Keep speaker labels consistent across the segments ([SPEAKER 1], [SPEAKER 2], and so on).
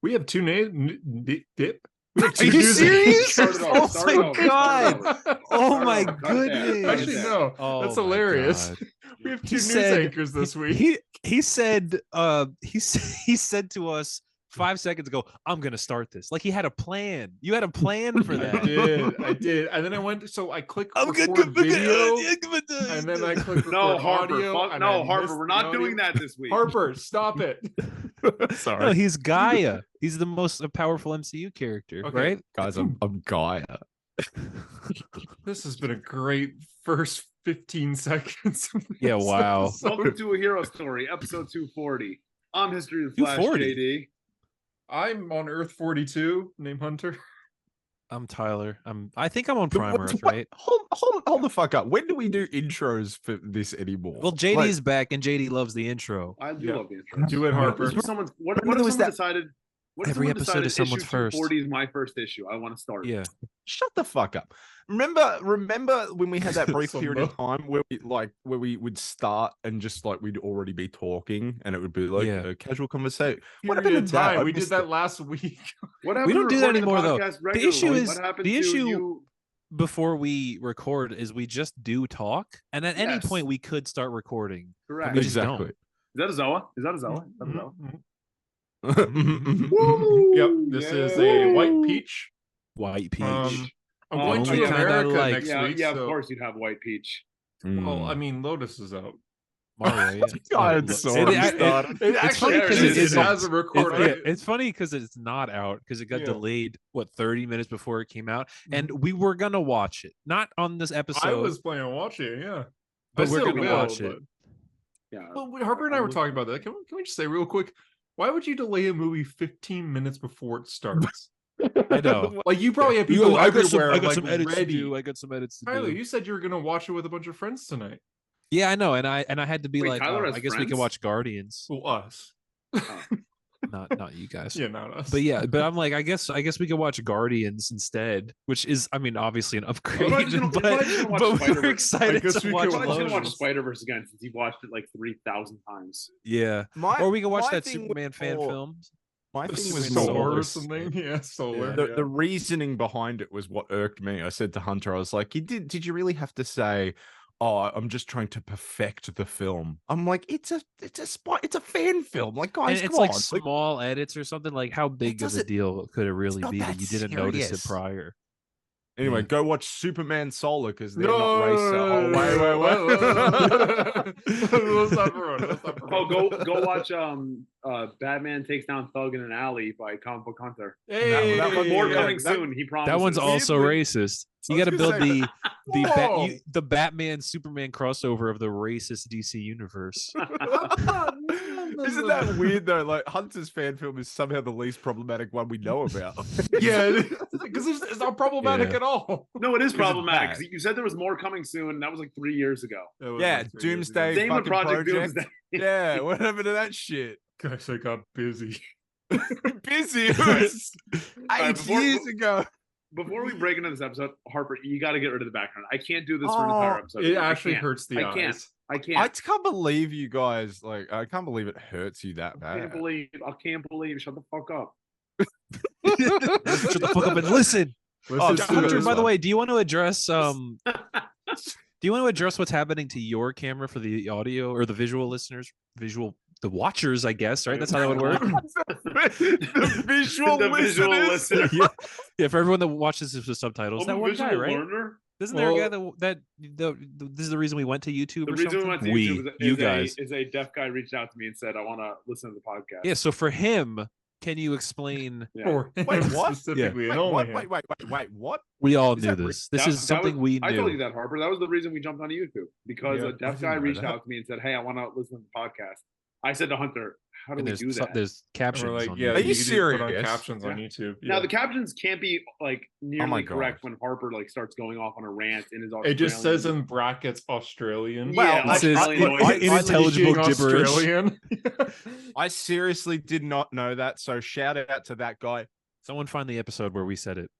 [SPEAKER 1] We have two names. We have
[SPEAKER 2] Are
[SPEAKER 1] two
[SPEAKER 2] you
[SPEAKER 1] news
[SPEAKER 2] serious?
[SPEAKER 1] anchors.
[SPEAKER 2] Oh
[SPEAKER 3] Start
[SPEAKER 2] my
[SPEAKER 3] over.
[SPEAKER 2] god! Oh my
[SPEAKER 3] Cut it
[SPEAKER 2] goodness!
[SPEAKER 3] down.
[SPEAKER 1] Actually, no.
[SPEAKER 2] Oh
[SPEAKER 1] That's
[SPEAKER 2] my
[SPEAKER 1] hilarious.
[SPEAKER 2] God.
[SPEAKER 1] We have
[SPEAKER 2] He
[SPEAKER 1] two news
[SPEAKER 2] said-
[SPEAKER 1] anchors this week.
[SPEAKER 2] He said he said to us 5 seconds ago, "I'm gonna start this." Like he had a plan. You had a plan for that.
[SPEAKER 1] I did. And then I went. So I clicked
[SPEAKER 2] I'm
[SPEAKER 1] record
[SPEAKER 2] good.
[SPEAKER 1] video, and then I clicked record
[SPEAKER 3] No, Harper.
[SPEAKER 1] audio. and
[SPEAKER 3] No,
[SPEAKER 1] I
[SPEAKER 3] Harper.
[SPEAKER 1] missed
[SPEAKER 3] We're
[SPEAKER 1] the
[SPEAKER 3] not
[SPEAKER 1] audio.
[SPEAKER 3] doing that this week.
[SPEAKER 1] Harper, stop it.
[SPEAKER 4] Sorry,
[SPEAKER 2] No, he's Gaia. He's the most powerful MCU character,
[SPEAKER 1] Okay.
[SPEAKER 2] right?
[SPEAKER 4] guys. I'm Gaia.
[SPEAKER 1] This has been a great first 15 seconds. Of
[SPEAKER 2] Yeah,
[SPEAKER 1] this
[SPEAKER 2] wow.
[SPEAKER 1] episode.
[SPEAKER 3] Welcome to A Hero Story, episode 240. I'm History of the Flash,
[SPEAKER 2] 240?
[SPEAKER 3] JD.
[SPEAKER 1] I'm on Earth 42, named Hunter.
[SPEAKER 2] I'm Tyler. I think I'm on Prime Earth, right?
[SPEAKER 4] Hold the fuck up. When do we do intros for this anymore?
[SPEAKER 2] Well, JD's back, and JD loves the intro.
[SPEAKER 3] I do
[SPEAKER 1] Yeah.
[SPEAKER 3] love the intro.
[SPEAKER 1] Do it, Harper.
[SPEAKER 3] What if someone
[SPEAKER 4] was that-
[SPEAKER 3] decided? What if
[SPEAKER 2] Every
[SPEAKER 3] someone
[SPEAKER 2] episode
[SPEAKER 3] decided
[SPEAKER 2] is someone's
[SPEAKER 3] issue
[SPEAKER 2] first.
[SPEAKER 3] 240 is my first issue? I want to start.
[SPEAKER 2] Yeah.
[SPEAKER 4] Shut the fuck up. Remember when we had that brief
[SPEAKER 1] So
[SPEAKER 4] period of time where we would start and just like we'd already be talking and it would be like
[SPEAKER 2] Yeah.
[SPEAKER 4] a casual conversation. What
[SPEAKER 1] Period
[SPEAKER 4] happened
[SPEAKER 1] of
[SPEAKER 4] to that?
[SPEAKER 1] time.
[SPEAKER 4] I
[SPEAKER 1] We did
[SPEAKER 4] missed
[SPEAKER 1] that
[SPEAKER 4] it.
[SPEAKER 1] last week.
[SPEAKER 3] What happened
[SPEAKER 2] We don't
[SPEAKER 3] to
[SPEAKER 2] do that
[SPEAKER 3] recording the
[SPEAKER 2] anymore, though.
[SPEAKER 3] podcast
[SPEAKER 2] The issue
[SPEAKER 3] regularly?
[SPEAKER 2] is-
[SPEAKER 3] What happened
[SPEAKER 2] the
[SPEAKER 3] to
[SPEAKER 2] issue-
[SPEAKER 3] you?
[SPEAKER 2] Before we record, is we just do talk, and at any
[SPEAKER 3] Yes.
[SPEAKER 2] point we could start recording.
[SPEAKER 3] Correct.
[SPEAKER 2] we just
[SPEAKER 4] Exactly.
[SPEAKER 3] Is that a Zoa? Is that a Zoa? Is that a Zoa?
[SPEAKER 1] Yep, this is a white peach.
[SPEAKER 2] White peach.
[SPEAKER 1] I'm
[SPEAKER 3] Oh,
[SPEAKER 1] going
[SPEAKER 2] only
[SPEAKER 1] to
[SPEAKER 2] kinda
[SPEAKER 1] America
[SPEAKER 2] like-
[SPEAKER 1] next
[SPEAKER 3] Yeah,
[SPEAKER 1] week.
[SPEAKER 3] yeah. Of
[SPEAKER 1] so-
[SPEAKER 3] course, you'd have white peach.
[SPEAKER 1] Well, I mean, Lotus is out.
[SPEAKER 2] Mario, yeah.
[SPEAKER 4] God,
[SPEAKER 2] Look,
[SPEAKER 4] so
[SPEAKER 2] it-
[SPEAKER 4] started.
[SPEAKER 1] It
[SPEAKER 2] It's
[SPEAKER 1] actually
[SPEAKER 2] funny 'cause
[SPEAKER 1] is.
[SPEAKER 2] it's
[SPEAKER 1] It
[SPEAKER 2] not-
[SPEAKER 1] has a recording.
[SPEAKER 2] It's funny because it's not out because it got
[SPEAKER 1] Yeah.
[SPEAKER 2] delayed 30 minutes before it came out,
[SPEAKER 1] Mm-hmm.
[SPEAKER 2] and we were gonna watch it, not on this episode.
[SPEAKER 1] I was planning on watching it, yeah.
[SPEAKER 2] But
[SPEAKER 1] I
[SPEAKER 2] we're
[SPEAKER 1] still
[SPEAKER 2] gonna
[SPEAKER 1] will,
[SPEAKER 2] watch it.
[SPEAKER 1] but-
[SPEAKER 3] Yeah.
[SPEAKER 1] Well, Harper and I were talking about that. Can we just say real quick, why would you delay a movie 15 minutes before it starts?
[SPEAKER 2] I know.
[SPEAKER 1] Like, you probably have people
[SPEAKER 2] I got some,
[SPEAKER 1] everywhere
[SPEAKER 2] I got
[SPEAKER 1] like,
[SPEAKER 2] some edits
[SPEAKER 1] ready.
[SPEAKER 2] to do. I got some edits to
[SPEAKER 1] Tyler,
[SPEAKER 2] do.
[SPEAKER 1] you said you were going to watch it with a bunch of friends tonight.
[SPEAKER 2] Yeah, I know, and I had to be
[SPEAKER 3] Wait,
[SPEAKER 2] like,
[SPEAKER 3] Tyler has
[SPEAKER 2] I guess we can
[SPEAKER 3] friends?
[SPEAKER 2] watch Guardians,
[SPEAKER 1] Well, us.
[SPEAKER 2] not you guys.
[SPEAKER 1] Yeah, not us.
[SPEAKER 2] But yeah, but I'm like, I guess we could watch Guardians instead, which is, I mean, obviously an upgrade,
[SPEAKER 3] What about you
[SPEAKER 2] but,
[SPEAKER 3] gonna watch
[SPEAKER 2] but we're
[SPEAKER 3] Spider-Verse?
[SPEAKER 1] I
[SPEAKER 2] excited
[SPEAKER 1] guess
[SPEAKER 2] to
[SPEAKER 1] we
[SPEAKER 2] watch
[SPEAKER 1] could
[SPEAKER 3] Why don't you
[SPEAKER 1] watch
[SPEAKER 3] watch
[SPEAKER 2] Lotus.
[SPEAKER 3] Spider-Verse again since you've watched it like 3,000 times?
[SPEAKER 2] Yeah,
[SPEAKER 4] My-
[SPEAKER 2] or we can watch
[SPEAKER 4] my
[SPEAKER 2] that
[SPEAKER 4] thing
[SPEAKER 2] Superman fan
[SPEAKER 4] was-
[SPEAKER 2] film.
[SPEAKER 4] My
[SPEAKER 1] The
[SPEAKER 4] thing was
[SPEAKER 2] Solar
[SPEAKER 1] Solar
[SPEAKER 4] more
[SPEAKER 1] or something. Yeah, Solar.
[SPEAKER 2] Yeah.
[SPEAKER 4] the reasoning behind it was what irked me. I said to Hunter, I was like, did you really have to say, oh, I'm just trying to perfect the film? I'm like, it's a fan film. Like, guys,
[SPEAKER 2] And it's
[SPEAKER 4] come
[SPEAKER 2] like
[SPEAKER 4] on.
[SPEAKER 2] small edits or something. Like, how big of a
[SPEAKER 4] doesn't-
[SPEAKER 2] deal could it really
[SPEAKER 4] not
[SPEAKER 2] be that
[SPEAKER 4] that
[SPEAKER 2] you didn't notice it
[SPEAKER 4] serious.
[SPEAKER 2] prior?
[SPEAKER 4] Anyway,
[SPEAKER 2] Yeah.
[SPEAKER 4] go watch Superman Solar because they're
[SPEAKER 1] No,
[SPEAKER 4] not racist.
[SPEAKER 1] Let's not ruin it. Let's not ruin
[SPEAKER 3] Oh,
[SPEAKER 1] it.
[SPEAKER 3] go watch Batman Takes Down Thug in an Alley by Comic Book Hunter.
[SPEAKER 1] Hey,
[SPEAKER 3] More
[SPEAKER 1] yeah,
[SPEAKER 3] coming
[SPEAKER 1] that-
[SPEAKER 3] soon. He promises.
[SPEAKER 2] That one's also
[SPEAKER 4] Weirdly-
[SPEAKER 2] racist. You
[SPEAKER 4] I was
[SPEAKER 2] got to
[SPEAKER 4] gonna
[SPEAKER 2] build
[SPEAKER 4] say-
[SPEAKER 1] Whoa.
[SPEAKER 2] the Batman Superman crossover of the racist DC universe.
[SPEAKER 4] Isn't that weird though? Like Hunter's fan film is somehow the least problematic one we know about.
[SPEAKER 1] Yeah, because it's not problematic
[SPEAKER 2] Yeah.
[SPEAKER 1] at all.
[SPEAKER 3] No, it is
[SPEAKER 4] Is it
[SPEAKER 3] problematic.
[SPEAKER 4] bad?
[SPEAKER 3] You said there was more coming soon, and that was like 3 years ago.
[SPEAKER 1] That was
[SPEAKER 4] Yeah,
[SPEAKER 1] like 3 years ago.
[SPEAKER 4] Doomsday.
[SPEAKER 3] Same with
[SPEAKER 4] fucking
[SPEAKER 3] Project
[SPEAKER 4] project.
[SPEAKER 3] Doomsday.
[SPEAKER 4] Yeah, what happened to that shit?
[SPEAKER 1] Gosh, I got busy.
[SPEAKER 4] Busy. It was
[SPEAKER 3] Alright,
[SPEAKER 4] 8
[SPEAKER 3] before-
[SPEAKER 4] years ago.
[SPEAKER 3] Before we break into this episode, Harper, you got to get rid of the background. I can't do this for an entire episode.
[SPEAKER 1] It
[SPEAKER 3] I
[SPEAKER 1] actually
[SPEAKER 3] can't.
[SPEAKER 1] hurts the
[SPEAKER 3] I
[SPEAKER 1] eyes.
[SPEAKER 3] can't. I
[SPEAKER 4] I
[SPEAKER 3] can't.
[SPEAKER 4] can't believe you guys. Like, I can't believe it hurts you that
[SPEAKER 3] I can't
[SPEAKER 4] bad.
[SPEAKER 3] believe. I can't believe. Shut the fuck up.
[SPEAKER 2] Shut the fuck up and listen.
[SPEAKER 1] Listen to
[SPEAKER 2] Hunter,
[SPEAKER 1] this
[SPEAKER 2] by the
[SPEAKER 1] one.
[SPEAKER 2] way, do you want to address what's happening to your camera for the audio or the visual listeners, the watchers, I guess, right? That's how that would work.
[SPEAKER 4] the visual
[SPEAKER 3] The visual
[SPEAKER 4] listeners.
[SPEAKER 3] listener.
[SPEAKER 2] Yeah, for everyone that watches this with subtitles.
[SPEAKER 3] I'm
[SPEAKER 2] That
[SPEAKER 3] a
[SPEAKER 2] one guy,
[SPEAKER 3] visual
[SPEAKER 2] right?
[SPEAKER 3] learner.
[SPEAKER 2] Isn't there a guy
[SPEAKER 1] Well-
[SPEAKER 2] this is the reason we went to YouTube
[SPEAKER 3] The
[SPEAKER 2] or
[SPEAKER 3] reason
[SPEAKER 2] something?
[SPEAKER 3] we went to YouTube
[SPEAKER 2] you guys.
[SPEAKER 3] is a deaf guy reached out to me and said, "I want to listen to the podcast."
[SPEAKER 2] Yeah, so for him, can you explain?
[SPEAKER 3] Yeah.
[SPEAKER 1] For him
[SPEAKER 4] Wait, what?
[SPEAKER 1] specifically,
[SPEAKER 4] Wait,
[SPEAKER 1] and only
[SPEAKER 4] what?
[SPEAKER 1] him.
[SPEAKER 4] Wait, what?
[SPEAKER 2] We all
[SPEAKER 4] Is
[SPEAKER 2] knew
[SPEAKER 4] that re-
[SPEAKER 2] this. This
[SPEAKER 3] That-
[SPEAKER 2] is
[SPEAKER 3] that
[SPEAKER 2] something
[SPEAKER 3] was-
[SPEAKER 2] we
[SPEAKER 3] I told you
[SPEAKER 2] knew.
[SPEAKER 3] that, Harper. That was the reason we jumped on YouTube because
[SPEAKER 1] Yeah,
[SPEAKER 3] a deaf
[SPEAKER 4] I
[SPEAKER 3] guy
[SPEAKER 4] didn't know
[SPEAKER 3] reached
[SPEAKER 4] that.
[SPEAKER 3] out to me and said, "Hey, I want to listen to the podcast." I said to Hunter, "How do
[SPEAKER 2] And
[SPEAKER 3] we do that?"
[SPEAKER 2] there's
[SPEAKER 1] And
[SPEAKER 2] captions.
[SPEAKER 1] we're like,
[SPEAKER 2] on
[SPEAKER 1] yeah,
[SPEAKER 2] there.
[SPEAKER 4] Are you
[SPEAKER 1] can just put on
[SPEAKER 4] serious?
[SPEAKER 1] captions on
[SPEAKER 3] Yeah.
[SPEAKER 1] YouTube.
[SPEAKER 3] Now
[SPEAKER 1] Yeah.
[SPEAKER 3] the captions can't be like nearly
[SPEAKER 4] my
[SPEAKER 3] correct
[SPEAKER 4] God.
[SPEAKER 3] when Harper like starts going off on a rant in his.
[SPEAKER 1] It just says
[SPEAKER 3] Australian-
[SPEAKER 1] in brackets Australian.
[SPEAKER 3] Yeah,
[SPEAKER 2] This is
[SPEAKER 3] Australian
[SPEAKER 4] I-
[SPEAKER 3] noises.
[SPEAKER 2] unintelligible
[SPEAKER 1] Speaking
[SPEAKER 2] gibberish.
[SPEAKER 1] Australian.
[SPEAKER 4] I seriously did not know that. So shout out to that guy.
[SPEAKER 2] Someone find the episode where we said it.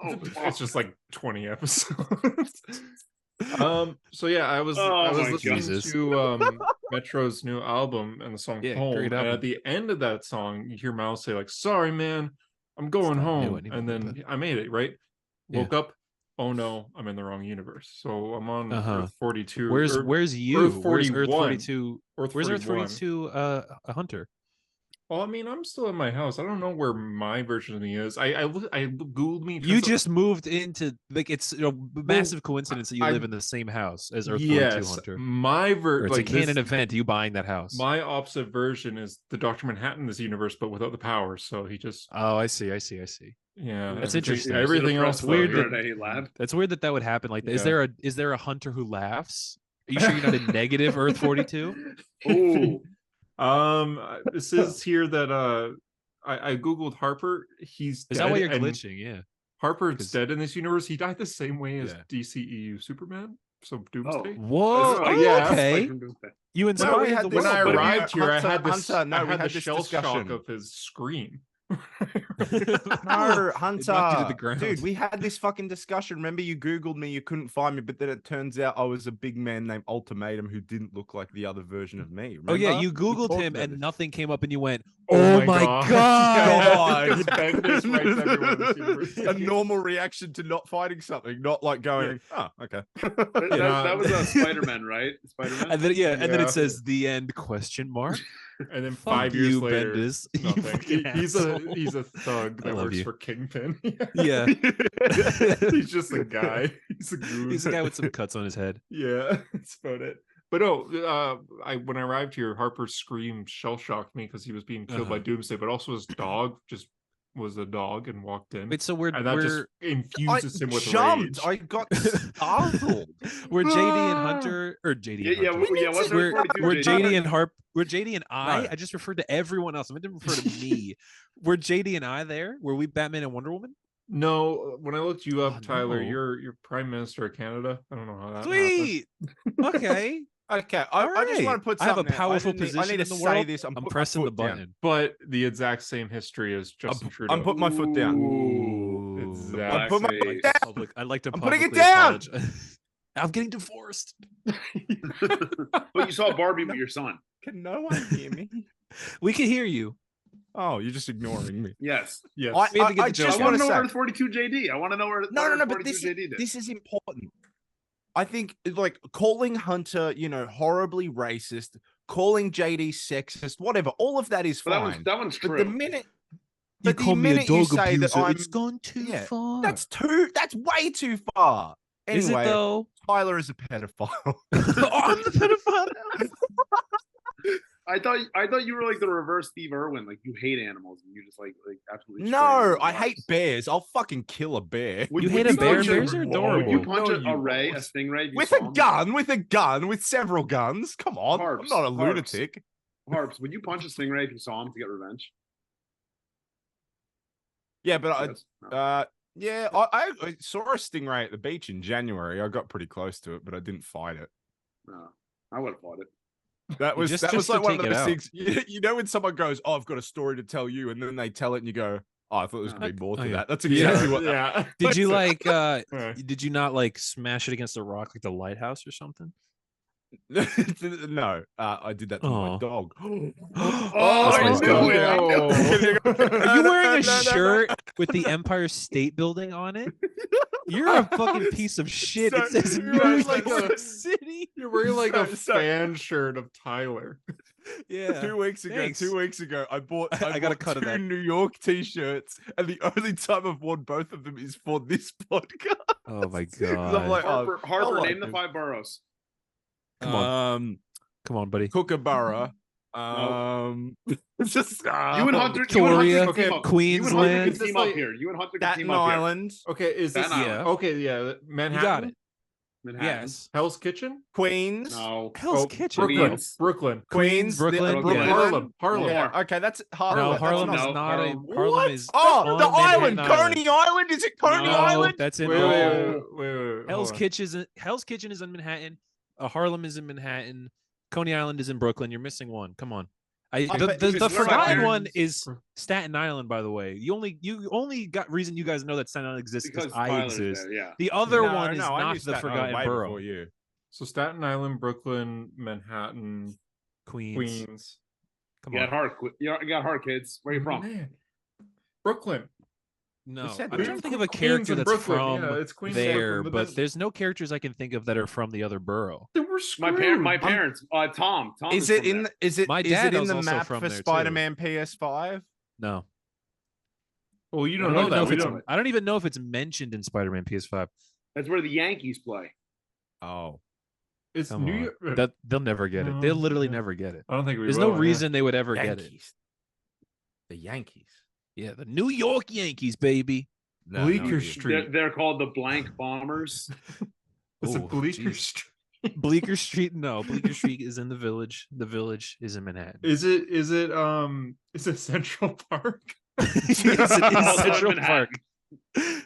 [SPEAKER 3] Oh,
[SPEAKER 1] It's just like 20 episodes. So yeah, I was
[SPEAKER 3] Oh my
[SPEAKER 1] listening
[SPEAKER 2] Jesus.
[SPEAKER 1] to Metro's new album and the song
[SPEAKER 2] Yeah,
[SPEAKER 1] Home.
[SPEAKER 2] great
[SPEAKER 1] And
[SPEAKER 2] album.
[SPEAKER 1] at the end of that song, you hear Miles say, like, sorry, man, I'm going
[SPEAKER 2] not new
[SPEAKER 1] home.
[SPEAKER 2] anymore,
[SPEAKER 1] And then
[SPEAKER 2] but-
[SPEAKER 1] I made it, right?
[SPEAKER 2] Yeah.
[SPEAKER 1] Woke up, oh no, I'm in the wrong universe. So I'm on
[SPEAKER 2] Uh-huh.
[SPEAKER 1] Earth 42.
[SPEAKER 2] Where's
[SPEAKER 1] or
[SPEAKER 2] you?
[SPEAKER 1] Earth
[SPEAKER 2] Where's Earth
[SPEAKER 1] 41.
[SPEAKER 2] 42?
[SPEAKER 1] Earth
[SPEAKER 2] Where's Earth
[SPEAKER 1] 41.
[SPEAKER 2] 42 a hunter?
[SPEAKER 1] Well, I mean, I'm still in my house. I don't know where my version of me is. I Googled me.
[SPEAKER 2] You just moved into like it's massive coincidence that you
[SPEAKER 1] I-
[SPEAKER 2] live in the same house as Earth 42
[SPEAKER 1] yes,
[SPEAKER 2] Hunter.
[SPEAKER 1] my
[SPEAKER 2] Or it's
[SPEAKER 1] like
[SPEAKER 2] a canon
[SPEAKER 1] this,
[SPEAKER 2] event. You buying that house?
[SPEAKER 1] my opposite version is the Dr. Manhattan this universe, but without the powers. So he just
[SPEAKER 2] Oh, I see.
[SPEAKER 1] yeah.
[SPEAKER 2] That's
[SPEAKER 1] and
[SPEAKER 2] interesting.
[SPEAKER 1] Everything else,
[SPEAKER 3] It's
[SPEAKER 2] weird
[SPEAKER 1] though,
[SPEAKER 2] that-
[SPEAKER 3] Hey, lad.
[SPEAKER 2] That's weird that would happen like that.
[SPEAKER 1] Yeah.
[SPEAKER 2] Is there a hunter who laughs? Are you sure you're not in negative Earth 42?
[SPEAKER 3] Ooh.
[SPEAKER 1] It says here that I googled Harper. He's
[SPEAKER 2] Is
[SPEAKER 1] dead,
[SPEAKER 2] that why you're
[SPEAKER 1] and
[SPEAKER 2] glitching? Yeah.
[SPEAKER 1] Harper's
[SPEAKER 2] 'Cause-
[SPEAKER 1] dead in this universe. He died the same way as
[SPEAKER 2] Yeah.
[SPEAKER 1] DCEU Superman. So Doomsday.
[SPEAKER 2] Whoa.
[SPEAKER 3] Oh,
[SPEAKER 1] yeah.
[SPEAKER 2] Okay.
[SPEAKER 3] Spike from Doomsday.
[SPEAKER 2] You
[SPEAKER 4] No,
[SPEAKER 2] inspired
[SPEAKER 4] we had
[SPEAKER 2] the
[SPEAKER 4] this-
[SPEAKER 1] When I
[SPEAKER 2] world.
[SPEAKER 3] but if you-
[SPEAKER 1] arrived here, I had this.
[SPEAKER 4] Hunter, no,
[SPEAKER 1] I
[SPEAKER 4] we
[SPEAKER 1] had
[SPEAKER 4] had
[SPEAKER 1] the
[SPEAKER 4] this
[SPEAKER 1] shell shock
[SPEAKER 4] discussion.
[SPEAKER 1] of his scream.
[SPEAKER 4] No,
[SPEAKER 2] It knocked you to
[SPEAKER 4] Hunter.
[SPEAKER 2] the ground.
[SPEAKER 4] Dude, we had this fucking discussion. Remember, you Googled me, you couldn't find me, but then it turns out I was a big man named Ultimatum who didn't look like the other version of me.
[SPEAKER 2] Oh yeah,
[SPEAKER 4] remember?
[SPEAKER 2] you
[SPEAKER 4] We
[SPEAKER 2] Googled
[SPEAKER 4] talked
[SPEAKER 2] him
[SPEAKER 4] about
[SPEAKER 2] and
[SPEAKER 4] this.
[SPEAKER 2] nothing came up, and you went,
[SPEAKER 1] Oh
[SPEAKER 2] "Oh
[SPEAKER 1] my
[SPEAKER 2] my
[SPEAKER 1] God."
[SPEAKER 2] god!"
[SPEAKER 1] Because Bendis writes everyone in this universe.
[SPEAKER 4] a normal reaction to not finding something, not like going, oh, okay.
[SPEAKER 3] That was Spider-Man, right? Spider-Man.
[SPEAKER 2] And then and then
[SPEAKER 1] Yeah.
[SPEAKER 2] it says the end question mark.
[SPEAKER 1] And then
[SPEAKER 2] Fuck
[SPEAKER 1] 5 years
[SPEAKER 2] you,
[SPEAKER 1] later,
[SPEAKER 2] Bendis. You
[SPEAKER 1] nothing.
[SPEAKER 2] fucking
[SPEAKER 1] He's
[SPEAKER 2] asshole.
[SPEAKER 1] a thug
[SPEAKER 2] I
[SPEAKER 1] that
[SPEAKER 2] love
[SPEAKER 1] works
[SPEAKER 2] you.
[SPEAKER 1] for Kingpin.
[SPEAKER 2] Yeah.
[SPEAKER 1] He's just a guy. He's a goon.
[SPEAKER 2] He's a guy with some cuts on his head.
[SPEAKER 1] Yeah, that's about it. But when I arrived here, Harper's scream shell shocked me because he was being killed by
[SPEAKER 2] Uh-huh.
[SPEAKER 1] Doomsday, but also his dog just was a dog and walked in.
[SPEAKER 2] Wait, so we're
[SPEAKER 1] and that just
[SPEAKER 2] we're
[SPEAKER 1] infuses him with
[SPEAKER 4] jumped.
[SPEAKER 1] rage.
[SPEAKER 4] I got startled.
[SPEAKER 2] we're JD and Hunter or JD and
[SPEAKER 3] Yeah,
[SPEAKER 2] Hunter.
[SPEAKER 3] yeah. What's
[SPEAKER 2] We're,
[SPEAKER 3] Earth 42,
[SPEAKER 2] we're
[SPEAKER 3] JD?
[SPEAKER 2] JD and Harp. We're JD and I.
[SPEAKER 4] No.
[SPEAKER 2] I just referred to everyone else. I meant to refer to me. We're JD and I there. Were we Batman and Wonder Woman?
[SPEAKER 1] No, when I looked you up,
[SPEAKER 2] Oh,
[SPEAKER 1] Tyler,
[SPEAKER 2] no.
[SPEAKER 1] you're Prime Minister of Canada. I don't know how that happened.
[SPEAKER 2] Sweet. Okay.
[SPEAKER 4] Okay,
[SPEAKER 2] All
[SPEAKER 4] I just
[SPEAKER 2] right.
[SPEAKER 4] want to put
[SPEAKER 2] I have a
[SPEAKER 4] something out.
[SPEAKER 2] powerful
[SPEAKER 4] I need
[SPEAKER 2] position
[SPEAKER 4] to
[SPEAKER 2] in the
[SPEAKER 4] say
[SPEAKER 2] world.
[SPEAKER 4] this.
[SPEAKER 2] I'm
[SPEAKER 4] putting my
[SPEAKER 2] pressing the
[SPEAKER 4] foot down.
[SPEAKER 2] button.
[SPEAKER 1] But the exact same history as Justin Trudeau.
[SPEAKER 4] I'm putting my foot down.
[SPEAKER 3] Ooh.
[SPEAKER 1] Exactly.
[SPEAKER 4] I'm putting my
[SPEAKER 3] Exactly.
[SPEAKER 4] foot down.
[SPEAKER 2] I'd like to
[SPEAKER 4] I'm putting it
[SPEAKER 2] publicly
[SPEAKER 4] down!
[SPEAKER 2] apologize. I'm getting divorced.
[SPEAKER 3] But you saw Barbie with your son.
[SPEAKER 4] Can no one hear me?
[SPEAKER 2] We can hear you.
[SPEAKER 4] Oh, you're just ignoring me.
[SPEAKER 3] Yes.
[SPEAKER 1] Yes.
[SPEAKER 2] We have to get the
[SPEAKER 4] just
[SPEAKER 2] joke
[SPEAKER 3] I
[SPEAKER 4] want
[SPEAKER 3] want
[SPEAKER 4] to
[SPEAKER 3] to know
[SPEAKER 4] say,
[SPEAKER 3] where Earth 42 JD. I want to know where.
[SPEAKER 4] no,
[SPEAKER 3] Earth
[SPEAKER 4] but
[SPEAKER 3] 42
[SPEAKER 4] this
[SPEAKER 3] JD did.
[SPEAKER 4] this is important. I think like calling Hunter, horribly racist, calling JD sexist, whatever, all of that is
[SPEAKER 3] But
[SPEAKER 4] fine.
[SPEAKER 3] that one's
[SPEAKER 4] But
[SPEAKER 3] true.
[SPEAKER 4] the minute,
[SPEAKER 2] You
[SPEAKER 4] but the
[SPEAKER 2] call me a
[SPEAKER 4] minute you
[SPEAKER 2] dog
[SPEAKER 4] say that
[SPEAKER 2] abuser.
[SPEAKER 4] I'm,
[SPEAKER 2] It's gone too
[SPEAKER 4] yeah,
[SPEAKER 2] far.
[SPEAKER 4] that's way too far. Anyway,
[SPEAKER 2] Is it though?
[SPEAKER 4] Tyler is a pedophile.
[SPEAKER 2] Oh, I'm the pedophile now.
[SPEAKER 3] I thought you were like the reverse Steve Irwin. Like you hate animals and you just like absolutely.
[SPEAKER 4] No,
[SPEAKER 3] destroy
[SPEAKER 4] I
[SPEAKER 3] their
[SPEAKER 4] hate
[SPEAKER 3] lives.
[SPEAKER 4] bears. I'll fucking kill a bear.
[SPEAKER 2] You hate a bear?
[SPEAKER 3] punch
[SPEAKER 2] Bears are adorable.
[SPEAKER 3] Would you punch
[SPEAKER 1] No,
[SPEAKER 3] a
[SPEAKER 1] you
[SPEAKER 3] ray, a
[SPEAKER 1] won't.
[SPEAKER 3] stingray if you
[SPEAKER 4] With
[SPEAKER 3] saw
[SPEAKER 4] a
[SPEAKER 3] him?
[SPEAKER 4] gun, with several guns. Come on, I'm
[SPEAKER 3] Harps,
[SPEAKER 4] not a
[SPEAKER 3] harps.
[SPEAKER 4] lunatic.
[SPEAKER 3] Harps, would you punch a stingray if you saw him to get revenge?
[SPEAKER 4] Yeah, but
[SPEAKER 3] Yes. No.
[SPEAKER 4] yeah, I saw a stingray at the beach in January. I got pretty close to it, but I didn't fight it.
[SPEAKER 3] No. I would have fought it.
[SPEAKER 4] That was
[SPEAKER 2] Just-
[SPEAKER 4] that was
[SPEAKER 2] just to
[SPEAKER 4] like one of
[SPEAKER 2] take it
[SPEAKER 4] those
[SPEAKER 2] out.
[SPEAKER 4] things. You know when someone goes, "Oh, I've got a story to tell you," and then they tell it, and you go, "Oh, I thought there was gonna be more to
[SPEAKER 2] Oh, yeah.
[SPEAKER 4] that." That's
[SPEAKER 2] Yeah.
[SPEAKER 4] exactly what.
[SPEAKER 1] Yeah.
[SPEAKER 2] Did you like
[SPEAKER 1] Yeah.
[SPEAKER 2] did you not like smash it against a rock like the lighthouse or something?
[SPEAKER 4] No, I did that to my
[SPEAKER 2] Aw.
[SPEAKER 4] dog.
[SPEAKER 3] Oh,
[SPEAKER 2] That's nice, dog. Are you wearing a
[SPEAKER 4] No.
[SPEAKER 2] shirt with the Empire State Building on it? You're a fucking piece of shit.
[SPEAKER 4] So
[SPEAKER 2] It says
[SPEAKER 1] you're
[SPEAKER 2] New
[SPEAKER 1] wearing like
[SPEAKER 2] York
[SPEAKER 1] a-
[SPEAKER 2] City.
[SPEAKER 1] You're wearing like a
[SPEAKER 4] So-
[SPEAKER 1] fan shirt of Tyler.
[SPEAKER 2] Yeah.
[SPEAKER 4] 2 weeks ago,
[SPEAKER 2] Thanks.
[SPEAKER 4] 2 weeks ago, I bought
[SPEAKER 2] I got a
[SPEAKER 4] bought
[SPEAKER 2] cut of
[SPEAKER 4] two
[SPEAKER 2] that.
[SPEAKER 4] New York t-shirts, and the only time I've worn both of them is for this podcast.
[SPEAKER 2] Oh my
[SPEAKER 4] 'Cause I'm
[SPEAKER 2] god.
[SPEAKER 4] like,
[SPEAKER 3] Harper,
[SPEAKER 4] I like
[SPEAKER 3] name the
[SPEAKER 4] him.
[SPEAKER 3] 5 boroughs.
[SPEAKER 2] Come on.
[SPEAKER 4] Um,
[SPEAKER 2] Come on, buddy.
[SPEAKER 4] Kookaburra. Just
[SPEAKER 3] You and Hunter,
[SPEAKER 2] Victoria,
[SPEAKER 3] could team up.
[SPEAKER 2] Queensland.
[SPEAKER 3] You and Hunter could
[SPEAKER 1] Is this
[SPEAKER 3] team up
[SPEAKER 1] like
[SPEAKER 3] here. You and Hunter could
[SPEAKER 4] Staten
[SPEAKER 3] team up here.
[SPEAKER 4] Island,
[SPEAKER 1] Okay, is this
[SPEAKER 3] Staten
[SPEAKER 2] Island.
[SPEAKER 1] okay? Yeah, Manhattan.
[SPEAKER 2] You got it.
[SPEAKER 3] Manhattan.
[SPEAKER 2] Yes.
[SPEAKER 1] Hell's Kitchen.
[SPEAKER 4] Queens,
[SPEAKER 3] No.
[SPEAKER 2] Hell's
[SPEAKER 1] Oh,
[SPEAKER 2] Kitchen.
[SPEAKER 1] Brooklyn.
[SPEAKER 3] Queens.
[SPEAKER 1] Brooklyn.
[SPEAKER 4] Queens,
[SPEAKER 2] Brooklyn,
[SPEAKER 4] Brooklyn,
[SPEAKER 2] yeah.
[SPEAKER 1] Harlem. Harlem.
[SPEAKER 3] Yeah.
[SPEAKER 4] Okay, that's
[SPEAKER 2] No,
[SPEAKER 4] Harlem.
[SPEAKER 2] Harlem
[SPEAKER 3] no,
[SPEAKER 2] is not a
[SPEAKER 3] Harlem.
[SPEAKER 2] Harlem
[SPEAKER 4] What?
[SPEAKER 2] is
[SPEAKER 4] Oh,
[SPEAKER 2] on
[SPEAKER 4] the island,
[SPEAKER 2] Manhattan
[SPEAKER 4] Coney Island. Is it Coney
[SPEAKER 3] No.
[SPEAKER 4] Island?
[SPEAKER 2] That's in
[SPEAKER 1] Wait,
[SPEAKER 2] Manhattan.
[SPEAKER 1] wait.
[SPEAKER 2] Hell's
[SPEAKER 1] hold on.
[SPEAKER 2] Kitchen is in Manhattan. Harlem is in Manhattan. Coney Island is in Brooklyn. You're missing one. Come on. The
[SPEAKER 3] bet
[SPEAKER 2] the,
[SPEAKER 3] because
[SPEAKER 2] the
[SPEAKER 3] we're not
[SPEAKER 2] forgotten
[SPEAKER 3] there.
[SPEAKER 2] one is Staten Island, by the way. You only got reason you guys know that Staten Island exists
[SPEAKER 3] Because
[SPEAKER 2] because I
[SPEAKER 3] Tyler's
[SPEAKER 2] exist.
[SPEAKER 3] there, yeah.
[SPEAKER 2] The other
[SPEAKER 4] No,
[SPEAKER 2] one is
[SPEAKER 4] no, I
[SPEAKER 2] not
[SPEAKER 4] knew
[SPEAKER 2] the
[SPEAKER 4] Staten Island
[SPEAKER 2] forgotten
[SPEAKER 4] way
[SPEAKER 2] borough.
[SPEAKER 4] before you.
[SPEAKER 1] So Staten Island, Brooklyn, Manhattan,
[SPEAKER 2] Queens.
[SPEAKER 1] Queens.
[SPEAKER 2] Come
[SPEAKER 3] You
[SPEAKER 2] on.
[SPEAKER 3] got heart. You got heart, kids. Where you from?
[SPEAKER 1] Man. Brooklyn.
[SPEAKER 2] No,
[SPEAKER 4] said
[SPEAKER 2] I'm
[SPEAKER 4] that.
[SPEAKER 2] trying to think of a
[SPEAKER 1] Queens
[SPEAKER 2] character
[SPEAKER 1] and
[SPEAKER 2] that's
[SPEAKER 1] Brooklyn.
[SPEAKER 2] from
[SPEAKER 1] Yeah, it's Queens and
[SPEAKER 2] there,
[SPEAKER 1] Brooklyn,
[SPEAKER 2] but
[SPEAKER 1] then-
[SPEAKER 2] there's no characters I can think of that are from the other borough.
[SPEAKER 1] Then we're
[SPEAKER 3] My
[SPEAKER 1] screwed.
[SPEAKER 3] my parents. Tom. Tom.
[SPEAKER 4] Is it
[SPEAKER 3] from
[SPEAKER 4] in?
[SPEAKER 3] there.
[SPEAKER 4] Is it?
[SPEAKER 2] My
[SPEAKER 4] Is
[SPEAKER 2] dad
[SPEAKER 4] it in
[SPEAKER 2] was
[SPEAKER 4] the
[SPEAKER 2] also
[SPEAKER 4] map
[SPEAKER 2] from
[SPEAKER 4] for
[SPEAKER 2] there, too.
[SPEAKER 4] Spider-Man PS5?
[SPEAKER 2] No,
[SPEAKER 1] Well, you
[SPEAKER 3] I
[SPEAKER 1] don't
[SPEAKER 3] don't
[SPEAKER 1] know
[SPEAKER 3] even
[SPEAKER 1] that.
[SPEAKER 3] know
[SPEAKER 1] We
[SPEAKER 3] if it's
[SPEAKER 1] don't.
[SPEAKER 2] I don't even know if it's mentioned in Spider-Man PS5.
[SPEAKER 3] That's where the Yankees play.
[SPEAKER 4] Oh,
[SPEAKER 1] It's
[SPEAKER 2] Come
[SPEAKER 1] New
[SPEAKER 2] on.
[SPEAKER 1] York.
[SPEAKER 2] That they'll never get it. They'll
[SPEAKER 1] No,
[SPEAKER 2] literally
[SPEAKER 1] yeah.
[SPEAKER 2] never get it.
[SPEAKER 1] I don't think we
[SPEAKER 2] There's
[SPEAKER 1] will.
[SPEAKER 2] no reason they would ever get it.
[SPEAKER 4] Yankees. The Yankees.
[SPEAKER 2] Yeah, the New York Yankees, baby.
[SPEAKER 4] No,
[SPEAKER 1] Bleecker
[SPEAKER 4] no,
[SPEAKER 1] Street.
[SPEAKER 3] They're called the Blank Bombers.
[SPEAKER 1] It's a
[SPEAKER 2] Ooh,
[SPEAKER 1] Bleecker
[SPEAKER 2] jeez.
[SPEAKER 1] Street.
[SPEAKER 2] Bleecker Street. No, Bleecker Street is in the Village. The Village is in Manhattan.
[SPEAKER 1] Is it? Is it? Is it Central Park?
[SPEAKER 2] Yes, it is
[SPEAKER 3] Also in
[SPEAKER 2] Central
[SPEAKER 3] Manhattan.
[SPEAKER 2] Park.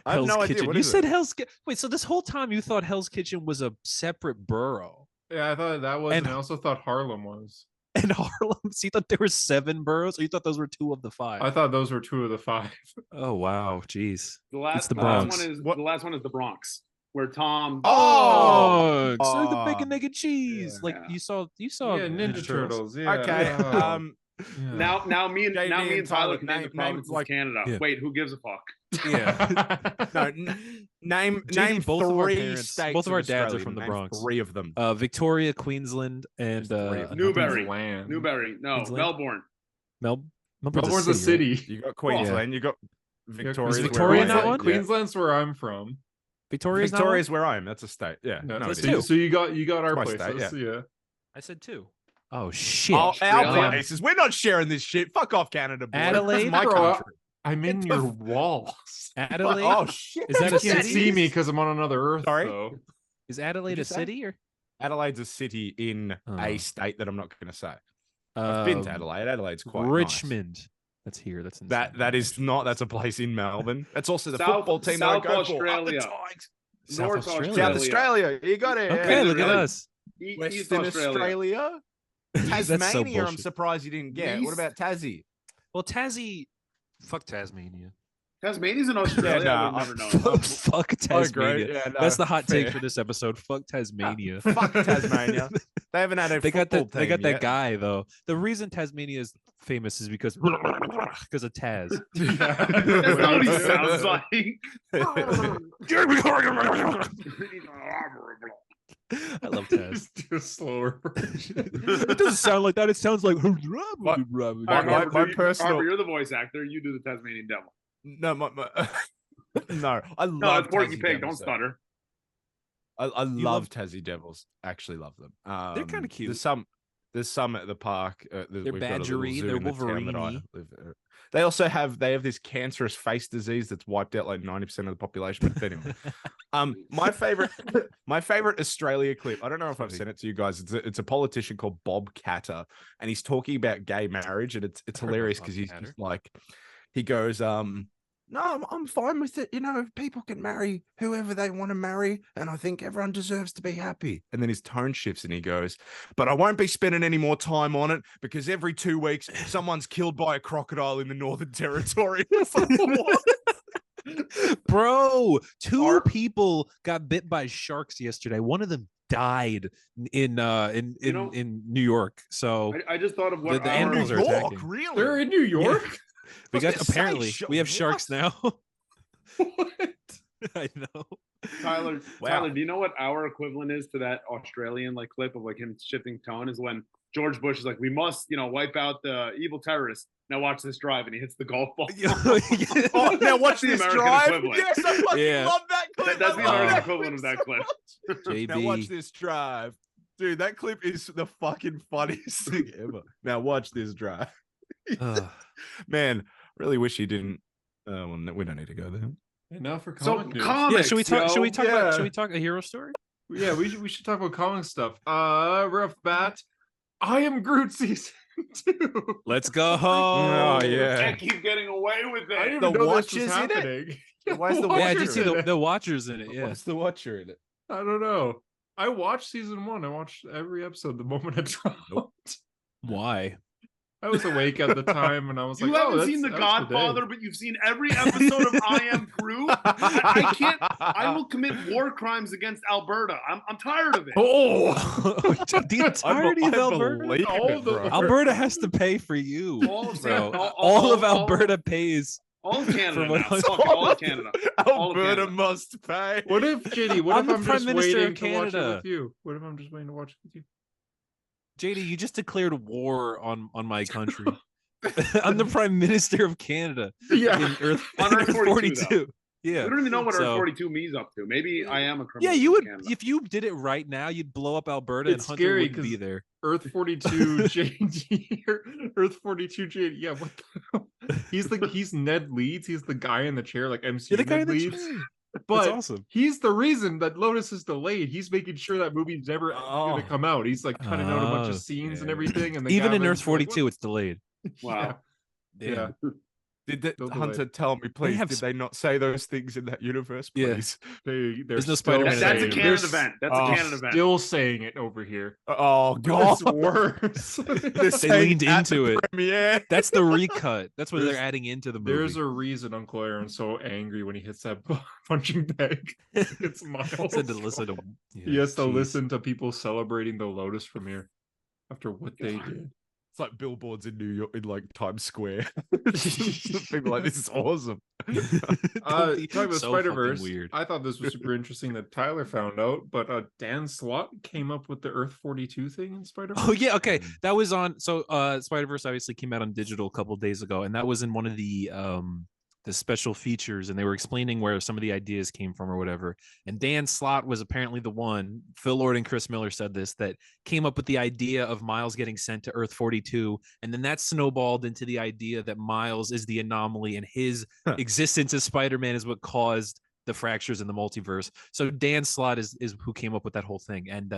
[SPEAKER 4] I have
[SPEAKER 2] Hell's
[SPEAKER 4] no idea.
[SPEAKER 2] Kitchen.
[SPEAKER 4] What
[SPEAKER 2] You
[SPEAKER 4] is
[SPEAKER 2] said
[SPEAKER 4] it?
[SPEAKER 2] Hell's Kitchen. Wait, so this whole time you thought Hell's Kitchen was a separate borough,
[SPEAKER 1] Yeah, I thought that was,
[SPEAKER 2] And-
[SPEAKER 1] and I also thought Harlem was.
[SPEAKER 2] and Harlem. So you thought there were 7 boroughs, or you thought those were 2 of the 5?
[SPEAKER 1] I thought those were 2 of the 5.
[SPEAKER 2] Oh wow, jeez.
[SPEAKER 3] The last,
[SPEAKER 2] It's the
[SPEAKER 3] the last
[SPEAKER 2] Bronx.
[SPEAKER 3] one is
[SPEAKER 4] What-
[SPEAKER 3] the last one is the Bronx, where Tom.
[SPEAKER 2] Oh, so the
[SPEAKER 4] Oh.
[SPEAKER 2] bacon, egg, and cheese. Like
[SPEAKER 3] Yeah.
[SPEAKER 2] you saw
[SPEAKER 1] Yeah, Ninja Turtles. Yeah.
[SPEAKER 4] Okay.
[SPEAKER 1] Oh, yeah.
[SPEAKER 3] Now me and
[SPEAKER 4] JD
[SPEAKER 3] Tyler
[SPEAKER 4] and Tyler,
[SPEAKER 3] can name the
[SPEAKER 4] name-
[SPEAKER 3] provinces
[SPEAKER 4] like-
[SPEAKER 3] of Canada.
[SPEAKER 2] Yeah.
[SPEAKER 3] Wait, who gives a fuck?
[SPEAKER 2] Yeah.
[SPEAKER 4] No, name
[SPEAKER 2] JD, both of our
[SPEAKER 4] 3
[SPEAKER 2] parents-
[SPEAKER 4] states.
[SPEAKER 2] both of our dads are
[SPEAKER 4] Australia.
[SPEAKER 2] from the
[SPEAKER 4] Name
[SPEAKER 2] Bronx.
[SPEAKER 4] 3 of them.
[SPEAKER 2] Victoria, Queensland, and
[SPEAKER 4] Just 3 of them.
[SPEAKER 3] Newbury.
[SPEAKER 1] Land.
[SPEAKER 3] Newbury. No,
[SPEAKER 2] Queensland?
[SPEAKER 3] Melbourne.
[SPEAKER 1] Melbourne's a city.
[SPEAKER 2] right?
[SPEAKER 4] You got Queensland. You got Victoria.
[SPEAKER 2] Is Victoria not one?
[SPEAKER 1] Queensland's where I'm from.
[SPEAKER 2] Victoria's not one?
[SPEAKER 4] Victoria's where I am. That's a state. Yeah.
[SPEAKER 1] No,
[SPEAKER 4] No,
[SPEAKER 2] it's
[SPEAKER 4] it
[SPEAKER 1] so,
[SPEAKER 2] two.
[SPEAKER 4] is.
[SPEAKER 1] so you got our
[SPEAKER 4] my
[SPEAKER 1] places.
[SPEAKER 4] state,
[SPEAKER 1] Yeah.
[SPEAKER 2] I said 2. Oh shit.
[SPEAKER 4] Oh, our
[SPEAKER 3] Australia.
[SPEAKER 4] places. We're not sharing this shit. Fuck off, Canada. Boy.
[SPEAKER 2] Adelaide?
[SPEAKER 4] This is my
[SPEAKER 1] Bro,
[SPEAKER 4] country.
[SPEAKER 1] I'm in
[SPEAKER 4] Get
[SPEAKER 1] your
[SPEAKER 4] the-
[SPEAKER 1] walls.
[SPEAKER 2] Adelaide?
[SPEAKER 4] Oh shit.
[SPEAKER 2] Is that a
[SPEAKER 1] You can't
[SPEAKER 2] city?
[SPEAKER 1] see me because I'm on another Earth.
[SPEAKER 4] Sorry?
[SPEAKER 1] Though.
[SPEAKER 2] Is Adelaide
[SPEAKER 4] you
[SPEAKER 2] a
[SPEAKER 4] say?
[SPEAKER 2] city or
[SPEAKER 4] Adelaide's a city in
[SPEAKER 2] Oh.
[SPEAKER 4] a state that I'm not going to say. I've been to Adelaide. Adelaide's quite nice.
[SPEAKER 2] Richmond. That's here. That's in
[SPEAKER 4] That is not. That's a place in Melbourne. That's also the
[SPEAKER 3] South-
[SPEAKER 4] football team
[SPEAKER 3] South
[SPEAKER 4] that I go for.
[SPEAKER 3] Australia.
[SPEAKER 4] Up the Tigers.
[SPEAKER 2] South
[SPEAKER 3] North
[SPEAKER 2] Australia.
[SPEAKER 4] South Australia. You got it.
[SPEAKER 2] Okay,
[SPEAKER 3] Yeah,
[SPEAKER 2] look at
[SPEAKER 3] really.
[SPEAKER 2] us.
[SPEAKER 3] East
[SPEAKER 4] Western Australia.
[SPEAKER 2] That's so
[SPEAKER 4] Tasmania. I'm
[SPEAKER 2] bullshit.
[SPEAKER 4] surprised you didn't get. What
[SPEAKER 3] East-
[SPEAKER 4] about Tassie?
[SPEAKER 2] Well, Tassie. Fuck Tasmania.
[SPEAKER 3] Tasmania's in Australia.
[SPEAKER 4] Yeah,
[SPEAKER 3] I
[SPEAKER 4] nah,
[SPEAKER 3] would never know.
[SPEAKER 2] Fuck
[SPEAKER 4] I
[SPEAKER 2] Tasmania.
[SPEAKER 4] agree. Yeah, no,
[SPEAKER 2] That's the hot take
[SPEAKER 4] fair.
[SPEAKER 2] for this episode. Fuck Tasmania.
[SPEAKER 4] Fuck Tasmania. They haven't had a
[SPEAKER 2] They got
[SPEAKER 4] football
[SPEAKER 2] that. They got
[SPEAKER 4] team
[SPEAKER 2] that
[SPEAKER 4] yet.
[SPEAKER 2] guy though. The reason Tasmania is famous is because of Taz.
[SPEAKER 3] That's not what he sounds like.
[SPEAKER 2] I love Taz.
[SPEAKER 1] Just do a slower version.
[SPEAKER 2] It doesn't sound like that. It sounds like.
[SPEAKER 3] All right,
[SPEAKER 4] my
[SPEAKER 3] Harper,
[SPEAKER 4] personal-
[SPEAKER 3] Harper, you're the voice actor. You do the Tasmanian devil.
[SPEAKER 4] No, no. I love.
[SPEAKER 3] No, it's Porky
[SPEAKER 4] Tassie
[SPEAKER 3] Pig. Don't
[SPEAKER 4] Devils, though.
[SPEAKER 3] stutter.
[SPEAKER 4] I
[SPEAKER 2] You
[SPEAKER 4] love Tassie Devils. Actually, love them.
[SPEAKER 2] kinda cute.
[SPEAKER 4] There's some at the park.
[SPEAKER 2] They're badgery, they're Wolverine-y.
[SPEAKER 4] They also have this cancerous face disease that's wiped out like 90% of the population. But anyway, my favorite Australia clip. I don't know if I've sent it to you guys. It's a politician called Bob Catter, and he's talking about gay marriage, and it's
[SPEAKER 2] I've heard
[SPEAKER 4] hilarious
[SPEAKER 2] about
[SPEAKER 4] because
[SPEAKER 2] Bob
[SPEAKER 4] he's
[SPEAKER 2] Catter.
[SPEAKER 4] just like, he goes, no, I'm fine with it. You know, people can marry whoever they want to marry, and I think everyone deserves to be happy. And then his tone shifts and he goes, but I won't be spending any more time on it because every 2 weeks someone's killed by a crocodile in the Northern Territory.
[SPEAKER 2] Bro, 2 people got bit by sharks yesterday. One of them died in
[SPEAKER 3] You know-
[SPEAKER 2] in New York. So
[SPEAKER 3] I just thought of what
[SPEAKER 2] The
[SPEAKER 3] our-
[SPEAKER 2] animals are
[SPEAKER 4] New York,
[SPEAKER 2] attacking.
[SPEAKER 4] really?
[SPEAKER 1] They're in New York.
[SPEAKER 2] we
[SPEAKER 4] was
[SPEAKER 2] got
[SPEAKER 4] gonna say,
[SPEAKER 2] apparently we have sharks
[SPEAKER 4] what?
[SPEAKER 2] now.
[SPEAKER 1] What?
[SPEAKER 2] I know.
[SPEAKER 3] Tyler,
[SPEAKER 4] Wow.
[SPEAKER 3] Tyler, do you know what our equivalent is to that Australian like clip of like him shifting tone? Is when George Bush is like, "We must, wipe out the evil terrorists." Now watch this drive, and he hits the golf ball.
[SPEAKER 4] Oh, now watch
[SPEAKER 3] That's the
[SPEAKER 4] this
[SPEAKER 3] American
[SPEAKER 4] drive.
[SPEAKER 3] equivalent.
[SPEAKER 4] Yes, I fucking
[SPEAKER 2] Yeah.
[SPEAKER 4] love that clip.
[SPEAKER 3] That's
[SPEAKER 4] I
[SPEAKER 3] the
[SPEAKER 4] love
[SPEAKER 3] American
[SPEAKER 4] that
[SPEAKER 3] equivalent of that clip.
[SPEAKER 4] Now watch
[SPEAKER 2] JB.
[SPEAKER 4] this drive. Dude, that clip is the fucking funniest thing ever. Now watch this drive.
[SPEAKER 2] Ugh.
[SPEAKER 4] Man, really wish he didn't. Well, no, we don't need to go there.
[SPEAKER 1] And now for
[SPEAKER 3] So
[SPEAKER 1] comic news.
[SPEAKER 3] comics,
[SPEAKER 2] Yeah, should we talk? Should we talk about?
[SPEAKER 1] Yeah.
[SPEAKER 2] Should we talk a hero story?
[SPEAKER 1] Yeah, we should talk about comic stuff. Right off the bat, I Am Groot season 2.
[SPEAKER 2] Let's go.
[SPEAKER 4] Oh, yeah.
[SPEAKER 3] Can't keep getting away with
[SPEAKER 1] I didn't
[SPEAKER 3] it.
[SPEAKER 1] even
[SPEAKER 4] The
[SPEAKER 1] know this
[SPEAKER 4] Watch
[SPEAKER 1] was
[SPEAKER 4] is in it?
[SPEAKER 1] happening.
[SPEAKER 4] Why is the
[SPEAKER 1] The
[SPEAKER 2] Yeah, I
[SPEAKER 4] Watcher
[SPEAKER 2] did see
[SPEAKER 1] Watcher's in
[SPEAKER 2] the,
[SPEAKER 1] it.
[SPEAKER 2] the Watchers in it. Yeah.
[SPEAKER 4] What's the Watcher in it?
[SPEAKER 1] I don't know. I watched season 1. I watched every episode the moment it dropped.
[SPEAKER 4] Nope.
[SPEAKER 2] Why?
[SPEAKER 1] I was awake at the time, and I was
[SPEAKER 3] You
[SPEAKER 1] like, "Oh,
[SPEAKER 3] haven't seen The
[SPEAKER 1] that's
[SPEAKER 3] Godfather, but you've seen every episode of I Am Crew. I can't. I will commit war crimes against Alberta. I'm tired of it.
[SPEAKER 1] Oh,
[SPEAKER 2] The entirety of Alberta.
[SPEAKER 4] believe
[SPEAKER 1] All
[SPEAKER 4] it,
[SPEAKER 1] the-
[SPEAKER 4] bro.
[SPEAKER 2] Alberta has to pay for you,
[SPEAKER 3] All of
[SPEAKER 2] bro.
[SPEAKER 3] San-
[SPEAKER 2] All of
[SPEAKER 3] all-
[SPEAKER 2] Alberta pays.
[SPEAKER 3] All of Canada
[SPEAKER 2] For
[SPEAKER 3] now.
[SPEAKER 2] what-
[SPEAKER 3] Fuck it, all of Canada. All of
[SPEAKER 4] Alberta
[SPEAKER 3] Canada.
[SPEAKER 4] must pay.
[SPEAKER 1] what if JD? What
[SPEAKER 2] I'm
[SPEAKER 1] if
[SPEAKER 2] the
[SPEAKER 1] I'm
[SPEAKER 2] Prime
[SPEAKER 1] just
[SPEAKER 2] Minister
[SPEAKER 1] waiting
[SPEAKER 2] of
[SPEAKER 1] to watch it
[SPEAKER 2] Canada.
[SPEAKER 1] with you? What if I'm just waiting to watch it with you?
[SPEAKER 2] JD, you just declared war on my country. I'm the Prime Minister of Canada in Earth,
[SPEAKER 3] On Earth 42,
[SPEAKER 2] 42. Yeah.
[SPEAKER 3] We don't even know what
[SPEAKER 2] So-
[SPEAKER 3] Earth 42 me's up to. Maybe I am a criminal.
[SPEAKER 2] Yeah, you would
[SPEAKER 3] Canada.
[SPEAKER 2] if you did it right now, you'd blow up Alberta
[SPEAKER 1] It's
[SPEAKER 2] and Hunter
[SPEAKER 1] scary
[SPEAKER 2] wouldn't be
[SPEAKER 1] 'cause
[SPEAKER 2] there.
[SPEAKER 1] Earth 42 JD. Earth 42 JD. Yeah, what the hell? He's Ned Leeds. He's the guy in the chair, like MCU
[SPEAKER 2] You're the guy in
[SPEAKER 1] Ned
[SPEAKER 2] the
[SPEAKER 1] Leeds.
[SPEAKER 2] chair. That's
[SPEAKER 1] But
[SPEAKER 2] awesome.
[SPEAKER 1] he's the reason that Lotus is delayed. He's making sure that movie's never gonna
[SPEAKER 4] Oh.
[SPEAKER 1] come out. He's like cutting out a bunch
[SPEAKER 2] Oh,
[SPEAKER 1] of scenes and
[SPEAKER 2] yeah.
[SPEAKER 1] everything. And the
[SPEAKER 2] Even in
[SPEAKER 1] Gavins
[SPEAKER 2] Earth
[SPEAKER 1] are like,
[SPEAKER 2] 42, it's delayed.
[SPEAKER 3] Wow.
[SPEAKER 1] Yeah.
[SPEAKER 4] Did that,
[SPEAKER 1] Still
[SPEAKER 4] Hunter
[SPEAKER 1] delayed.
[SPEAKER 4] tell me, please?
[SPEAKER 2] have
[SPEAKER 4] Did
[SPEAKER 2] s-
[SPEAKER 4] they not say those things in that universe,
[SPEAKER 2] Yeah.
[SPEAKER 4] please?
[SPEAKER 1] They're
[SPEAKER 2] There's no
[SPEAKER 1] still
[SPEAKER 2] Spider-Man in
[SPEAKER 3] That's a
[SPEAKER 2] They're
[SPEAKER 3] Canada
[SPEAKER 1] they're
[SPEAKER 3] event. That's
[SPEAKER 4] Oh.
[SPEAKER 3] a Canada event.
[SPEAKER 1] Still saying it over here.
[SPEAKER 4] Oh God,
[SPEAKER 1] It's worse.
[SPEAKER 4] They're
[SPEAKER 2] They
[SPEAKER 4] saying
[SPEAKER 2] leaned
[SPEAKER 4] at
[SPEAKER 2] into
[SPEAKER 4] the
[SPEAKER 2] it.
[SPEAKER 4] Premiere.
[SPEAKER 2] That's the recut. That's what
[SPEAKER 1] There's-
[SPEAKER 2] they're adding into the movie.
[SPEAKER 1] There's a reason Uncle Aaron's so angry when he hits that punching bag. It's Miles.
[SPEAKER 2] Said to listen to.
[SPEAKER 1] He has to
[SPEAKER 2] jeez.
[SPEAKER 1] listen to people celebrating the Lotus premiere after what they did.
[SPEAKER 4] It's like billboards in New York, in like Times Square. People like, this is awesome.
[SPEAKER 2] Don't be
[SPEAKER 1] Talking about
[SPEAKER 2] so
[SPEAKER 1] Spider
[SPEAKER 2] fucking
[SPEAKER 1] Verse,
[SPEAKER 2] weird.
[SPEAKER 1] I thought this was super interesting that Tyler found out, but Dan Slott came up with the Earth 42 thing in Spider Verse.
[SPEAKER 2] Oh yeah, okay. That was on. So Spider Verse obviously came out on digital a couple of days ago, and that was in one of the special features, and they were explaining where some of the ideas came from or whatever. And Dan Slott was apparently the one. Phil Lord and Chris Miller said this, that came up with the idea of Miles getting sent to Earth 42, and then that snowballed into the idea that Miles is the anomaly, and his existence as Spider-Man is what caused the fractures in the multiverse. So Dan Slott is who came up with that whole thing, and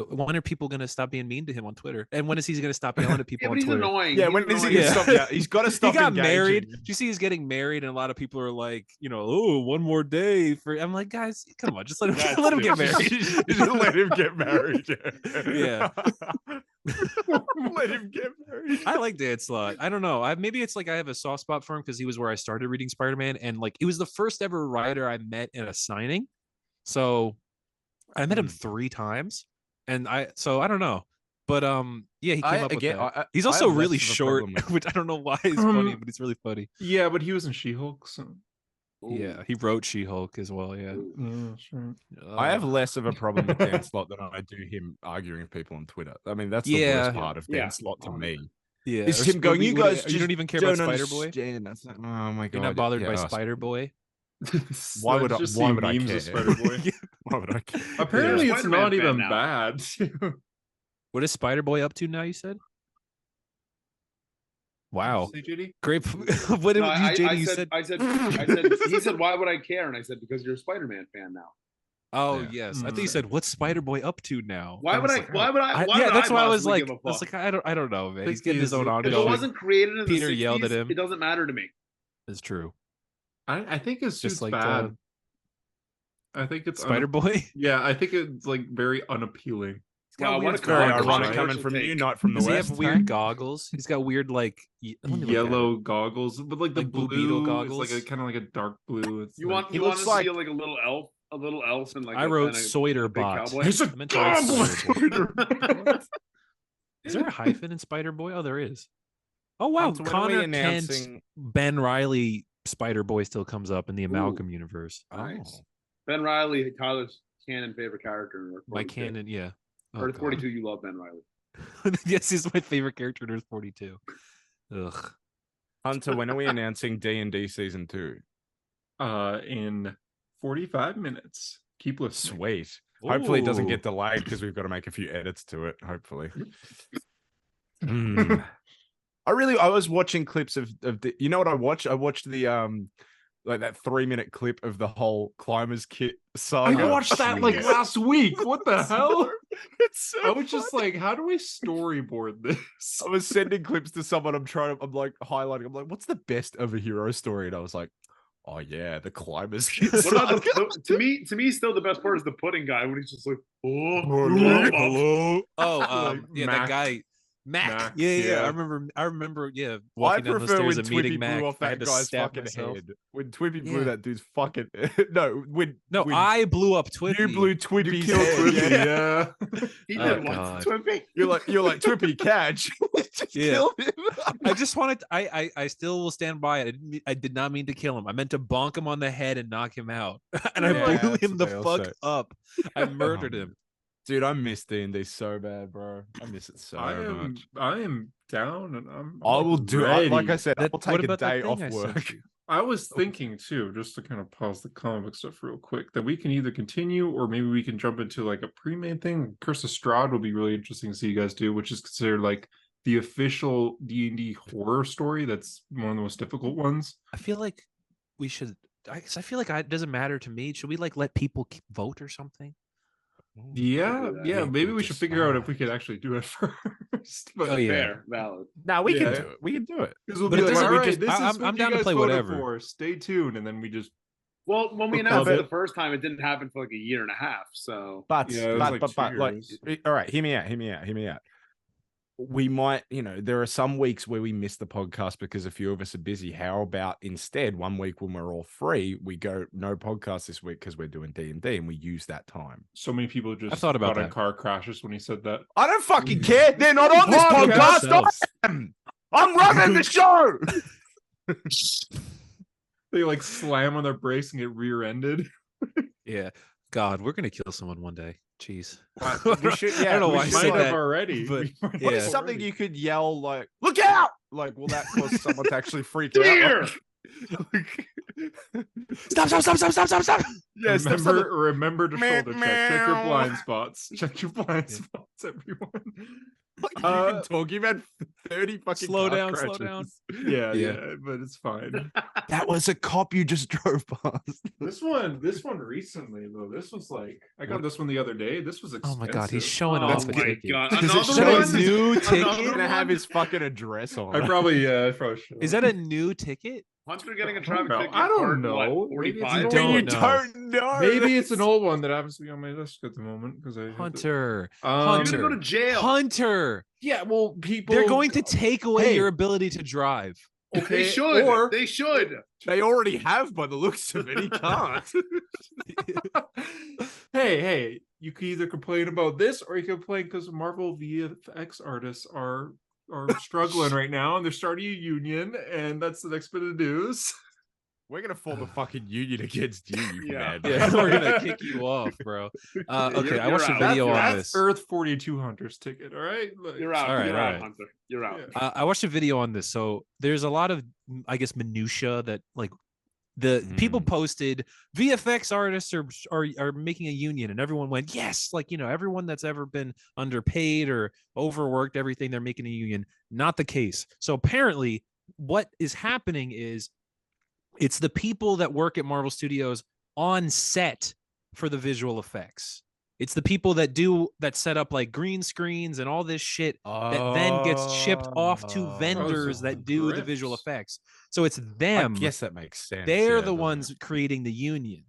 [SPEAKER 2] when are people going to stop being mean to him on Twitter? And when is he going to stop yelling at people
[SPEAKER 3] Yeah, but
[SPEAKER 2] on
[SPEAKER 3] he's
[SPEAKER 2] Twitter?
[SPEAKER 3] annoying.
[SPEAKER 4] Yeah,
[SPEAKER 3] He's
[SPEAKER 4] when is he
[SPEAKER 3] annoying.
[SPEAKER 4] gonna stop? Yeah, he's got to
[SPEAKER 2] He
[SPEAKER 4] stop.
[SPEAKER 2] got married.
[SPEAKER 4] engaging.
[SPEAKER 2] Do you see he's getting married? And a lot of people are like, oh, one more day for. I'm like, guys, come on, just let him
[SPEAKER 3] That's
[SPEAKER 2] let him get
[SPEAKER 3] stupid.
[SPEAKER 2] married.
[SPEAKER 4] Just let him get married.
[SPEAKER 2] Yeah.
[SPEAKER 4] Let him get married.
[SPEAKER 2] I like Dan Slott. I don't know. Maybe it's like I have a soft spot for him because he was where I started reading Spider-Man, and like he was the first ever writer I met in a signing. So I met him 3 times, and I don't know, but yeah, he came up with that. He's also really short, which I don't know why he's funny, but he's really funny.
[SPEAKER 1] Yeah, but he was in She-Hulk, so
[SPEAKER 2] Yeah, he wrote She-Hulk as well. Yeah,
[SPEAKER 1] yeah, sure.
[SPEAKER 4] I have less of a problem with Dan Slott than I do him arguing with people on Twitter. I mean, that's the
[SPEAKER 2] Yeah.
[SPEAKER 4] worst part of Dan
[SPEAKER 3] Yeah.
[SPEAKER 4] Slott to me.
[SPEAKER 2] Yeah,
[SPEAKER 4] It's
[SPEAKER 2] or
[SPEAKER 4] him going,
[SPEAKER 2] Scooby-
[SPEAKER 4] you
[SPEAKER 2] what-
[SPEAKER 4] guys
[SPEAKER 2] you
[SPEAKER 4] just
[SPEAKER 2] don't even care about
[SPEAKER 4] don't
[SPEAKER 2] Spider Boy.
[SPEAKER 4] understand." That's like, oh my god,
[SPEAKER 2] You're not bothered by
[SPEAKER 4] yeah,
[SPEAKER 2] Spider Boy.
[SPEAKER 4] Why would I-
[SPEAKER 1] Just
[SPEAKER 4] why
[SPEAKER 1] see
[SPEAKER 4] would I
[SPEAKER 1] memes of
[SPEAKER 4] care?
[SPEAKER 1] Spider-Boy.
[SPEAKER 4] Why would I care?
[SPEAKER 1] Apparently, it's
[SPEAKER 3] Spider-Man
[SPEAKER 1] not
[SPEAKER 3] fan
[SPEAKER 1] even
[SPEAKER 3] now.
[SPEAKER 1] bad.
[SPEAKER 2] What is Spider Boy up to now? You said. Wow,
[SPEAKER 1] Say, JD?
[SPEAKER 2] great. What did
[SPEAKER 3] No,
[SPEAKER 2] you, JD? You
[SPEAKER 3] said, he said, why would I care? And I said, because you're a Spider-Man fan now.
[SPEAKER 2] Oh
[SPEAKER 4] Yeah.
[SPEAKER 2] yes, I think you said, "What's Spider Boy up to now?"
[SPEAKER 3] Why would
[SPEAKER 2] was
[SPEAKER 3] I?
[SPEAKER 2] like,
[SPEAKER 3] Why would I?
[SPEAKER 2] I-
[SPEAKER 3] Why
[SPEAKER 2] yeah,
[SPEAKER 3] would
[SPEAKER 2] that's
[SPEAKER 3] I
[SPEAKER 2] why I was
[SPEAKER 3] possibly
[SPEAKER 2] like,
[SPEAKER 3] give a
[SPEAKER 2] I was
[SPEAKER 3] fuck?
[SPEAKER 2] like, I don't know, man.
[SPEAKER 1] Think
[SPEAKER 2] He's getting his own
[SPEAKER 1] he's-
[SPEAKER 3] If it
[SPEAKER 2] ongoing.
[SPEAKER 3] wasn't created in
[SPEAKER 2] Peter
[SPEAKER 3] the 60s,
[SPEAKER 2] yelled at him.
[SPEAKER 3] it doesn't matter to me.
[SPEAKER 2] It's true.
[SPEAKER 1] I think it's
[SPEAKER 2] Just
[SPEAKER 1] just
[SPEAKER 2] like,
[SPEAKER 1] bad. I think it's
[SPEAKER 2] Spider Boy.
[SPEAKER 1] Yeah, I think it's like very unappealing.
[SPEAKER 3] Wow, what a
[SPEAKER 4] Very
[SPEAKER 3] controversial
[SPEAKER 4] ironic coming
[SPEAKER 3] take.
[SPEAKER 4] from you, not from the
[SPEAKER 2] Does he
[SPEAKER 4] West.
[SPEAKER 2] have weird goggles? He's got weird like let me look at
[SPEAKER 1] Yellow
[SPEAKER 2] it.
[SPEAKER 1] goggles, but like the
[SPEAKER 2] Like Blue
[SPEAKER 1] blue,
[SPEAKER 2] Beetle
[SPEAKER 1] is
[SPEAKER 2] goggles?
[SPEAKER 1] like a kind of like a dark blue. It's
[SPEAKER 3] You
[SPEAKER 1] like,
[SPEAKER 3] want
[SPEAKER 4] He
[SPEAKER 3] you want
[SPEAKER 4] looks
[SPEAKER 3] to
[SPEAKER 4] like-
[SPEAKER 3] see like a little elf, and like
[SPEAKER 2] I wrote
[SPEAKER 3] and
[SPEAKER 2] Sawyer
[SPEAKER 3] a big
[SPEAKER 2] Bot.
[SPEAKER 3] cowboy?
[SPEAKER 1] He's a
[SPEAKER 2] I meant to write Spider
[SPEAKER 1] goblin.
[SPEAKER 2] Is there a hyphen in Spider Boy? Oh, there is. Oh wow,
[SPEAKER 4] Hunter, when are we
[SPEAKER 2] Connor Kent,
[SPEAKER 4] announcing-
[SPEAKER 2] Ben Riley, Spider Boy still comes up in the Amalgam universe.
[SPEAKER 3] Nice. Ben Riley, Tyler's canon favorite character in Earth 42.
[SPEAKER 2] My canon, yeah. Oh,
[SPEAKER 3] Earth
[SPEAKER 2] God.
[SPEAKER 3] 42, you love Ben Riley.
[SPEAKER 2] Yes, he's my favorite character in Earth 42. Ugh.
[SPEAKER 4] Hunter, when are we announcing D&D season 2?
[SPEAKER 1] In 45 minutes. Keep listening.
[SPEAKER 4] Sweet. Hopefully it doesn't
[SPEAKER 2] Ooh.
[SPEAKER 4] get delayed because we've got to make a few edits to it. Hopefully. Mm. I was watching clips of the, you know what I watched? I watched the like that 3-minute clip of the whole Climbers Kit saga.
[SPEAKER 1] I watched that like
[SPEAKER 4] Yes.
[SPEAKER 1] last week. What the hell?
[SPEAKER 4] It's so
[SPEAKER 1] I was just like, how do we storyboard this?
[SPEAKER 4] I was sending clips to someone. I'm like highlighting. I'm like, what's the best of a hero story? And I was like, oh yeah, the Climbers Kit
[SPEAKER 3] What about
[SPEAKER 4] saga.
[SPEAKER 3] to me, still the best part is the pudding guy when he's just like, oh,
[SPEAKER 4] Hello.
[SPEAKER 2] Oh,
[SPEAKER 1] Like
[SPEAKER 2] yeah,
[SPEAKER 1] Mac.
[SPEAKER 2] that guy. Mac.
[SPEAKER 1] Mac,
[SPEAKER 2] Yeah.
[SPEAKER 1] yeah.
[SPEAKER 2] I remember. Yeah,
[SPEAKER 4] I
[SPEAKER 2] walking down the
[SPEAKER 4] prefer
[SPEAKER 2] stairs
[SPEAKER 4] when
[SPEAKER 2] and meeting
[SPEAKER 4] Twippy
[SPEAKER 2] Mac.
[SPEAKER 4] blew off
[SPEAKER 2] I
[SPEAKER 4] that
[SPEAKER 2] had to
[SPEAKER 4] guy's
[SPEAKER 2] stab
[SPEAKER 4] fucking
[SPEAKER 2] myself.
[SPEAKER 4] head. When Twippy blew
[SPEAKER 2] Yeah.
[SPEAKER 4] that dude's fucking no, when
[SPEAKER 2] I blew up Twippy.
[SPEAKER 4] you blew
[SPEAKER 1] You
[SPEAKER 4] Twippy's
[SPEAKER 1] killed
[SPEAKER 4] head.
[SPEAKER 1] Twippy,
[SPEAKER 4] Yeah.
[SPEAKER 1] yeah.
[SPEAKER 3] He
[SPEAKER 2] Oh,
[SPEAKER 3] did what?
[SPEAKER 2] God.
[SPEAKER 3] Twippy.
[SPEAKER 4] You're like Twippy catch. Just
[SPEAKER 2] Yeah.
[SPEAKER 4] killed him.
[SPEAKER 2] I just wanted. I still will stand by it. I did not mean to kill him. I meant to bonk him on the head and knock him out. And I
[SPEAKER 4] Yeah,
[SPEAKER 2] blew
[SPEAKER 4] that's
[SPEAKER 2] him
[SPEAKER 4] what
[SPEAKER 2] the
[SPEAKER 4] they all
[SPEAKER 2] fuck
[SPEAKER 4] say.
[SPEAKER 2] up. I murdered
[SPEAKER 4] Oh,
[SPEAKER 2] him.
[SPEAKER 4] Dude, I miss D&D so bad, bro. I miss it so
[SPEAKER 1] I am
[SPEAKER 4] much.
[SPEAKER 1] I am down and I'm
[SPEAKER 4] I
[SPEAKER 1] like,
[SPEAKER 4] will do it. Like I
[SPEAKER 1] ready.
[SPEAKER 4] said,
[SPEAKER 2] That-
[SPEAKER 4] I'll
[SPEAKER 2] what
[SPEAKER 4] take a
[SPEAKER 2] about that
[SPEAKER 4] day
[SPEAKER 2] thing
[SPEAKER 4] off
[SPEAKER 2] I sent
[SPEAKER 4] work.
[SPEAKER 2] you?
[SPEAKER 1] I was thinking too, just to kind of pause the comic book stuff real quick, that we can either continue or maybe we can jump into like a pre-made thing. Curse of Strahd will be really interesting to see you guys do, which is considered like the official D&D horror story. That's one of the most difficult ones.
[SPEAKER 2] I feel like we should. I feel like it doesn't matter to me. Should we like let people vote or something?
[SPEAKER 1] Yeah,
[SPEAKER 3] that.
[SPEAKER 1] yeah. Maybe we should figure out if we
[SPEAKER 4] decide.
[SPEAKER 1] could actually do it first. But
[SPEAKER 2] Oh, yeah.
[SPEAKER 3] Fair, valid.
[SPEAKER 4] No, we
[SPEAKER 1] Yeah.
[SPEAKER 4] can do it. We can do it.
[SPEAKER 1] because we'll
[SPEAKER 2] But
[SPEAKER 1] be
[SPEAKER 2] it
[SPEAKER 1] like,
[SPEAKER 2] doesn't-
[SPEAKER 1] all
[SPEAKER 2] we
[SPEAKER 1] right,
[SPEAKER 2] just-
[SPEAKER 1] this is
[SPEAKER 2] I'm
[SPEAKER 1] what
[SPEAKER 2] down
[SPEAKER 1] you
[SPEAKER 2] to
[SPEAKER 1] guys
[SPEAKER 2] play
[SPEAKER 1] voted
[SPEAKER 2] whatever.
[SPEAKER 1] for. Stay tuned, and then we just
[SPEAKER 3] Well, when we
[SPEAKER 1] Look
[SPEAKER 3] announced
[SPEAKER 1] up
[SPEAKER 3] it
[SPEAKER 1] it.
[SPEAKER 3] the first time, it didn't happen for like a year and a half. So
[SPEAKER 4] But
[SPEAKER 1] Yeah, it was like 2
[SPEAKER 4] like,
[SPEAKER 1] years.
[SPEAKER 4] all right, hear me out. We might, there are some weeks where we miss the podcast because a few of us are busy. How about instead one week when we're all free, we go no podcast this week because we're doing D&D and we use that time.
[SPEAKER 1] so many people just
[SPEAKER 2] thought about
[SPEAKER 1] got in
[SPEAKER 2] that.
[SPEAKER 1] car crashes when he said that.
[SPEAKER 4] I don't fucking care. They're not on this
[SPEAKER 1] Podcast.
[SPEAKER 4] podcast. I'm running the show.
[SPEAKER 1] They like slam on their brakes and get rear-ended.
[SPEAKER 2] Yeah. God, we're gonna kill someone one day. Jeez.
[SPEAKER 4] We should,
[SPEAKER 2] I don't know
[SPEAKER 4] we
[SPEAKER 2] why I
[SPEAKER 4] should,
[SPEAKER 1] might
[SPEAKER 2] said
[SPEAKER 1] have
[SPEAKER 2] that.
[SPEAKER 1] already.
[SPEAKER 2] but-
[SPEAKER 1] We might
[SPEAKER 2] yeah.
[SPEAKER 4] What is
[SPEAKER 1] have
[SPEAKER 4] something
[SPEAKER 1] already.
[SPEAKER 4] you could yell like, look out? Like, will that cause someone to actually freak out?
[SPEAKER 3] Deer!
[SPEAKER 2] Stop!
[SPEAKER 4] Yeah,
[SPEAKER 1] Remember to shoulder check. Check your
[SPEAKER 4] Meow.
[SPEAKER 1] blind spots. Check your blind spots, everyone.
[SPEAKER 4] you can talk. You've had 30 fucking
[SPEAKER 2] Slow
[SPEAKER 4] car
[SPEAKER 2] down, slow
[SPEAKER 4] crashes.
[SPEAKER 2] down.
[SPEAKER 1] Yeah,
[SPEAKER 2] Yeah.
[SPEAKER 1] yeah, but it's fine.
[SPEAKER 4] That was a cop you just drove past.
[SPEAKER 1] This one recently though. This was like I got this one the other day. This was
[SPEAKER 2] Oh
[SPEAKER 1] expensive.
[SPEAKER 2] my God, he's showing
[SPEAKER 3] Oh
[SPEAKER 2] off a
[SPEAKER 3] my
[SPEAKER 2] ticket.
[SPEAKER 3] God,
[SPEAKER 2] Does it
[SPEAKER 3] another
[SPEAKER 2] show a
[SPEAKER 3] one?
[SPEAKER 2] new
[SPEAKER 3] Another
[SPEAKER 2] ticket?
[SPEAKER 4] He's gonna have his fucking address on.
[SPEAKER 1] I probably should.
[SPEAKER 2] Is that a new ticket?
[SPEAKER 3] Hunter getting a
[SPEAKER 1] I don't
[SPEAKER 3] traffic
[SPEAKER 1] know.
[SPEAKER 3] ticket.
[SPEAKER 1] I don't
[SPEAKER 3] for,
[SPEAKER 1] know.
[SPEAKER 3] What,
[SPEAKER 1] Maybe it's
[SPEAKER 3] 45?
[SPEAKER 1] an
[SPEAKER 2] don't
[SPEAKER 4] you
[SPEAKER 2] know.
[SPEAKER 4] don't know.
[SPEAKER 1] Maybe it's an old one that happens to be on my desk at the moment because I
[SPEAKER 2] Hunter.
[SPEAKER 3] You're
[SPEAKER 2] Hunter.
[SPEAKER 3] gonna go to jail.
[SPEAKER 2] Hunter.
[SPEAKER 1] Yeah, well, people
[SPEAKER 2] They're going to take away
[SPEAKER 1] Hey.
[SPEAKER 2] your ability to drive.
[SPEAKER 1] Okay,
[SPEAKER 3] They should.
[SPEAKER 1] or
[SPEAKER 3] They should.
[SPEAKER 4] They already have by the looks of it. He can't.
[SPEAKER 1] hey, you can either complain about this or you can complain because Marvel VFX artists are struggling right now and they're starting a union, and that's the next bit of news.
[SPEAKER 4] We're gonna form a fucking union against you, you
[SPEAKER 3] Yeah.
[SPEAKER 4] man.
[SPEAKER 2] Yeah, we're gonna kick you off, bro. Okay, I
[SPEAKER 3] you're
[SPEAKER 2] watched a
[SPEAKER 3] out.
[SPEAKER 2] video on
[SPEAKER 1] That's
[SPEAKER 2] this.
[SPEAKER 1] Earth 42 Hunters ticket, all right? Like,
[SPEAKER 3] You're out.
[SPEAKER 2] All right,
[SPEAKER 3] You're
[SPEAKER 2] all
[SPEAKER 3] out,
[SPEAKER 2] right.
[SPEAKER 3] Hunter. You're out.
[SPEAKER 1] Yeah.
[SPEAKER 2] I watched a video on this. So there's a lot of, I guess, minutia that like the people posted. VFX artists are making a union, and everyone went yes, like everyone that's ever been underpaid or overworked, everything, they're making a union. Not the case. So apparently, what is happening is it's the people that work at Marvel Studios on set for the visual effects. It's the people that set up like green screens and all this shit that then gets shipped off to vendors
[SPEAKER 1] so
[SPEAKER 2] that do the visual
[SPEAKER 1] grifts.
[SPEAKER 2] effects. So it's
[SPEAKER 4] I
[SPEAKER 2] them.
[SPEAKER 4] guess that makes sense.
[SPEAKER 2] They're
[SPEAKER 4] yeah,
[SPEAKER 2] the
[SPEAKER 4] doesn't
[SPEAKER 2] ones
[SPEAKER 4] it?
[SPEAKER 2] creating the union.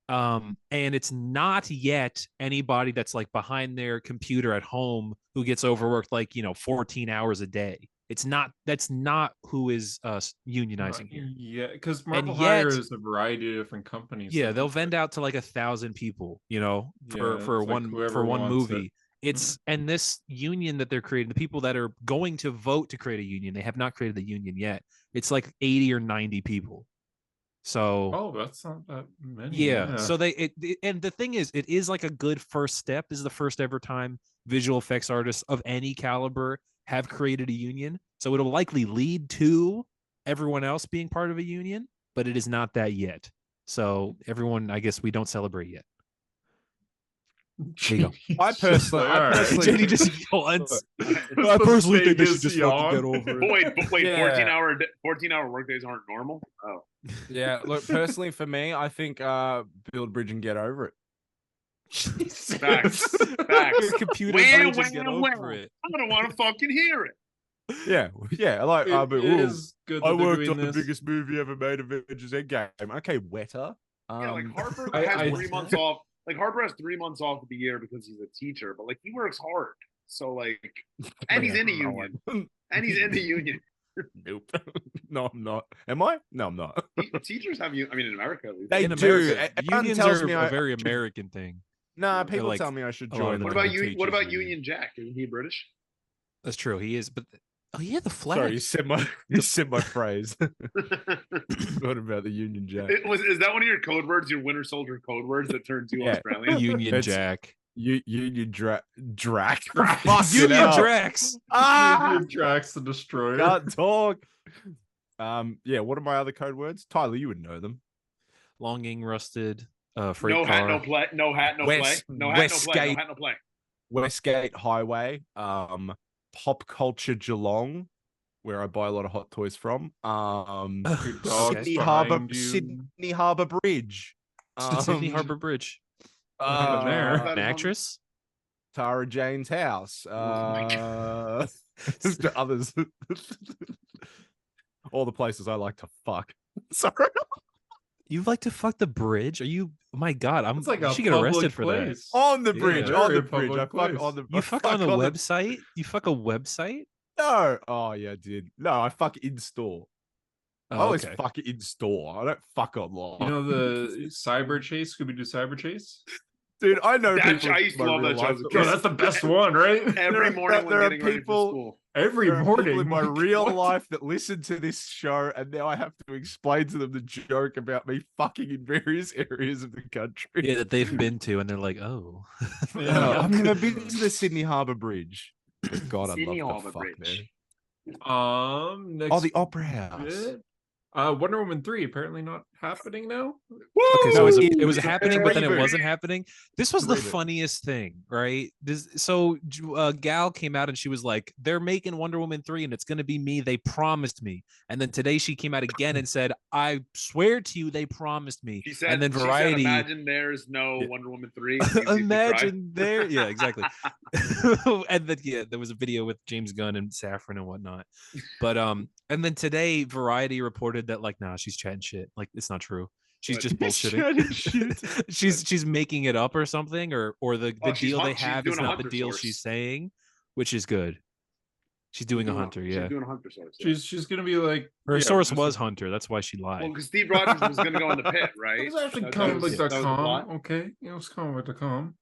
[SPEAKER 2] And it's not yet anybody that's like behind their computer at home who gets overworked like 14 hours a day. That's not who is unionizing here.
[SPEAKER 1] Yeah, because Marvel
[SPEAKER 2] yet-
[SPEAKER 1] hires a variety of different companies.
[SPEAKER 2] Yeah,
[SPEAKER 1] so
[SPEAKER 2] they'll
[SPEAKER 1] it's
[SPEAKER 2] vend
[SPEAKER 1] like-
[SPEAKER 2] out to like 1,000 people,
[SPEAKER 1] Yeah,
[SPEAKER 2] for
[SPEAKER 1] it's like
[SPEAKER 2] one
[SPEAKER 1] whoever wants
[SPEAKER 2] movie.
[SPEAKER 1] it.
[SPEAKER 2] It's and this union that they're creating, the people that are going to vote to create a union, they have not created the union yet. It's like 80 or 90 people. So
[SPEAKER 1] Oh, that's not that many.
[SPEAKER 2] yeah. So and the thing is, it is like a good first step. This is the first ever time visual effects artists of any caliber have created a union. So it'll likely lead to everyone else being part of a union, but it is not that yet. So everyone, I guess we don't celebrate yet. There you go.
[SPEAKER 4] I personally-
[SPEAKER 2] JD just yawns.
[SPEAKER 1] I personally think they should just fucking get over
[SPEAKER 3] Wait,
[SPEAKER 4] Yeah.
[SPEAKER 3] 14-hour workdays aren't normal? Oh.
[SPEAKER 4] Yeah, look, personally for me, I think build bridge and get over it.
[SPEAKER 3] Facts. Facts.
[SPEAKER 2] Computer
[SPEAKER 3] Well,
[SPEAKER 2] bridge and get
[SPEAKER 3] well,
[SPEAKER 2] over
[SPEAKER 3] well.
[SPEAKER 2] it.
[SPEAKER 3] I don't want to fucking hear it.
[SPEAKER 4] Yeah, like
[SPEAKER 1] It
[SPEAKER 4] but,
[SPEAKER 1] is
[SPEAKER 4] ooh,
[SPEAKER 1] good
[SPEAKER 4] I
[SPEAKER 1] that they're
[SPEAKER 4] worked
[SPEAKER 1] doing
[SPEAKER 4] on the
[SPEAKER 1] this.
[SPEAKER 4] biggest movie ever made, Avengers Endgame. Okay, wetter.
[SPEAKER 3] Yeah, like Harper
[SPEAKER 1] I-
[SPEAKER 3] has
[SPEAKER 1] I-
[SPEAKER 3] 3 months off. Like Harper has 3 months off of the year because he's a teacher, but like he works hard. So like, and he's in the
[SPEAKER 4] No,
[SPEAKER 3] union,
[SPEAKER 4] I'm-
[SPEAKER 3] and he's in the union.
[SPEAKER 4] Nope. No, I'm not. Am I? No, I'm not.
[SPEAKER 3] Teachers have you. I mean, in America at least.
[SPEAKER 4] They
[SPEAKER 2] In
[SPEAKER 4] do.
[SPEAKER 2] America,
[SPEAKER 4] Everyone
[SPEAKER 2] unions
[SPEAKER 4] tells
[SPEAKER 2] are
[SPEAKER 4] me
[SPEAKER 2] a
[SPEAKER 4] I
[SPEAKER 2] very
[SPEAKER 4] should-
[SPEAKER 2] American thing.
[SPEAKER 4] Nah, people
[SPEAKER 2] like
[SPEAKER 4] tell me I should
[SPEAKER 2] a lot
[SPEAKER 4] join.
[SPEAKER 2] of
[SPEAKER 4] the
[SPEAKER 3] What about
[SPEAKER 4] fucking
[SPEAKER 3] you? What
[SPEAKER 4] teachers
[SPEAKER 3] about Union Jack? Isn't he British?
[SPEAKER 2] That's true. He is, but oh yeah, the flag.
[SPEAKER 4] Sorry, you said my phrase. What about the Union Jack?
[SPEAKER 3] Is that one of your code words? Your Winter Soldier code words that turns you
[SPEAKER 4] Yeah.
[SPEAKER 3] Australian?
[SPEAKER 2] Union
[SPEAKER 4] It's-
[SPEAKER 2] Jack.
[SPEAKER 4] Union Drac.
[SPEAKER 2] Union Drax.
[SPEAKER 4] Ah,
[SPEAKER 1] Drax the Destroyer.
[SPEAKER 4] can't talk. Yeah. What are my other code words? Tyler, you would know them.
[SPEAKER 2] Longing, rusted, freight
[SPEAKER 3] No
[SPEAKER 2] car.
[SPEAKER 3] hat, no play. No hat, no play.
[SPEAKER 4] West-
[SPEAKER 3] No hat, no play.
[SPEAKER 4] Westgate.
[SPEAKER 3] No hat, no play.
[SPEAKER 4] Westgate Highway. Pop Culture Geelong, where I buy a lot of hot toys from.
[SPEAKER 1] Your dog's
[SPEAKER 4] Sydney Harbour,
[SPEAKER 1] behind you.
[SPEAKER 4] Sydney Harbour Bridge.
[SPEAKER 2] Sydney Harbor Bridge.
[SPEAKER 1] Happened there?
[SPEAKER 3] That
[SPEAKER 2] An
[SPEAKER 3] is on-
[SPEAKER 2] actress.
[SPEAKER 4] Tara Jane's house.
[SPEAKER 3] my
[SPEAKER 4] The others. All the places I like to fuck. Sorry.
[SPEAKER 2] You like to fuck the bridge? Are you? Oh my god! I'm.
[SPEAKER 1] It's like
[SPEAKER 2] you
[SPEAKER 1] a
[SPEAKER 2] should get arrested
[SPEAKER 1] public
[SPEAKER 2] for that.
[SPEAKER 1] place.
[SPEAKER 4] On the bridge.
[SPEAKER 1] Yeah,
[SPEAKER 4] on
[SPEAKER 1] very
[SPEAKER 4] the bridge. I
[SPEAKER 1] public
[SPEAKER 4] fuck
[SPEAKER 1] place.
[SPEAKER 4] on the.
[SPEAKER 2] You
[SPEAKER 4] I
[SPEAKER 2] fuck on a
[SPEAKER 4] the-
[SPEAKER 2] website? You fuck a website?
[SPEAKER 4] No. Oh yeah, I did. No, I fuck in store. I
[SPEAKER 2] Oh,
[SPEAKER 4] always
[SPEAKER 2] okay.
[SPEAKER 4] fuck it in store. I don't fuck online.
[SPEAKER 1] You know the Cyber Chase? Scooby Doo Cyber Chase?
[SPEAKER 4] dude, I know
[SPEAKER 3] That-
[SPEAKER 4] people.
[SPEAKER 3] I used to
[SPEAKER 4] in my
[SPEAKER 3] love that
[SPEAKER 4] real
[SPEAKER 3] show
[SPEAKER 4] life
[SPEAKER 3] as a
[SPEAKER 4] that
[SPEAKER 3] kid.
[SPEAKER 1] Bro,
[SPEAKER 4] listen-
[SPEAKER 1] that's the best one, right?
[SPEAKER 3] Every morning
[SPEAKER 4] there
[SPEAKER 3] when
[SPEAKER 4] are
[SPEAKER 3] getting ready
[SPEAKER 4] people-
[SPEAKER 3] for school.
[SPEAKER 1] Every
[SPEAKER 4] There are
[SPEAKER 1] morning.
[SPEAKER 4] people in my real
[SPEAKER 1] What?
[SPEAKER 4] life that listen to this show, and now I have to explain to them the joke about me fucking in various areas of the country.
[SPEAKER 2] Yeah, that they've been to, and they're like, oh.
[SPEAKER 1] Yeah.
[SPEAKER 4] I've never been to the Sydney Harbour Bridge. God, I'd
[SPEAKER 3] Sydney
[SPEAKER 4] love to
[SPEAKER 3] Harbour
[SPEAKER 4] fuck
[SPEAKER 3] Bridge.
[SPEAKER 4] there.
[SPEAKER 1] Next
[SPEAKER 4] Oh, the Opera House.
[SPEAKER 1] bit. Wonder Woman 3 apparently not happening now.
[SPEAKER 2] Okay, so
[SPEAKER 4] No,
[SPEAKER 2] it was
[SPEAKER 4] it's a
[SPEAKER 2] happening, but then it
[SPEAKER 4] reboot.
[SPEAKER 2] wasn't happening. This was the
[SPEAKER 4] Reboot.
[SPEAKER 2] funniest thing, right? So Gal came out and she was like, "They're making Wonder Woman 3, and it's gonna be me. They promised me." And then today she came out again and said, "I swear to you, they promised me."
[SPEAKER 3] She said,
[SPEAKER 2] and then
[SPEAKER 3] she said,
[SPEAKER 2] Variety,
[SPEAKER 3] imagine there's no
[SPEAKER 2] Yeah.
[SPEAKER 3] Wonder Woman 3. It means you could cry."
[SPEAKER 2] imagine there, yeah, exactly. And then there was a video with James Gunn and Saffron and whatnot. But and then today Variety reported that like, nah, she's chatting shit. Like it's not true. She's
[SPEAKER 3] What?
[SPEAKER 2] just
[SPEAKER 4] Chatting
[SPEAKER 2] bullshitting. she's making it up or something, or the
[SPEAKER 3] Oh, she's
[SPEAKER 2] deal they
[SPEAKER 3] hunt- she's
[SPEAKER 2] have
[SPEAKER 3] doing
[SPEAKER 2] is
[SPEAKER 3] a
[SPEAKER 2] not the
[SPEAKER 3] Hunter
[SPEAKER 2] deal
[SPEAKER 3] source.
[SPEAKER 2] she's saying, which is good. She's doing a Hunter,
[SPEAKER 3] She's
[SPEAKER 2] yeah.
[SPEAKER 3] doing a Hunter source. Yeah.
[SPEAKER 1] She's gonna be like
[SPEAKER 2] Her
[SPEAKER 1] yeah,
[SPEAKER 2] source
[SPEAKER 1] just
[SPEAKER 2] was
[SPEAKER 1] like-
[SPEAKER 2] Hunter. That's why she lied.
[SPEAKER 3] Well, because Steve Rogers was going to go in the pit, right?
[SPEAKER 1] It was actually
[SPEAKER 3] That was the
[SPEAKER 1] comicbook.com.
[SPEAKER 3] plot.
[SPEAKER 1] Okay, it was comicbook.com.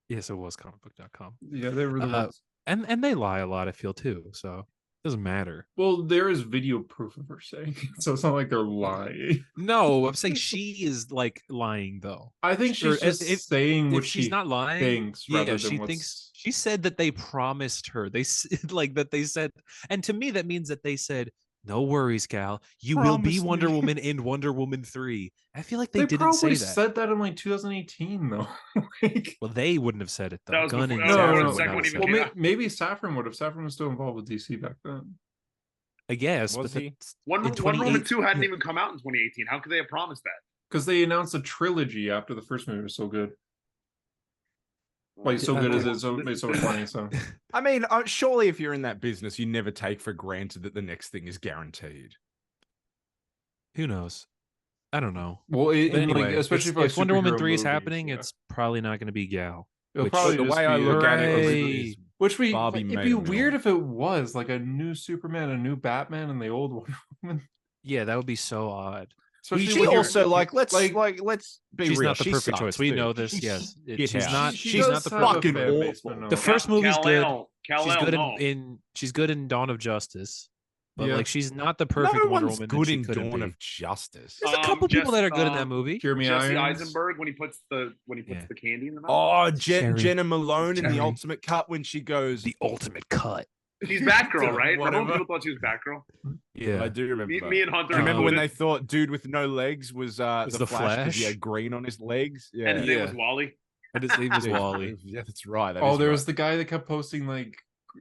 [SPEAKER 2] Yes, it was comicbook.com.
[SPEAKER 1] Yeah, they were the ones.
[SPEAKER 2] And they lie a lot, I feel too. So it doesn't matter.
[SPEAKER 1] Well, there is video proof of her saying, it, so it's not like they're lying.
[SPEAKER 2] No, I'm saying she is like lying though.
[SPEAKER 1] I think
[SPEAKER 2] Sure,
[SPEAKER 1] she's just saying what
[SPEAKER 2] If she's
[SPEAKER 1] she
[SPEAKER 2] not lying,
[SPEAKER 1] thinks.
[SPEAKER 2] yeah,
[SPEAKER 1] rather
[SPEAKER 2] she
[SPEAKER 1] than
[SPEAKER 2] thinks she said that they promised her. They like that they said, and to me that means that they said, "No worries, Gal, you will be
[SPEAKER 4] Promise
[SPEAKER 2] Wonder
[SPEAKER 4] me."
[SPEAKER 2] Woman in Wonder Woman 3." I feel like they,
[SPEAKER 1] They
[SPEAKER 2] didn't say
[SPEAKER 1] probably
[SPEAKER 2] that.
[SPEAKER 1] said that in like 2018, though. Like,
[SPEAKER 2] Well, they wouldn't have said it though.
[SPEAKER 3] That was
[SPEAKER 2] Gunn
[SPEAKER 3] before-
[SPEAKER 2] and
[SPEAKER 3] that was
[SPEAKER 2] Saffron
[SPEAKER 3] before the
[SPEAKER 2] would
[SPEAKER 3] second
[SPEAKER 2] not
[SPEAKER 3] one
[SPEAKER 2] have
[SPEAKER 3] even
[SPEAKER 2] said
[SPEAKER 1] well,
[SPEAKER 2] it.
[SPEAKER 3] came out.
[SPEAKER 1] maybe Saffron would have. Saffron was still involved with DC back then.
[SPEAKER 2] I guess,
[SPEAKER 4] Was
[SPEAKER 2] but
[SPEAKER 4] he?
[SPEAKER 2] that's-
[SPEAKER 3] Wonder,
[SPEAKER 2] in
[SPEAKER 3] Wonder Woman
[SPEAKER 2] 28
[SPEAKER 3] 2 hadn't even come out in 2018. How could they have promised that?
[SPEAKER 1] Because they announced a trilogy after the first movie was so good. Like so
[SPEAKER 2] Yeah,
[SPEAKER 1] good as
[SPEAKER 2] okay.
[SPEAKER 1] it's so made so much money. So
[SPEAKER 4] I mean, surely if you're in that business, you never take for granted that the next thing is guaranteed.
[SPEAKER 2] Who knows? I don't know.
[SPEAKER 1] well,
[SPEAKER 2] But anyway,
[SPEAKER 1] like, especially
[SPEAKER 2] if,
[SPEAKER 1] for like,
[SPEAKER 2] if Wonder Woman
[SPEAKER 1] superhero
[SPEAKER 2] 3 is
[SPEAKER 1] movies,
[SPEAKER 2] happening,
[SPEAKER 1] yeah.
[SPEAKER 2] it's probably not going to be Gal.
[SPEAKER 1] It'll
[SPEAKER 2] which-
[SPEAKER 1] probably
[SPEAKER 4] the
[SPEAKER 1] just
[SPEAKER 4] way I
[SPEAKER 1] be
[SPEAKER 4] look at it
[SPEAKER 2] Hooray.
[SPEAKER 4] is
[SPEAKER 1] which we
[SPEAKER 4] Barbie
[SPEAKER 1] it'd
[SPEAKER 4] made
[SPEAKER 1] be
[SPEAKER 4] a mill.
[SPEAKER 1] weird if it was like a new Superman, a new Batman, and the old Wonder Woman.
[SPEAKER 2] Yeah, that would be so odd.
[SPEAKER 1] Especially
[SPEAKER 4] she
[SPEAKER 1] when you're-
[SPEAKER 4] also let's be
[SPEAKER 2] She's
[SPEAKER 4] real.
[SPEAKER 2] not the
[SPEAKER 4] she
[SPEAKER 2] perfect
[SPEAKER 4] sucks,
[SPEAKER 2] choice. We
[SPEAKER 4] too.
[SPEAKER 2] know this.
[SPEAKER 4] She's
[SPEAKER 2] Yes,
[SPEAKER 4] shit
[SPEAKER 2] she's
[SPEAKER 4] house.
[SPEAKER 2] not.
[SPEAKER 1] She
[SPEAKER 2] She's
[SPEAKER 1] does
[SPEAKER 2] not the
[SPEAKER 1] have a
[SPEAKER 4] fucking
[SPEAKER 1] fan base,
[SPEAKER 4] awful.
[SPEAKER 1] but no.
[SPEAKER 2] The first movie's good.
[SPEAKER 3] Kal-El,
[SPEAKER 2] She's good
[SPEAKER 3] no.
[SPEAKER 2] in she's good in Dawn of Justice, but
[SPEAKER 1] Yeah.
[SPEAKER 2] like she's not the perfect
[SPEAKER 4] No
[SPEAKER 2] Wonder
[SPEAKER 4] one's
[SPEAKER 2] Woman.
[SPEAKER 4] good
[SPEAKER 2] that she
[SPEAKER 4] in
[SPEAKER 2] couldn't
[SPEAKER 4] Dawn
[SPEAKER 2] be.
[SPEAKER 4] of Justice.
[SPEAKER 2] There's a couple people
[SPEAKER 3] just,
[SPEAKER 2] that are good in that movie.
[SPEAKER 1] Jeremy
[SPEAKER 3] Jesse
[SPEAKER 1] Irons.
[SPEAKER 3] Eisenberg when he puts the
[SPEAKER 2] Yeah.
[SPEAKER 3] candy in the mouth.
[SPEAKER 4] Oh,
[SPEAKER 2] Jerry.
[SPEAKER 4] Jenna Malone in
[SPEAKER 2] Jerry.
[SPEAKER 4] the Ultimate Cut when she goes.
[SPEAKER 2] The ultimate cut.
[SPEAKER 3] She's Batgirl, right? Remember when
[SPEAKER 4] Whatever.
[SPEAKER 3] people thought she was Batgirl?
[SPEAKER 2] Yeah,
[SPEAKER 4] I do remember.
[SPEAKER 3] Me,
[SPEAKER 4] that.
[SPEAKER 3] me and Hunter.
[SPEAKER 4] Do you remember when
[SPEAKER 3] included,
[SPEAKER 4] they thought dude with no legs was
[SPEAKER 2] Was
[SPEAKER 4] the
[SPEAKER 2] the
[SPEAKER 4] Flash because he
[SPEAKER 2] Flash?
[SPEAKER 4] had green on his legs? Yeah,
[SPEAKER 3] and his name
[SPEAKER 2] Yeah.
[SPEAKER 3] was Wally.
[SPEAKER 2] and his name was
[SPEAKER 4] Yeah,
[SPEAKER 2] Wally.
[SPEAKER 4] Yeah, that's right. that
[SPEAKER 1] Oh,
[SPEAKER 4] is
[SPEAKER 1] there
[SPEAKER 4] right.
[SPEAKER 1] was the guy that kept posting like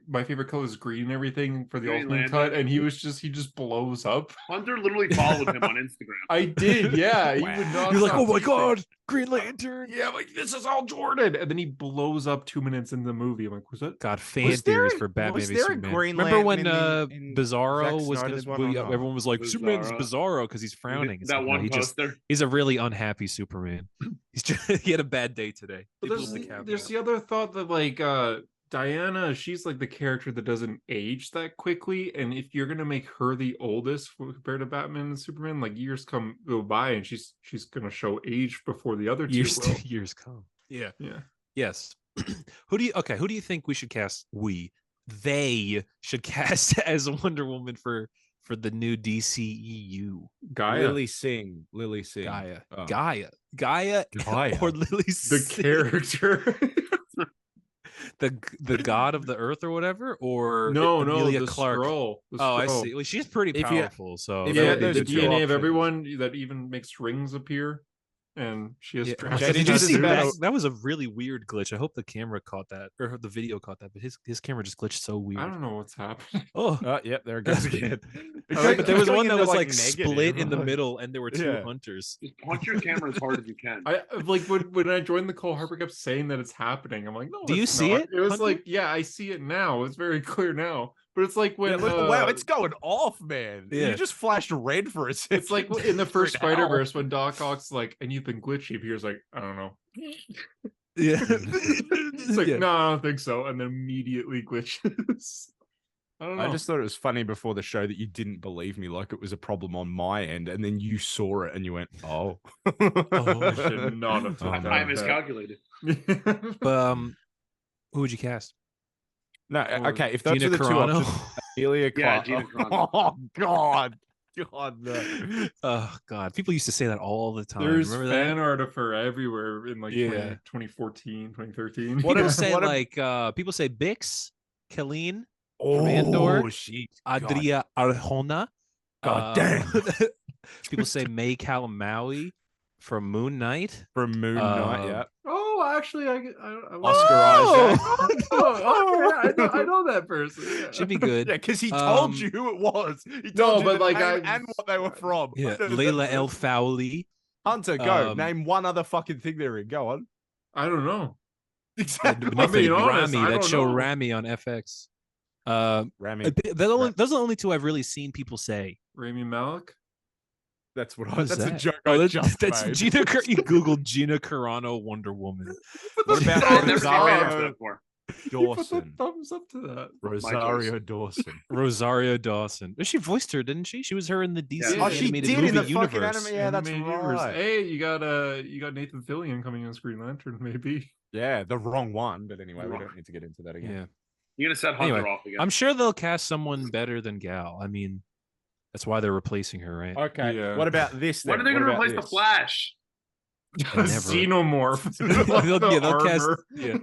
[SPEAKER 1] my favorite color is green and everything for the
[SPEAKER 3] Green
[SPEAKER 1] ultimate
[SPEAKER 3] Lantern.
[SPEAKER 1] cut, and he just blows up.
[SPEAKER 3] Hunter literally followed him on Instagram.
[SPEAKER 1] I did, yeah. He would not.
[SPEAKER 2] You're like,
[SPEAKER 1] stop
[SPEAKER 2] oh my
[SPEAKER 1] tweeting.
[SPEAKER 2] god, Green Lantern.
[SPEAKER 1] Yeah, like this is all Jordan, and then he blows up 2 minutes into the movie. I'm like, was that?
[SPEAKER 2] God, fan
[SPEAKER 4] Was there
[SPEAKER 2] theories
[SPEAKER 4] a-
[SPEAKER 2] for Batman
[SPEAKER 4] was
[SPEAKER 2] v
[SPEAKER 4] there a
[SPEAKER 2] Superman.
[SPEAKER 4] Green
[SPEAKER 2] Remember when
[SPEAKER 4] Lantern in
[SPEAKER 2] Bizarro
[SPEAKER 4] Zack
[SPEAKER 2] was
[SPEAKER 4] Snyder's
[SPEAKER 2] gonna?
[SPEAKER 4] one or not?
[SPEAKER 2] Everyone was like, Superman's
[SPEAKER 3] Bizarro.
[SPEAKER 2] Bizarro because he's frowning. It's
[SPEAKER 3] That
[SPEAKER 2] like, no,
[SPEAKER 3] one
[SPEAKER 2] he just
[SPEAKER 3] poster.
[SPEAKER 2] he's a really unhappy Superman. He's just he had a bad day today.
[SPEAKER 1] But
[SPEAKER 2] They
[SPEAKER 1] there's,
[SPEAKER 2] blew the cap
[SPEAKER 1] there's
[SPEAKER 2] out.
[SPEAKER 1] the other thought that like Diana, she's like the character that doesn't age that quickly, and if you're gonna make her the oldest compared to Batman and Superman, like years go by, and she's gonna show age before the other two
[SPEAKER 2] Years
[SPEAKER 1] will.
[SPEAKER 2] years come. Yeah.
[SPEAKER 1] Yeah.
[SPEAKER 2] Yes. Who do you think we should cast? They should cast as Wonder Woman for the new DCEU.
[SPEAKER 1] Gaia,
[SPEAKER 4] Lily Singh.
[SPEAKER 2] Gaia.
[SPEAKER 4] Oh.
[SPEAKER 2] Gaia
[SPEAKER 4] Gaia.
[SPEAKER 2] or Lily
[SPEAKER 1] the
[SPEAKER 2] Singh.
[SPEAKER 1] character.
[SPEAKER 2] the god of the earth or whatever, or
[SPEAKER 1] no,
[SPEAKER 2] Emilia
[SPEAKER 1] the
[SPEAKER 2] Clarke.
[SPEAKER 1] Skrull. The
[SPEAKER 2] Oh, I
[SPEAKER 1] Skrull.
[SPEAKER 2] see. Well, she's pretty
[SPEAKER 4] If you-
[SPEAKER 2] powerful. So
[SPEAKER 4] if
[SPEAKER 2] that
[SPEAKER 4] you
[SPEAKER 1] Yeah,
[SPEAKER 2] would be
[SPEAKER 4] had
[SPEAKER 1] the
[SPEAKER 4] those
[SPEAKER 2] the
[SPEAKER 4] two
[SPEAKER 1] DNA of
[SPEAKER 4] options.
[SPEAKER 1] everyone that even makes rings appear, and she has.
[SPEAKER 2] Yeah.
[SPEAKER 1] drastic
[SPEAKER 2] Did you
[SPEAKER 4] Jason
[SPEAKER 2] see
[SPEAKER 4] Statham.
[SPEAKER 2] that?
[SPEAKER 1] tattoos.
[SPEAKER 2] That was a really weird glitch. I hope the camera caught that, or the video caught that. But his camera just glitched so weird.
[SPEAKER 1] I don't know what's happening.
[SPEAKER 2] Oh,
[SPEAKER 4] Oh, yep, there it goes again.
[SPEAKER 2] but there was one that was like
[SPEAKER 4] negative.
[SPEAKER 2] split in the middle, and there were two
[SPEAKER 4] Yeah.
[SPEAKER 2] hunters.
[SPEAKER 3] Just punch your camera as hard as you can.
[SPEAKER 1] I like when I joined the call, Harper kept saying that it's happening. I'm like, no.
[SPEAKER 2] Do you
[SPEAKER 1] it's
[SPEAKER 2] see
[SPEAKER 1] not.
[SPEAKER 2] it,
[SPEAKER 1] It was
[SPEAKER 2] Hunter?
[SPEAKER 1] like, yeah, I see it now. It's very clear now. But it's like when
[SPEAKER 4] Yeah, look, wow, it's going off, man.
[SPEAKER 2] Yeah.
[SPEAKER 4] You just flashed red for a second.
[SPEAKER 1] it's like in the first
[SPEAKER 4] Freaking hell.
[SPEAKER 1] Spider-Verse when Doc Ock's like, and you've been glitchy. Here's like, I don't know.
[SPEAKER 2] Yeah,
[SPEAKER 1] It's like,
[SPEAKER 2] Yeah.
[SPEAKER 1] no, I don't think so. And then immediately glitches. I don't know.
[SPEAKER 4] I just thought it was funny before the show that you didn't believe me, like it was a problem on my end, and then you saw it and you went, "Oh,
[SPEAKER 1] I should not have took
[SPEAKER 2] Oh,
[SPEAKER 1] that.
[SPEAKER 2] no.
[SPEAKER 3] I miscalculated.
[SPEAKER 2] but who would you cast?
[SPEAKER 4] No,
[SPEAKER 1] Or
[SPEAKER 4] okay. If those
[SPEAKER 2] Gina
[SPEAKER 4] are the two
[SPEAKER 2] Carano.
[SPEAKER 4] options, Amelia
[SPEAKER 3] Yeah,
[SPEAKER 4] Clarke.
[SPEAKER 3] Gina Carano.
[SPEAKER 4] Oh God, no.
[SPEAKER 2] Oh God, people used to say that all the time.
[SPEAKER 1] There's
[SPEAKER 2] Remember that?
[SPEAKER 1] fan art of her everywhere in like
[SPEAKER 2] Yeah.
[SPEAKER 1] 2014, 2013.
[SPEAKER 4] What
[SPEAKER 2] People
[SPEAKER 4] if-
[SPEAKER 2] say
[SPEAKER 4] what if-
[SPEAKER 2] like people say Bix, Colleen,
[SPEAKER 4] Oh,
[SPEAKER 2] Andor,
[SPEAKER 4] she,
[SPEAKER 2] Adria Arjona.
[SPEAKER 4] God damn.
[SPEAKER 2] People say May Calamaui from Moon Knight.
[SPEAKER 4] from Moon Knight.
[SPEAKER 2] Um,
[SPEAKER 4] Yeah,
[SPEAKER 1] Oh, actually, I
[SPEAKER 4] Oscar Isaac.
[SPEAKER 1] Oh, okay, I know that person. Yeah.
[SPEAKER 2] Should be good.
[SPEAKER 4] Yeah, because he told
[SPEAKER 2] Um,
[SPEAKER 4] you who it was. He
[SPEAKER 1] No,
[SPEAKER 4] told you
[SPEAKER 1] but
[SPEAKER 4] the
[SPEAKER 1] like,
[SPEAKER 4] name
[SPEAKER 1] I-
[SPEAKER 4] and what they were from.
[SPEAKER 2] Yeah,
[SPEAKER 4] No, no,
[SPEAKER 2] Layla
[SPEAKER 4] no.
[SPEAKER 2] El Fowley.
[SPEAKER 4] Hunter, go.
[SPEAKER 2] um,
[SPEAKER 4] Name one other fucking thing they're in. Go on.
[SPEAKER 1] I don't know.
[SPEAKER 4] Exactly.
[SPEAKER 1] I'm being honest,
[SPEAKER 2] Rami,
[SPEAKER 1] I
[SPEAKER 2] that
[SPEAKER 1] don't
[SPEAKER 2] show
[SPEAKER 1] know.
[SPEAKER 2] Rami on FX.
[SPEAKER 4] Rami.
[SPEAKER 2] Those are the only two I've really seen people say.
[SPEAKER 1] Rami Malek.
[SPEAKER 4] That's what I.
[SPEAKER 2] What is
[SPEAKER 4] That's a
[SPEAKER 2] that?
[SPEAKER 4] joke.
[SPEAKER 2] Oh,
[SPEAKER 4] I
[SPEAKER 2] that's,
[SPEAKER 4] just
[SPEAKER 2] that's
[SPEAKER 4] made.
[SPEAKER 2] Gina. You Googled Gina Carano Wonder Woman.
[SPEAKER 4] What about
[SPEAKER 3] I've never seen
[SPEAKER 4] Rosario
[SPEAKER 3] Raiders before.
[SPEAKER 1] You put the
[SPEAKER 4] Dawson?
[SPEAKER 1] thumbs up to that.
[SPEAKER 4] Rosario Dawson.
[SPEAKER 2] Rosario Dawson. She voiced her, didn't she? She was her in the DC
[SPEAKER 1] Yeah.
[SPEAKER 4] Oh, she
[SPEAKER 2] animated
[SPEAKER 4] did
[SPEAKER 2] movie
[SPEAKER 4] in the fucking
[SPEAKER 2] universe.
[SPEAKER 4] anime. Yeah, that's
[SPEAKER 1] Animated universe.
[SPEAKER 4] right.
[SPEAKER 1] Hey, you got Nathan Fillion coming on Green Lantern, maybe.
[SPEAKER 4] Yeah, the wrong one. But anyway, we
[SPEAKER 3] Wrong.
[SPEAKER 4] don't need to get into that again.
[SPEAKER 2] Yeah,
[SPEAKER 3] You're gonna set Hunter
[SPEAKER 2] Anyway,
[SPEAKER 3] off again.
[SPEAKER 2] I'm sure they'll cast someone better than Gal. I mean, that's why they're replacing her, right?
[SPEAKER 4] Okay.
[SPEAKER 1] Yeah.
[SPEAKER 4] What about this?
[SPEAKER 3] when are
[SPEAKER 4] then?
[SPEAKER 3] they gonna
[SPEAKER 4] What about
[SPEAKER 3] replace the
[SPEAKER 4] this?
[SPEAKER 3] Flash?
[SPEAKER 2] Never.
[SPEAKER 1] Xenomorph.
[SPEAKER 2] They'll cast-
[SPEAKER 1] Armor.
[SPEAKER 2] yeah.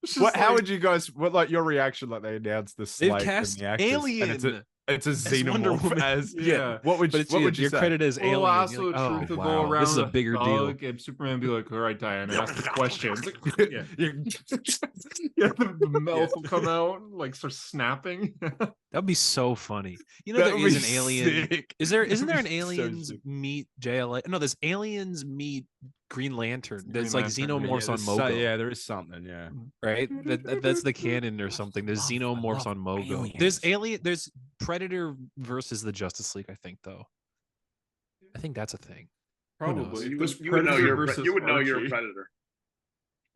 [SPEAKER 1] It's just
[SPEAKER 4] What? How
[SPEAKER 1] like-
[SPEAKER 4] would you guys? What like your reaction? Like they announced the
[SPEAKER 2] They've
[SPEAKER 4] slate
[SPEAKER 2] cast
[SPEAKER 4] and the actors,
[SPEAKER 2] Alien.
[SPEAKER 4] and it's a
[SPEAKER 2] as Wonder
[SPEAKER 4] xenomorph
[SPEAKER 2] Woman.
[SPEAKER 4] as
[SPEAKER 1] Yeah.
[SPEAKER 4] What would
[SPEAKER 2] But
[SPEAKER 4] you,
[SPEAKER 2] it's
[SPEAKER 4] what would you
[SPEAKER 2] you're
[SPEAKER 4] say?
[SPEAKER 2] credited as
[SPEAKER 1] Well,
[SPEAKER 2] Alien.
[SPEAKER 1] also,
[SPEAKER 2] You're like, oh,
[SPEAKER 1] truth will
[SPEAKER 2] wow,
[SPEAKER 1] go around.
[SPEAKER 2] this is a bigger deal.
[SPEAKER 1] And Superman be like, "All right, Diana, ask the questions." yeah,
[SPEAKER 4] You-
[SPEAKER 1] yeah. The mouth will come out, like start snapping.
[SPEAKER 2] That'd be so funny. You know,
[SPEAKER 4] that
[SPEAKER 2] there
[SPEAKER 4] would
[SPEAKER 2] is
[SPEAKER 4] be
[SPEAKER 2] an alien.
[SPEAKER 4] sick.
[SPEAKER 2] Isn't
[SPEAKER 4] That'd
[SPEAKER 2] there an
[SPEAKER 4] be so
[SPEAKER 2] aliens
[SPEAKER 4] sick.
[SPEAKER 2] meet JLA? No, there's aliens meet Green Lantern. There's like
[SPEAKER 1] Green Lantern,
[SPEAKER 2] xenomorphs on
[SPEAKER 4] there's so-
[SPEAKER 2] Mogo,
[SPEAKER 4] yeah, there is something. Yeah.
[SPEAKER 2] right? That's the canon or something. There's
[SPEAKER 4] I
[SPEAKER 2] xenomorphs
[SPEAKER 4] love
[SPEAKER 2] on Mogo.
[SPEAKER 4] aliens.
[SPEAKER 2] There's alien. There's Predator versus the Justice League. I think though. I think that's a thing.
[SPEAKER 1] Probably.
[SPEAKER 3] You
[SPEAKER 1] There's
[SPEAKER 3] would, you would know
[SPEAKER 1] Predator
[SPEAKER 3] you're
[SPEAKER 1] versus
[SPEAKER 3] you would know you're a
[SPEAKER 1] Archie.
[SPEAKER 3] predator.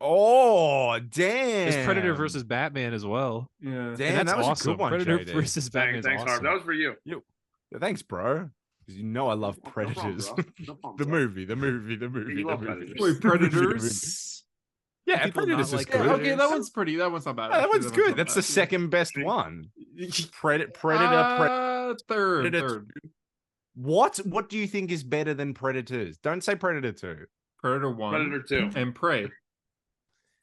[SPEAKER 4] Oh damn!
[SPEAKER 2] There's Predator versus Batman as well.
[SPEAKER 1] Yeah.
[SPEAKER 2] And
[SPEAKER 4] Damn,
[SPEAKER 2] that's
[SPEAKER 4] that was
[SPEAKER 2] awesome.
[SPEAKER 4] a good one.
[SPEAKER 2] Predator
[SPEAKER 4] JD.
[SPEAKER 2] versus Batman
[SPEAKER 3] Thanks,
[SPEAKER 2] is
[SPEAKER 3] Harv.
[SPEAKER 2] awesome.
[SPEAKER 3] That was for you.
[SPEAKER 4] Thanks, bro. Because you know I love
[SPEAKER 3] No problem,
[SPEAKER 4] Predators.
[SPEAKER 3] bro. No problem,
[SPEAKER 4] the
[SPEAKER 3] bro.
[SPEAKER 4] movie, the movie, the movie,
[SPEAKER 3] You
[SPEAKER 4] the
[SPEAKER 3] love
[SPEAKER 4] movie.
[SPEAKER 3] Predators.
[SPEAKER 1] Wait, Predators.
[SPEAKER 4] Yeah,
[SPEAKER 2] People
[SPEAKER 4] Predators
[SPEAKER 2] not
[SPEAKER 4] is
[SPEAKER 2] like
[SPEAKER 4] good.
[SPEAKER 1] Yeah, okay, that
[SPEAKER 2] Predators.
[SPEAKER 1] one's pretty. That one's not bad.
[SPEAKER 4] Yeah, that
[SPEAKER 1] actually.
[SPEAKER 4] one's
[SPEAKER 1] That
[SPEAKER 4] good.
[SPEAKER 1] not
[SPEAKER 4] That's the
[SPEAKER 1] bad.
[SPEAKER 4] second best one. Predator.
[SPEAKER 1] Third.
[SPEAKER 4] Predator
[SPEAKER 1] Third.
[SPEAKER 4] What? What do you think is better than Predators? Don't say Predator 2.
[SPEAKER 1] Predator 1.
[SPEAKER 3] Predator 2.
[SPEAKER 1] And Prey.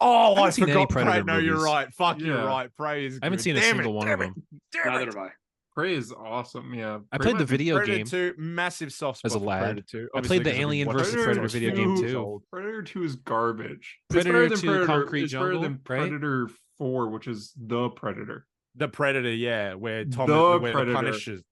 [SPEAKER 4] Oh,
[SPEAKER 2] haven't
[SPEAKER 4] I
[SPEAKER 2] seen any
[SPEAKER 4] forgot
[SPEAKER 2] Predator
[SPEAKER 4] Prey. No, you're
[SPEAKER 2] movies.
[SPEAKER 4] right. Fuck, you're
[SPEAKER 1] Yeah.
[SPEAKER 4] right. Prey is.
[SPEAKER 2] I haven't
[SPEAKER 4] good.
[SPEAKER 2] seen a
[SPEAKER 4] Damn
[SPEAKER 2] single
[SPEAKER 4] it,
[SPEAKER 2] one of
[SPEAKER 4] damn
[SPEAKER 2] them.
[SPEAKER 4] it, damn
[SPEAKER 3] Neither
[SPEAKER 4] it.
[SPEAKER 3] have I.
[SPEAKER 1] Prey is awesome. Yeah.
[SPEAKER 2] I
[SPEAKER 1] Prey
[SPEAKER 2] played the
[SPEAKER 1] might be-
[SPEAKER 2] video
[SPEAKER 4] Predator
[SPEAKER 2] game
[SPEAKER 4] 2, massive soft spot
[SPEAKER 2] as a
[SPEAKER 4] for
[SPEAKER 2] lad.
[SPEAKER 4] Predator 2.
[SPEAKER 2] I
[SPEAKER 4] obviously,
[SPEAKER 2] played the
[SPEAKER 4] 'cause I've been
[SPEAKER 2] Alien
[SPEAKER 4] watching
[SPEAKER 2] versus
[SPEAKER 4] it
[SPEAKER 2] Predator
[SPEAKER 4] since I was
[SPEAKER 2] video
[SPEAKER 4] 2
[SPEAKER 2] game
[SPEAKER 4] years
[SPEAKER 2] too.
[SPEAKER 4] old.
[SPEAKER 1] Predator 2 is garbage.
[SPEAKER 2] Predator
[SPEAKER 1] it's
[SPEAKER 2] 2
[SPEAKER 1] better than Predator.
[SPEAKER 2] Concrete
[SPEAKER 1] It's better
[SPEAKER 2] Jungle,
[SPEAKER 1] than
[SPEAKER 2] right?
[SPEAKER 1] Predator 4, which is the Predator.
[SPEAKER 4] The Predator, yeah, where Tom,
[SPEAKER 1] The
[SPEAKER 4] where
[SPEAKER 1] Predator.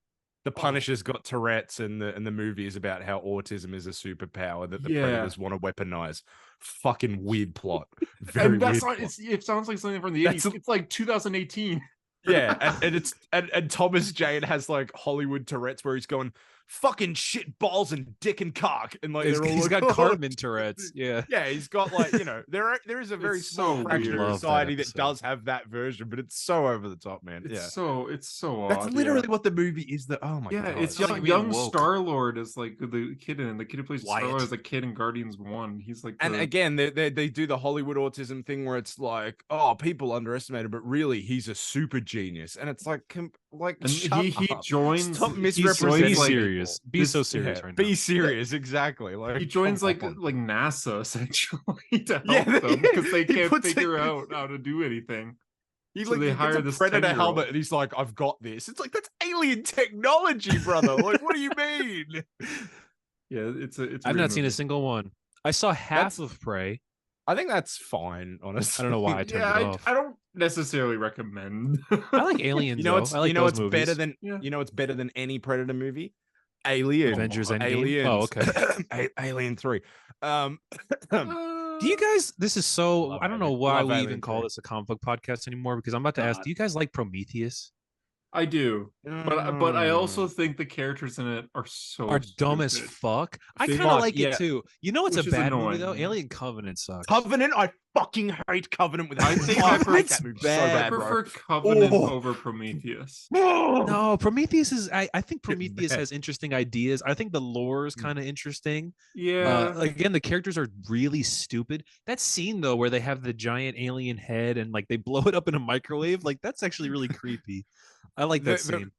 [SPEAKER 4] the Punisher's got Tourette's, and the movie is about how autism is a superpower that the
[SPEAKER 1] Yeah.
[SPEAKER 4] Predators want to weaponize. Fucking weird plot. Very
[SPEAKER 1] And that's
[SPEAKER 4] weird.
[SPEAKER 1] not,
[SPEAKER 4] plot.
[SPEAKER 1] it sounds like something from the
[SPEAKER 4] That's
[SPEAKER 1] 80s. It's like 2018.
[SPEAKER 4] Yeah, and it's and Thomas Jane has like Hollywood Tourette's where he's going, fucking shit balls and dick and cock, and like they're all
[SPEAKER 2] He's
[SPEAKER 4] like,
[SPEAKER 2] got Cartman Tourette's. Yeah.
[SPEAKER 4] Yeah, he's got like, there is a very
[SPEAKER 1] It's
[SPEAKER 4] small
[SPEAKER 1] so
[SPEAKER 4] fraction
[SPEAKER 1] weird.
[SPEAKER 4] of
[SPEAKER 2] Love that
[SPEAKER 4] society that
[SPEAKER 2] episode.
[SPEAKER 4] does have that version, but it's so over the top, man.
[SPEAKER 1] It's
[SPEAKER 4] Yeah,
[SPEAKER 1] so
[SPEAKER 4] that's
[SPEAKER 1] odd.
[SPEAKER 4] literally
[SPEAKER 1] yeah.
[SPEAKER 4] what the movie is. That oh my
[SPEAKER 1] Yeah,
[SPEAKER 4] god,
[SPEAKER 1] it's
[SPEAKER 2] Sounds like
[SPEAKER 1] young,
[SPEAKER 2] being
[SPEAKER 1] young
[SPEAKER 2] woke.
[SPEAKER 1] Star Lord is like the kid in the kid who plays Star Lord
[SPEAKER 2] Wyatt.
[SPEAKER 1] is a kid in Guardians 1. He's like
[SPEAKER 4] And
[SPEAKER 1] the-
[SPEAKER 4] again, they do the Hollywood autism thing where it's like, oh, people underestimate him, but really he's a super genius, and it's like,
[SPEAKER 1] and
[SPEAKER 4] shut
[SPEAKER 1] he
[SPEAKER 4] up.
[SPEAKER 1] joins
[SPEAKER 4] Stop
[SPEAKER 1] he
[SPEAKER 4] misrepresenting.
[SPEAKER 2] Be
[SPEAKER 1] joins, like,
[SPEAKER 2] serious. Be so
[SPEAKER 1] this-
[SPEAKER 2] serious
[SPEAKER 4] Yeah,
[SPEAKER 2] right now.
[SPEAKER 4] be serious, exactly. Like
[SPEAKER 1] he joins
[SPEAKER 4] come
[SPEAKER 1] like
[SPEAKER 4] on.
[SPEAKER 1] NASA essentially to help
[SPEAKER 4] Yeah,
[SPEAKER 1] them because they
[SPEAKER 4] he
[SPEAKER 1] can't
[SPEAKER 4] puts
[SPEAKER 1] figure
[SPEAKER 4] it-
[SPEAKER 1] out how to do anything.
[SPEAKER 4] He
[SPEAKER 1] So
[SPEAKER 4] like
[SPEAKER 1] they
[SPEAKER 4] he gets
[SPEAKER 1] hire
[SPEAKER 4] a
[SPEAKER 1] this
[SPEAKER 4] predator
[SPEAKER 1] 10-year-old.
[SPEAKER 4] helmet and he's like, I've got this. It's like, that's alien technology, brother. Like, what do you mean?
[SPEAKER 1] Yeah, it's a it's.
[SPEAKER 2] I've
[SPEAKER 1] weird
[SPEAKER 2] not seen a
[SPEAKER 1] movie.
[SPEAKER 2] single one. I saw half
[SPEAKER 4] That's-
[SPEAKER 2] of Prey.
[SPEAKER 4] I think that's fine, honestly.
[SPEAKER 2] I don't know why I turned
[SPEAKER 1] Yeah,
[SPEAKER 2] it off.
[SPEAKER 1] I don't necessarily recommend.
[SPEAKER 2] I like Aliens.
[SPEAKER 4] You know,
[SPEAKER 2] though.
[SPEAKER 4] it's
[SPEAKER 2] I like
[SPEAKER 4] you know,
[SPEAKER 2] those
[SPEAKER 4] it's
[SPEAKER 2] movies.
[SPEAKER 4] better than
[SPEAKER 1] Yeah.
[SPEAKER 4] you know, it's better than any Predator movie. Alien,
[SPEAKER 2] Avengers Endgame?
[SPEAKER 4] Aliens.
[SPEAKER 2] Oh, okay.
[SPEAKER 4] Alien 3.
[SPEAKER 2] Do you guys? This is so.
[SPEAKER 4] Love
[SPEAKER 2] I don't know
[SPEAKER 4] Alien-
[SPEAKER 2] why
[SPEAKER 4] love
[SPEAKER 2] we
[SPEAKER 4] Alien
[SPEAKER 2] even call
[SPEAKER 4] 3.
[SPEAKER 2] this a comic book podcast anymore because I'm about to ask.
[SPEAKER 3] God.
[SPEAKER 2] Do you guys like Prometheus?
[SPEAKER 1] I do, but I also
[SPEAKER 4] Mm.
[SPEAKER 1] think the characters in it are so
[SPEAKER 2] Are dumb as
[SPEAKER 1] stupid.
[SPEAKER 2] fuck. I
[SPEAKER 4] See,
[SPEAKER 2] kind of
[SPEAKER 4] Mark,
[SPEAKER 2] like
[SPEAKER 4] yeah.
[SPEAKER 2] it too. You know, it's
[SPEAKER 1] Which
[SPEAKER 2] a
[SPEAKER 1] is
[SPEAKER 2] bad movie
[SPEAKER 1] annoying.
[SPEAKER 2] though. Alien Covenant sucks.
[SPEAKER 4] Covenant. I fucking hate Covenant with
[SPEAKER 1] I
[SPEAKER 4] everything.
[SPEAKER 1] think
[SPEAKER 4] Oh,
[SPEAKER 1] I
[SPEAKER 4] hate
[SPEAKER 1] prefer-
[SPEAKER 4] that movie so
[SPEAKER 2] bad,
[SPEAKER 1] I
[SPEAKER 4] bad,
[SPEAKER 1] prefer
[SPEAKER 4] bro.
[SPEAKER 1] Covenant
[SPEAKER 4] Oh.
[SPEAKER 1] over Prometheus.
[SPEAKER 2] No, Prometheus is. I think
[SPEAKER 4] It's
[SPEAKER 2] Prometheus
[SPEAKER 4] bad.
[SPEAKER 2] has interesting ideas. I think the lore is
[SPEAKER 4] Mm.
[SPEAKER 2] kind of interesting.
[SPEAKER 1] Yeah,
[SPEAKER 2] Again, the characters are really stupid. That scene though, where they have the giant alien head and like they blow it up in a microwave, like that's actually really creepy. I like that scene.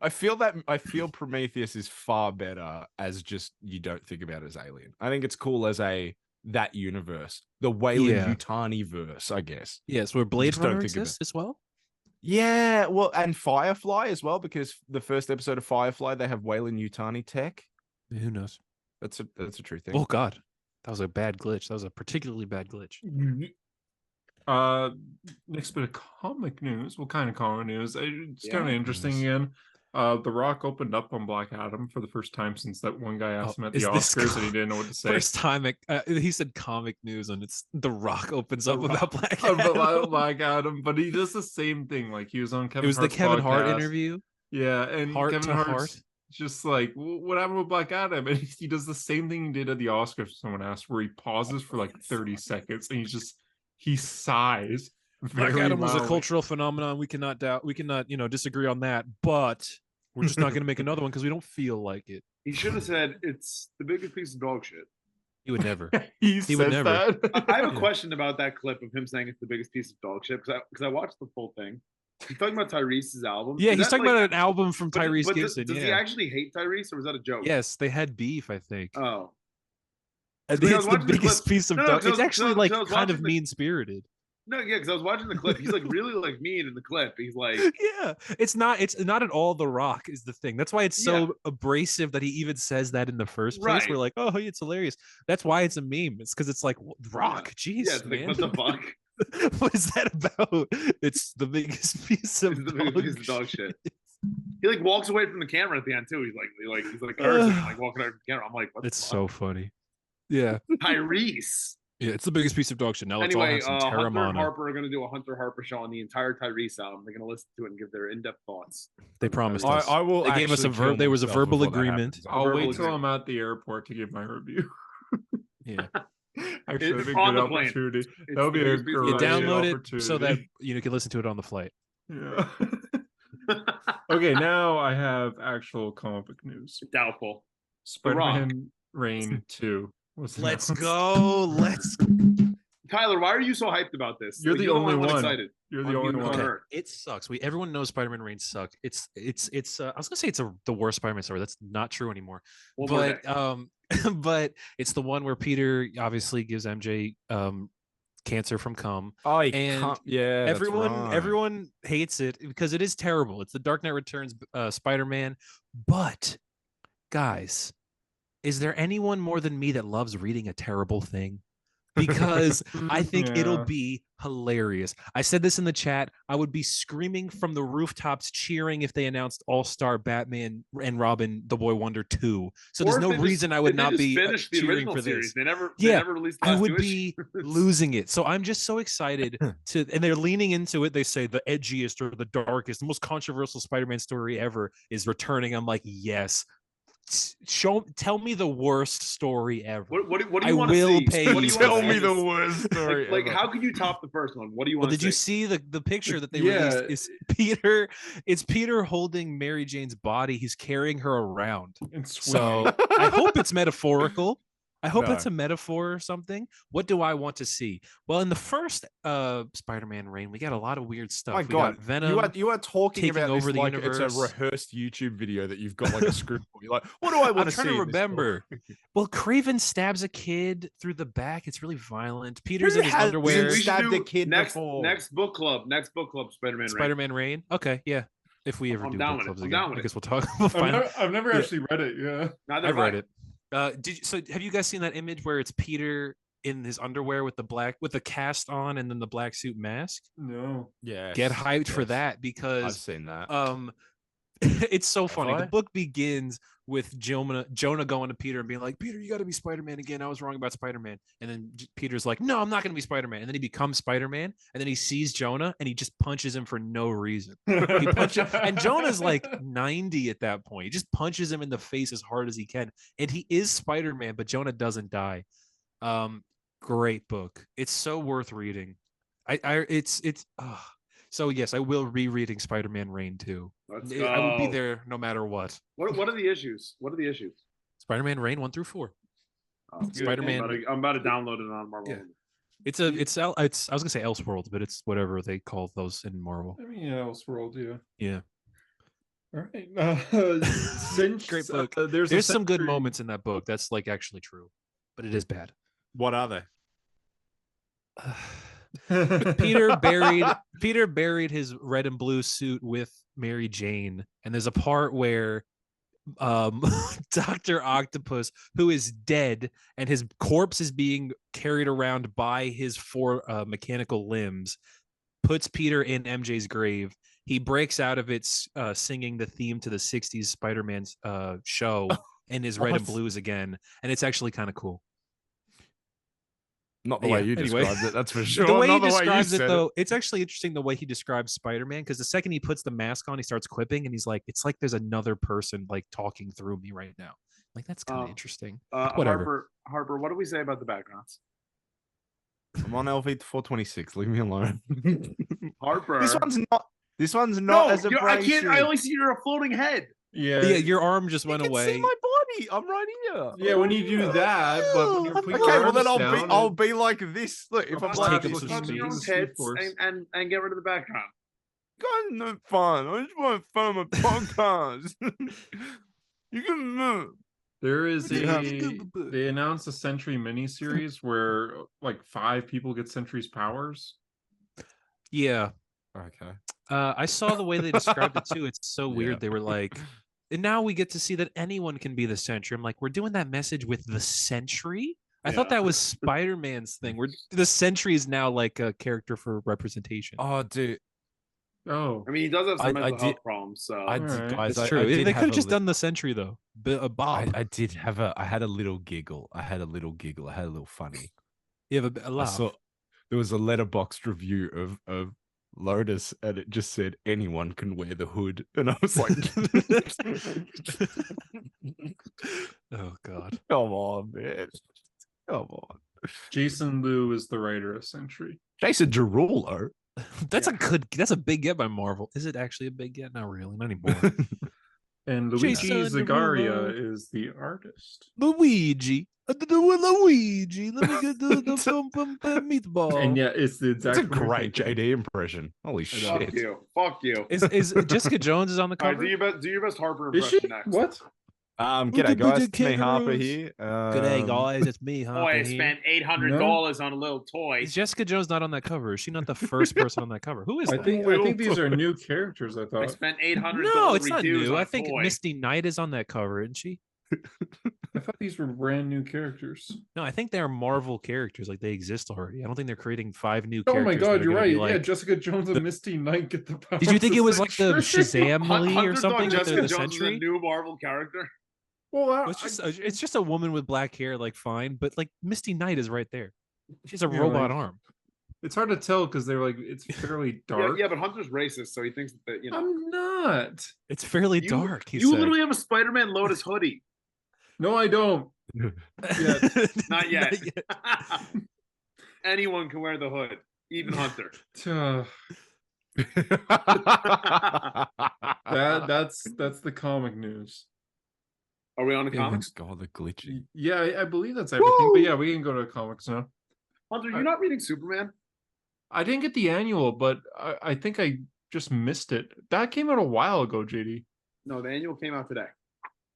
[SPEAKER 4] I feel Prometheus is far better as just you don't think about it as Alien. I think it's cool as that universe, the Wayland
[SPEAKER 2] Yeah.
[SPEAKER 4] Yutani verse, I guess.
[SPEAKER 2] Yes, where Blade
[SPEAKER 4] just don't
[SPEAKER 2] Runner
[SPEAKER 4] think of it.
[SPEAKER 2] exists as well.
[SPEAKER 4] Yeah, well, and Firefly as well, because the first episode of Firefly they have Wayland Yutani tech.
[SPEAKER 2] Who knows?
[SPEAKER 4] That's a true thing.
[SPEAKER 2] Oh God, that was a bad glitch. That was a particularly bad glitch.
[SPEAKER 1] Next bit of comic news. What kind of comic news? It's
[SPEAKER 3] Yeah.
[SPEAKER 1] kind of interesting
[SPEAKER 4] News.
[SPEAKER 1] again. The Rock opened up on Black Adam for the first time since that one guy asked him at the
[SPEAKER 2] is this
[SPEAKER 1] Oscars and he didn't know what to say.
[SPEAKER 2] First time he said comic news, and it's The Rock opens
[SPEAKER 1] The
[SPEAKER 2] up
[SPEAKER 1] Rock-
[SPEAKER 2] about Black
[SPEAKER 1] About
[SPEAKER 2] Adam.
[SPEAKER 1] Black Adam, but he does the same thing. Like he was on Kevin.
[SPEAKER 2] It was the
[SPEAKER 1] Hart's
[SPEAKER 2] Kevin Hart
[SPEAKER 1] podcast.
[SPEAKER 2] interview.
[SPEAKER 1] Yeah, and
[SPEAKER 2] Heart
[SPEAKER 1] Kevin
[SPEAKER 2] to
[SPEAKER 1] Hart's
[SPEAKER 2] heart.
[SPEAKER 1] just like, what happened with Black Adam? And he does the same thing he did at the Oscars. Someone asked, where he pauses for like 30 seconds and he sighs.
[SPEAKER 2] Black
[SPEAKER 1] very
[SPEAKER 2] Adam was a
[SPEAKER 1] loudly.
[SPEAKER 2] cultural phenomenon. We cannot doubt. We cannot, disagree on that. But we're just not going to make another one because we don't feel like it.
[SPEAKER 3] He should have said it's the biggest piece of dog shit.
[SPEAKER 2] He would never.
[SPEAKER 1] He
[SPEAKER 2] would
[SPEAKER 1] says
[SPEAKER 2] never.
[SPEAKER 1] that.
[SPEAKER 3] I have a
[SPEAKER 2] Yeah.
[SPEAKER 3] question about that clip of him saying it's the biggest piece of dog shit because I watched the full thing. He's talking about Tyrese's album.
[SPEAKER 2] Yeah,
[SPEAKER 3] Is
[SPEAKER 2] he's
[SPEAKER 3] that,
[SPEAKER 2] talking
[SPEAKER 3] like-
[SPEAKER 2] about an album from
[SPEAKER 3] but-
[SPEAKER 2] Tyrese
[SPEAKER 3] but
[SPEAKER 2] Gibson.
[SPEAKER 3] Does he
[SPEAKER 2] Yeah.
[SPEAKER 3] actually hate Tyrese or was that a joke?
[SPEAKER 2] Yes, they had beef. I think.
[SPEAKER 3] Oh.
[SPEAKER 2] I
[SPEAKER 3] Because
[SPEAKER 2] think
[SPEAKER 3] I
[SPEAKER 2] it's
[SPEAKER 3] was
[SPEAKER 2] the
[SPEAKER 3] watching the
[SPEAKER 2] biggest
[SPEAKER 3] clip-
[SPEAKER 2] piece of
[SPEAKER 3] No,
[SPEAKER 2] dog.
[SPEAKER 3] 'cause I
[SPEAKER 2] It's
[SPEAKER 3] was-
[SPEAKER 2] actually
[SPEAKER 3] no,
[SPEAKER 2] like
[SPEAKER 3] 'cause I was
[SPEAKER 2] kind of
[SPEAKER 3] watching the-
[SPEAKER 2] mean spirited.
[SPEAKER 3] No, yeah, because I was watching the clip. He's like really like mean in the clip. He's like,
[SPEAKER 2] Yeah, it's not at all The Rock is the thing. That's why it's so abrasive that he even says that in the first place.
[SPEAKER 3] Right.
[SPEAKER 2] We're like, oh, it's hilarious. That's why it's a meme. It's because it's like Rock. Jeez,
[SPEAKER 3] yeah, it's like,
[SPEAKER 2] man.
[SPEAKER 3] what the fuck?
[SPEAKER 2] What is that about? It's the biggest piece of
[SPEAKER 3] It's the biggest piece of dog shit. He like walks away from the camera at the end too. He's like cursing, like walking away from the camera. I'm like, what
[SPEAKER 2] It's
[SPEAKER 3] the
[SPEAKER 2] so funny. Yeah,
[SPEAKER 3] fuck? Tyrese.
[SPEAKER 2] yeah, it's the biggest piece of dog shit. Now let's all
[SPEAKER 3] Anyway,
[SPEAKER 2] have some
[SPEAKER 3] Hunter and
[SPEAKER 2] Terramana.
[SPEAKER 3] Harper are going to do a Hunter Harper show on the entire Tyrese album. They're going to listen to it and give their in-depth thoughts.
[SPEAKER 2] They promised
[SPEAKER 3] I-
[SPEAKER 2] us.
[SPEAKER 4] I will.
[SPEAKER 2] They gave us
[SPEAKER 4] actually
[SPEAKER 2] a verb.
[SPEAKER 4] kill
[SPEAKER 2] There was a
[SPEAKER 4] myself
[SPEAKER 2] verbal
[SPEAKER 4] before that
[SPEAKER 2] agreement.
[SPEAKER 4] happens.
[SPEAKER 1] I'll wait
[SPEAKER 3] verbal
[SPEAKER 1] till
[SPEAKER 3] agreement.
[SPEAKER 1] I'm at the airport to give my review.
[SPEAKER 2] Yeah,
[SPEAKER 1] Actually, that'd be a
[SPEAKER 3] on
[SPEAKER 1] good
[SPEAKER 3] the plane.
[SPEAKER 1] opportunity.
[SPEAKER 3] It's
[SPEAKER 1] That would
[SPEAKER 3] the
[SPEAKER 1] be a
[SPEAKER 3] biggest piece of
[SPEAKER 2] you
[SPEAKER 1] great
[SPEAKER 3] dog shit.
[SPEAKER 2] download it so that
[SPEAKER 1] opportunity.
[SPEAKER 2] you can listen to it on the flight.
[SPEAKER 1] Yeah. Okay, now I have actual comic book news.
[SPEAKER 3] Doubtful.
[SPEAKER 1] Spider-Man Reign 2. was
[SPEAKER 2] Let's
[SPEAKER 1] announced.
[SPEAKER 2] go. Let's.
[SPEAKER 3] Tyler, why are you so hyped about this?
[SPEAKER 1] You're the only one.
[SPEAKER 3] excited.
[SPEAKER 1] You're
[SPEAKER 3] On
[SPEAKER 1] the only
[SPEAKER 3] you-
[SPEAKER 1] one.
[SPEAKER 3] on
[SPEAKER 2] Okay.
[SPEAKER 3] Earth.
[SPEAKER 2] It sucks. Everyone knows Spider-Man Reigns suck. It's I was gonna say it's the worst Spider-Man story. That's not true anymore.
[SPEAKER 3] One more
[SPEAKER 2] But
[SPEAKER 3] day.
[SPEAKER 2] but it's the one where Peter obviously gives MJ cancer from cum.
[SPEAKER 4] Oh, you
[SPEAKER 2] And
[SPEAKER 4] can't- yeah, that's right.
[SPEAKER 2] Everyone hates it because it is terrible. It's the Dark Knight Returns Spider-Man. But guys, is there anyone more than me that loves reading a terrible thing? Because I think it'll
[SPEAKER 1] Yeah.
[SPEAKER 2] be hilarious. I said this in the chat. I would be screaming from the rooftops, cheering if they announced All-Star Batman and Robin, The Boy Wonder 2. So
[SPEAKER 3] Or
[SPEAKER 2] there's
[SPEAKER 3] if
[SPEAKER 2] no
[SPEAKER 3] they just-
[SPEAKER 2] reason I
[SPEAKER 3] if
[SPEAKER 2] would
[SPEAKER 3] they
[SPEAKER 2] not
[SPEAKER 3] just
[SPEAKER 2] be
[SPEAKER 3] finished the
[SPEAKER 2] cheering
[SPEAKER 3] original
[SPEAKER 2] for
[SPEAKER 3] series.
[SPEAKER 2] this.
[SPEAKER 3] They never
[SPEAKER 2] Yeah,
[SPEAKER 3] released the
[SPEAKER 2] I
[SPEAKER 3] last
[SPEAKER 2] would
[SPEAKER 3] two
[SPEAKER 2] be
[SPEAKER 3] issues.
[SPEAKER 2] losing it. So I'm just so excited to, and they're leaning into it. They say the edgiest or the darkest, the most controversial Spider-Man story ever is returning. I'm like, yes, tell me the worst story ever.
[SPEAKER 3] What do
[SPEAKER 2] I
[SPEAKER 3] you want to
[SPEAKER 2] will
[SPEAKER 3] see?
[SPEAKER 2] pay
[SPEAKER 3] What do
[SPEAKER 2] you
[SPEAKER 3] you
[SPEAKER 2] for
[SPEAKER 3] wanna
[SPEAKER 4] Tell
[SPEAKER 2] that.
[SPEAKER 4] me
[SPEAKER 3] see?
[SPEAKER 4] the worst story.
[SPEAKER 3] Like
[SPEAKER 4] ever.
[SPEAKER 3] how can you top the first one? What do you
[SPEAKER 2] Well,
[SPEAKER 3] want to
[SPEAKER 2] did you
[SPEAKER 3] see?
[SPEAKER 2] see the picture that they
[SPEAKER 1] Yeah.
[SPEAKER 2] released? Is Peter? It's Peter holding Mary Jane's body. He's carrying her around.
[SPEAKER 1] And
[SPEAKER 2] So I hope it's metaphorical. I hope
[SPEAKER 4] No.
[SPEAKER 2] it's a metaphor or something. What do I want to see? Well, in the first Spider-Man reign, we got a lot of weird stuff.
[SPEAKER 4] My
[SPEAKER 2] we
[SPEAKER 4] God,
[SPEAKER 2] got Venom.
[SPEAKER 4] you are talking
[SPEAKER 2] taking
[SPEAKER 4] about
[SPEAKER 2] over
[SPEAKER 4] this
[SPEAKER 2] the
[SPEAKER 4] like it's a
[SPEAKER 2] universe.
[SPEAKER 4] rehearsed YouTube video that you've got like a script for. You're like, what do I want
[SPEAKER 2] I'm
[SPEAKER 4] to
[SPEAKER 2] trying
[SPEAKER 4] see?
[SPEAKER 2] to
[SPEAKER 4] in this story?
[SPEAKER 2] remember. Well, Craven stabs a kid through the back. It's really violent. Peter's
[SPEAKER 4] Who
[SPEAKER 2] in his
[SPEAKER 4] hasn't
[SPEAKER 2] underwear.
[SPEAKER 3] We should
[SPEAKER 4] stabbed a
[SPEAKER 3] do
[SPEAKER 4] kid
[SPEAKER 3] next
[SPEAKER 4] before?
[SPEAKER 3] next book club. Next book club. Spider-Man. Reign.
[SPEAKER 2] Spider-Man reign. Okay, yeah. If we ever
[SPEAKER 3] I'm
[SPEAKER 2] do
[SPEAKER 3] down
[SPEAKER 2] book
[SPEAKER 3] with it.
[SPEAKER 2] clubs
[SPEAKER 3] I'm
[SPEAKER 2] again,
[SPEAKER 3] down with
[SPEAKER 2] I
[SPEAKER 3] it.
[SPEAKER 2] guess we'll talk. We'll find.
[SPEAKER 1] I've never
[SPEAKER 2] Yeah.
[SPEAKER 1] actually read it. Yeah.
[SPEAKER 3] Neither
[SPEAKER 2] I've
[SPEAKER 3] have I.
[SPEAKER 2] read it. So have you guys seen that image where it's Peter in his underwear with the cast on and then the black suit mask?
[SPEAKER 1] No.
[SPEAKER 4] Yeah,
[SPEAKER 2] Get hyped for that
[SPEAKER 4] I've
[SPEAKER 2] because
[SPEAKER 4] seen that.
[SPEAKER 2] it's so funny.
[SPEAKER 4] I?
[SPEAKER 2] The book begins with Jonah going to Peter and being like, Peter, you got to be Spider-Man again. I was wrong about Spider-Man. And then Peter's like, no, I'm not going to be Spider-Man. And then he becomes Spider-Man. And then he sees Jonah and he just punches him for no reason. He punches, and Jonah's like 90 at that point. He just punches him in the face as hard as he can. And he is Spider-Man, but Jonah doesn't die. Great book. It's so worth reading. So yes, I will be reading Spider-Man Reign 2.
[SPEAKER 3] Let's
[SPEAKER 2] I will be
[SPEAKER 3] go.
[SPEAKER 2] there no matter what.
[SPEAKER 3] What are the issues? What are the issues?
[SPEAKER 2] Spider-Man Reign 1 through 4.
[SPEAKER 3] Oh, good.
[SPEAKER 2] Spider-Man-
[SPEAKER 3] I'm about to download it on Marvel.
[SPEAKER 2] Yeah. It's I was gonna say Elseworld, but it's whatever they call those in Marvel.
[SPEAKER 1] I mean, yeah, Elseworld, yeah.
[SPEAKER 2] Yeah.
[SPEAKER 1] All right. Since
[SPEAKER 2] Great book.
[SPEAKER 1] there's
[SPEAKER 2] some good
[SPEAKER 1] Sentry-
[SPEAKER 2] moments in that book. That's like actually true, but it is bad.
[SPEAKER 4] What are they?
[SPEAKER 2] Peter buried his red and blue suit with Mary Jane, and there's a part where Dr. Octopus, who is dead and his corpse is being carried around by his 4 mechanical limbs, puts Peter in MJ's grave. He breaks out of it singing the theme to the 60s Spider-Man show in his red and
[SPEAKER 4] What?
[SPEAKER 2] blues again, and it's actually kind of cool.
[SPEAKER 4] Not the
[SPEAKER 2] Yeah,
[SPEAKER 4] way you
[SPEAKER 2] anyway.
[SPEAKER 4] described it, that's for sure.
[SPEAKER 2] The way he
[SPEAKER 4] Not the way you
[SPEAKER 2] describes it,
[SPEAKER 4] said
[SPEAKER 2] though, it's actually interesting the way he describes Spider-Man, because the second he puts the mask on, he starts quipping, and he's like, "It's like there's another person like talking through me right now." Like that's kind of interesting. Whatever.
[SPEAKER 3] Harper, what do we say about the backgrounds?
[SPEAKER 4] I'm on LV 426. Leave me alone.
[SPEAKER 3] Harper,
[SPEAKER 4] This one's not. This one's
[SPEAKER 3] no,
[SPEAKER 4] not as
[SPEAKER 3] I
[SPEAKER 4] abrasive.
[SPEAKER 3] can't. I only see your floating head.
[SPEAKER 1] Yeah.
[SPEAKER 2] Yeah, your arm just
[SPEAKER 4] You
[SPEAKER 2] went
[SPEAKER 4] can
[SPEAKER 2] away.
[SPEAKER 4] see my body. I'm right here.
[SPEAKER 1] Yeah, when you do that, but when you're putting
[SPEAKER 4] Okay,
[SPEAKER 1] your
[SPEAKER 4] well then
[SPEAKER 1] arms
[SPEAKER 4] I'll
[SPEAKER 1] down,
[SPEAKER 4] be like this. Look, if I'm
[SPEAKER 1] Just
[SPEAKER 4] like
[SPEAKER 1] take
[SPEAKER 4] this,
[SPEAKER 1] it
[SPEAKER 4] look,
[SPEAKER 1] to
[SPEAKER 3] Touch your own
[SPEAKER 1] Jesus,
[SPEAKER 3] tits
[SPEAKER 1] force.
[SPEAKER 3] and get rid of the background.
[SPEAKER 4] guys, no fun. I just want to film a podcast. You can move.
[SPEAKER 1] there is
[SPEAKER 4] Yeah.
[SPEAKER 1] they announced a Sentry miniseries where like 5 people get Sentry's powers.
[SPEAKER 2] Yeah.
[SPEAKER 4] Okay.
[SPEAKER 2] I saw the way they described it too. It's so
[SPEAKER 4] Yeah.
[SPEAKER 2] weird. They were like, and now we get to see that anyone can be the Sentry. I'm like, we're doing that message with the Sentry? I thought
[SPEAKER 3] Yeah.
[SPEAKER 2] that was Spider-Man's thing. Where the Sentry is now like a character for representation.
[SPEAKER 4] Oh, dude,
[SPEAKER 1] Oh,
[SPEAKER 3] I mean, he does have some
[SPEAKER 4] I
[SPEAKER 3] mental
[SPEAKER 4] did-
[SPEAKER 3] health problems. So
[SPEAKER 4] I did,
[SPEAKER 1] Alright.
[SPEAKER 4] guys.
[SPEAKER 2] It's
[SPEAKER 4] I
[SPEAKER 2] true.
[SPEAKER 4] did
[SPEAKER 2] They
[SPEAKER 4] have
[SPEAKER 2] could
[SPEAKER 4] a
[SPEAKER 2] have just
[SPEAKER 4] li-
[SPEAKER 2] done the Sentry though. Bob.
[SPEAKER 4] I did have a. I had a little giggle. I had a little funny.
[SPEAKER 2] You have a
[SPEAKER 4] I
[SPEAKER 2] laugh.
[SPEAKER 4] saw there was a letterboxed review of Lotus, and it just said anyone can wear the hood, and I was like,
[SPEAKER 2] Oh God.
[SPEAKER 4] "Come on, man, come on."
[SPEAKER 1] Jason Liu is the writer of Sentry.
[SPEAKER 4] Jason Derulo.
[SPEAKER 2] That's a big get by Marvel. Is it actually a big get? Not really, not anymore.
[SPEAKER 1] And Luigi
[SPEAKER 2] Jason
[SPEAKER 1] Zagaria
[SPEAKER 2] Derulo.
[SPEAKER 1] is the artist.
[SPEAKER 2] Luigi. Luigi. Let me get the meatball.
[SPEAKER 1] And yeah, it's the exact
[SPEAKER 4] That's a
[SPEAKER 1] one you're
[SPEAKER 4] great
[SPEAKER 1] thinking.
[SPEAKER 4] JD impression. Holy
[SPEAKER 3] fuck
[SPEAKER 4] shit!
[SPEAKER 3] you. Fuck you.
[SPEAKER 2] Is Jessica Jones is on the
[SPEAKER 3] All right,
[SPEAKER 2] cover?
[SPEAKER 3] do your best Harper
[SPEAKER 1] Is she?
[SPEAKER 3] impression next.
[SPEAKER 1] What?
[SPEAKER 4] G'day guys, it's me Harper
[SPEAKER 2] Kangaroos.
[SPEAKER 4] here.
[SPEAKER 2] G'day guys, it's me,
[SPEAKER 3] Boy,
[SPEAKER 2] Harper
[SPEAKER 3] I
[SPEAKER 2] here.
[SPEAKER 3] spent $800 on a little toy.
[SPEAKER 2] Is Jessica Jones not on that cover? Is she not the first person on that cover? Who is
[SPEAKER 1] I
[SPEAKER 2] that?
[SPEAKER 1] think these are new characters. I
[SPEAKER 3] I
[SPEAKER 1] thought.
[SPEAKER 3] spent $800.
[SPEAKER 2] No, it's not
[SPEAKER 3] reduce
[SPEAKER 2] new.
[SPEAKER 3] on
[SPEAKER 2] I
[SPEAKER 3] a
[SPEAKER 2] think
[SPEAKER 3] toy.
[SPEAKER 2] Misty Knight is on that cover, isn't she?
[SPEAKER 1] I thought these were brand new characters.
[SPEAKER 2] No, I think they're Marvel characters. Like they exist already. I don't think they're creating 5 new
[SPEAKER 1] Oh
[SPEAKER 2] characters.
[SPEAKER 1] my
[SPEAKER 2] that
[SPEAKER 1] god,
[SPEAKER 2] are
[SPEAKER 1] you're
[SPEAKER 2] gonna
[SPEAKER 1] right.
[SPEAKER 2] be like-
[SPEAKER 1] Yeah, Jessica Jones and Misty Knight get the power.
[SPEAKER 2] Did you think it was like the
[SPEAKER 1] Sentry.
[SPEAKER 2] Shazam or
[SPEAKER 3] Hunter
[SPEAKER 2] something?
[SPEAKER 3] thought
[SPEAKER 2] Like they're
[SPEAKER 3] Jessica
[SPEAKER 2] the
[SPEAKER 3] Jones is a
[SPEAKER 2] Sentry?
[SPEAKER 3] new Marvel character.
[SPEAKER 1] Well,
[SPEAKER 2] It's just a woman with black hair, like fine, but like Misty Knight is right there. She's a
[SPEAKER 1] Yeah,
[SPEAKER 2] robot
[SPEAKER 1] like-
[SPEAKER 2] arm.
[SPEAKER 1] it's hard to tell because they're like it's fairly dark.
[SPEAKER 3] Yeah, but Hunter's racist, so he thinks that
[SPEAKER 1] I'm not.
[SPEAKER 2] It's fairly
[SPEAKER 3] You-
[SPEAKER 2] dark. He
[SPEAKER 3] You
[SPEAKER 2] said.
[SPEAKER 3] literally have a Spider-Man Lotus hoodie.
[SPEAKER 1] No, I don't.
[SPEAKER 3] Not yet. Anyone can wear the hood, even Hunter.
[SPEAKER 1] Uh, that's the comic news.
[SPEAKER 3] Are we on the
[SPEAKER 4] Yeah,
[SPEAKER 3] comics?
[SPEAKER 4] God, the glitching.
[SPEAKER 1] Yeah, I believe that's everything. But
[SPEAKER 3] Woo!
[SPEAKER 1] yeah, we can go to comics now.
[SPEAKER 3] Hunter, you're not reading Superman?
[SPEAKER 1] I didn't get the annual, but I think I just missed it. That came out a while ago, JD.
[SPEAKER 3] No, the annual came out today.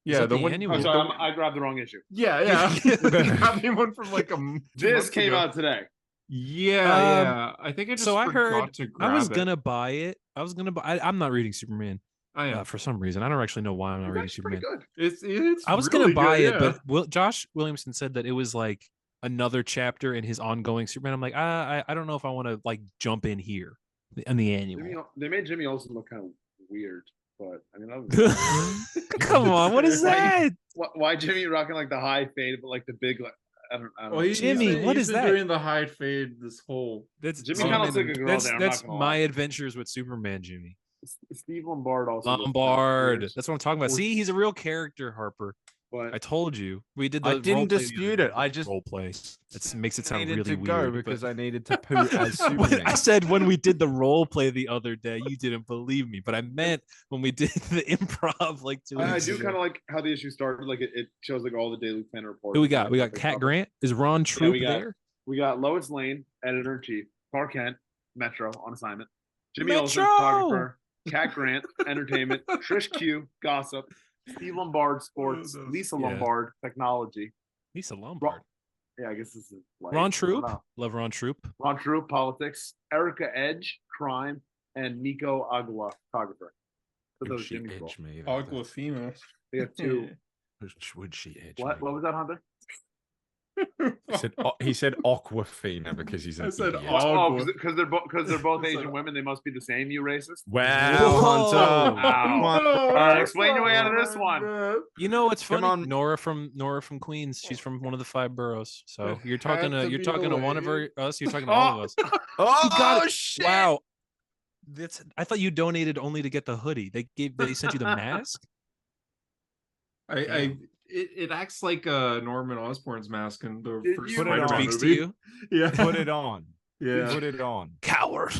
[SPEAKER 1] Yeah,
[SPEAKER 2] that
[SPEAKER 1] the
[SPEAKER 2] the
[SPEAKER 1] one.
[SPEAKER 2] annual?
[SPEAKER 3] Oh,
[SPEAKER 2] The-
[SPEAKER 3] sorry, I grabbed the wrong issue.
[SPEAKER 1] Yeah. You got me one from like 2
[SPEAKER 3] This
[SPEAKER 1] months
[SPEAKER 3] came
[SPEAKER 1] ago.
[SPEAKER 3] out today.
[SPEAKER 1] Yeah. I think I just
[SPEAKER 2] so I
[SPEAKER 1] forgot
[SPEAKER 2] heard
[SPEAKER 1] to grab
[SPEAKER 2] I was
[SPEAKER 1] it.
[SPEAKER 2] gonna buy it. I'm not reading Superman
[SPEAKER 1] I am.
[SPEAKER 2] for some reason. I don't actually know why I'm not
[SPEAKER 3] It's
[SPEAKER 2] reading
[SPEAKER 3] actually pretty
[SPEAKER 2] Superman.
[SPEAKER 3] good.
[SPEAKER 1] It's
[SPEAKER 2] I was
[SPEAKER 1] really
[SPEAKER 2] gonna buy
[SPEAKER 1] good,
[SPEAKER 2] it,
[SPEAKER 1] yeah.
[SPEAKER 2] but Josh Williamson said that it was like another chapter in his ongoing Superman. I'm like, I don't know if I want to like jump in here in the annual.
[SPEAKER 3] They made Jimmy Olsen look kind of weird, but I mean, other than that,
[SPEAKER 2] Come on, what is that?
[SPEAKER 3] why Jimmy rocking like the high fade, but like the big, like I don't
[SPEAKER 1] Well,
[SPEAKER 3] know.
[SPEAKER 2] Jimmy, what
[SPEAKER 1] he's
[SPEAKER 2] is
[SPEAKER 1] been
[SPEAKER 2] that?
[SPEAKER 1] doing the high fade this whole.
[SPEAKER 2] That's
[SPEAKER 3] Jimmy
[SPEAKER 1] kinda
[SPEAKER 3] looks like a girl
[SPEAKER 2] That's
[SPEAKER 3] there, I'm not
[SPEAKER 2] that's
[SPEAKER 3] gonna
[SPEAKER 2] my
[SPEAKER 3] lie.
[SPEAKER 2] adventures with Superman, Jimmy.
[SPEAKER 3] Steve Lombard also. looks kinda
[SPEAKER 2] Lombard.
[SPEAKER 3] weird,
[SPEAKER 2] That's what I'm talking about. See, he's a real character, Harper.
[SPEAKER 3] but
[SPEAKER 2] I told you. We did the
[SPEAKER 4] I
[SPEAKER 2] role
[SPEAKER 4] didn't
[SPEAKER 2] play the
[SPEAKER 4] dispute
[SPEAKER 2] other
[SPEAKER 4] it.
[SPEAKER 2] day.
[SPEAKER 4] I just
[SPEAKER 2] role play. It makes it sound
[SPEAKER 4] needed
[SPEAKER 2] really
[SPEAKER 4] to go
[SPEAKER 2] weird
[SPEAKER 4] because
[SPEAKER 2] but-
[SPEAKER 4] I needed to poo as
[SPEAKER 2] When
[SPEAKER 4] Superman.
[SPEAKER 2] I said when we did the role play the other day, you didn't believe me, but I meant when we did the improv like 2
[SPEAKER 3] I
[SPEAKER 2] weeks
[SPEAKER 3] do
[SPEAKER 2] ago.
[SPEAKER 3] kind of like how the issue started. Like it shows like all the Daily Planet reports.
[SPEAKER 2] Who we got?
[SPEAKER 3] and,
[SPEAKER 2] We
[SPEAKER 3] like,
[SPEAKER 2] got
[SPEAKER 3] the
[SPEAKER 2] Cat
[SPEAKER 3] topics.
[SPEAKER 2] Grant. Is Ron Troop
[SPEAKER 3] we got-
[SPEAKER 2] there?
[SPEAKER 3] We got Lois Lane, editor in chief. Clark Kent, Metro on assignment. Jimmy Olsen,
[SPEAKER 2] Metro!
[SPEAKER 3] photographer. Cat Grant, entertainment. Trish Q, gossip. Steve Lombard, sports.
[SPEAKER 1] Oh,
[SPEAKER 3] Lisa
[SPEAKER 2] yeah.
[SPEAKER 3] Lombard, technology.
[SPEAKER 2] Lisa Lombard.
[SPEAKER 3] Yeah, I guess this is like,
[SPEAKER 2] Ron
[SPEAKER 3] I don't
[SPEAKER 2] Troop.
[SPEAKER 3] know.
[SPEAKER 2] Love Ron Troop.
[SPEAKER 3] Ron Troop, politics. Erica Edge, crime, and Nico Agua, photographer. So
[SPEAKER 4] Would
[SPEAKER 3] those
[SPEAKER 4] she
[SPEAKER 3] Jimmy's
[SPEAKER 4] edge
[SPEAKER 3] role.
[SPEAKER 4] me? though?
[SPEAKER 1] Aquafina.
[SPEAKER 3] They have two.
[SPEAKER 4] Would she edge
[SPEAKER 3] What?
[SPEAKER 4] me?
[SPEAKER 3] What was that, Hunter?
[SPEAKER 4] He said Aquafina because he's an
[SPEAKER 1] I said
[SPEAKER 4] idiot.
[SPEAKER 1] Aqua.
[SPEAKER 3] Oh, because they're both
[SPEAKER 1] I said-
[SPEAKER 3] Asian women. They must be the same. You racist.
[SPEAKER 4] Wow,
[SPEAKER 2] Whoa.
[SPEAKER 4] Hunter.
[SPEAKER 3] Wow.
[SPEAKER 4] Come on.
[SPEAKER 3] All right, explain your way out of this one.
[SPEAKER 2] You know what's
[SPEAKER 4] Come
[SPEAKER 2] funny?
[SPEAKER 4] on.
[SPEAKER 2] Nora from Queens. She's from one of the 5 boroughs. So you're talking
[SPEAKER 1] had
[SPEAKER 2] to
[SPEAKER 1] to
[SPEAKER 2] you're
[SPEAKER 1] be
[SPEAKER 2] talking
[SPEAKER 1] the
[SPEAKER 2] to one of
[SPEAKER 1] way.
[SPEAKER 2] us. You're talking to all of us.
[SPEAKER 4] Oh,
[SPEAKER 2] got it.
[SPEAKER 4] shit.
[SPEAKER 2] Wow. I thought you donated only to get the hoodie. They sent you the mask.
[SPEAKER 1] It acts like Norman Osborn's mask in the
[SPEAKER 3] Did
[SPEAKER 1] first
[SPEAKER 3] you-
[SPEAKER 4] Put it
[SPEAKER 1] Spider-Man
[SPEAKER 4] on.
[SPEAKER 2] Speaks to
[SPEAKER 1] movie.
[SPEAKER 2] you.
[SPEAKER 1] Yeah,
[SPEAKER 4] Put it on.
[SPEAKER 1] yeah.
[SPEAKER 4] Put it on.
[SPEAKER 2] Coward.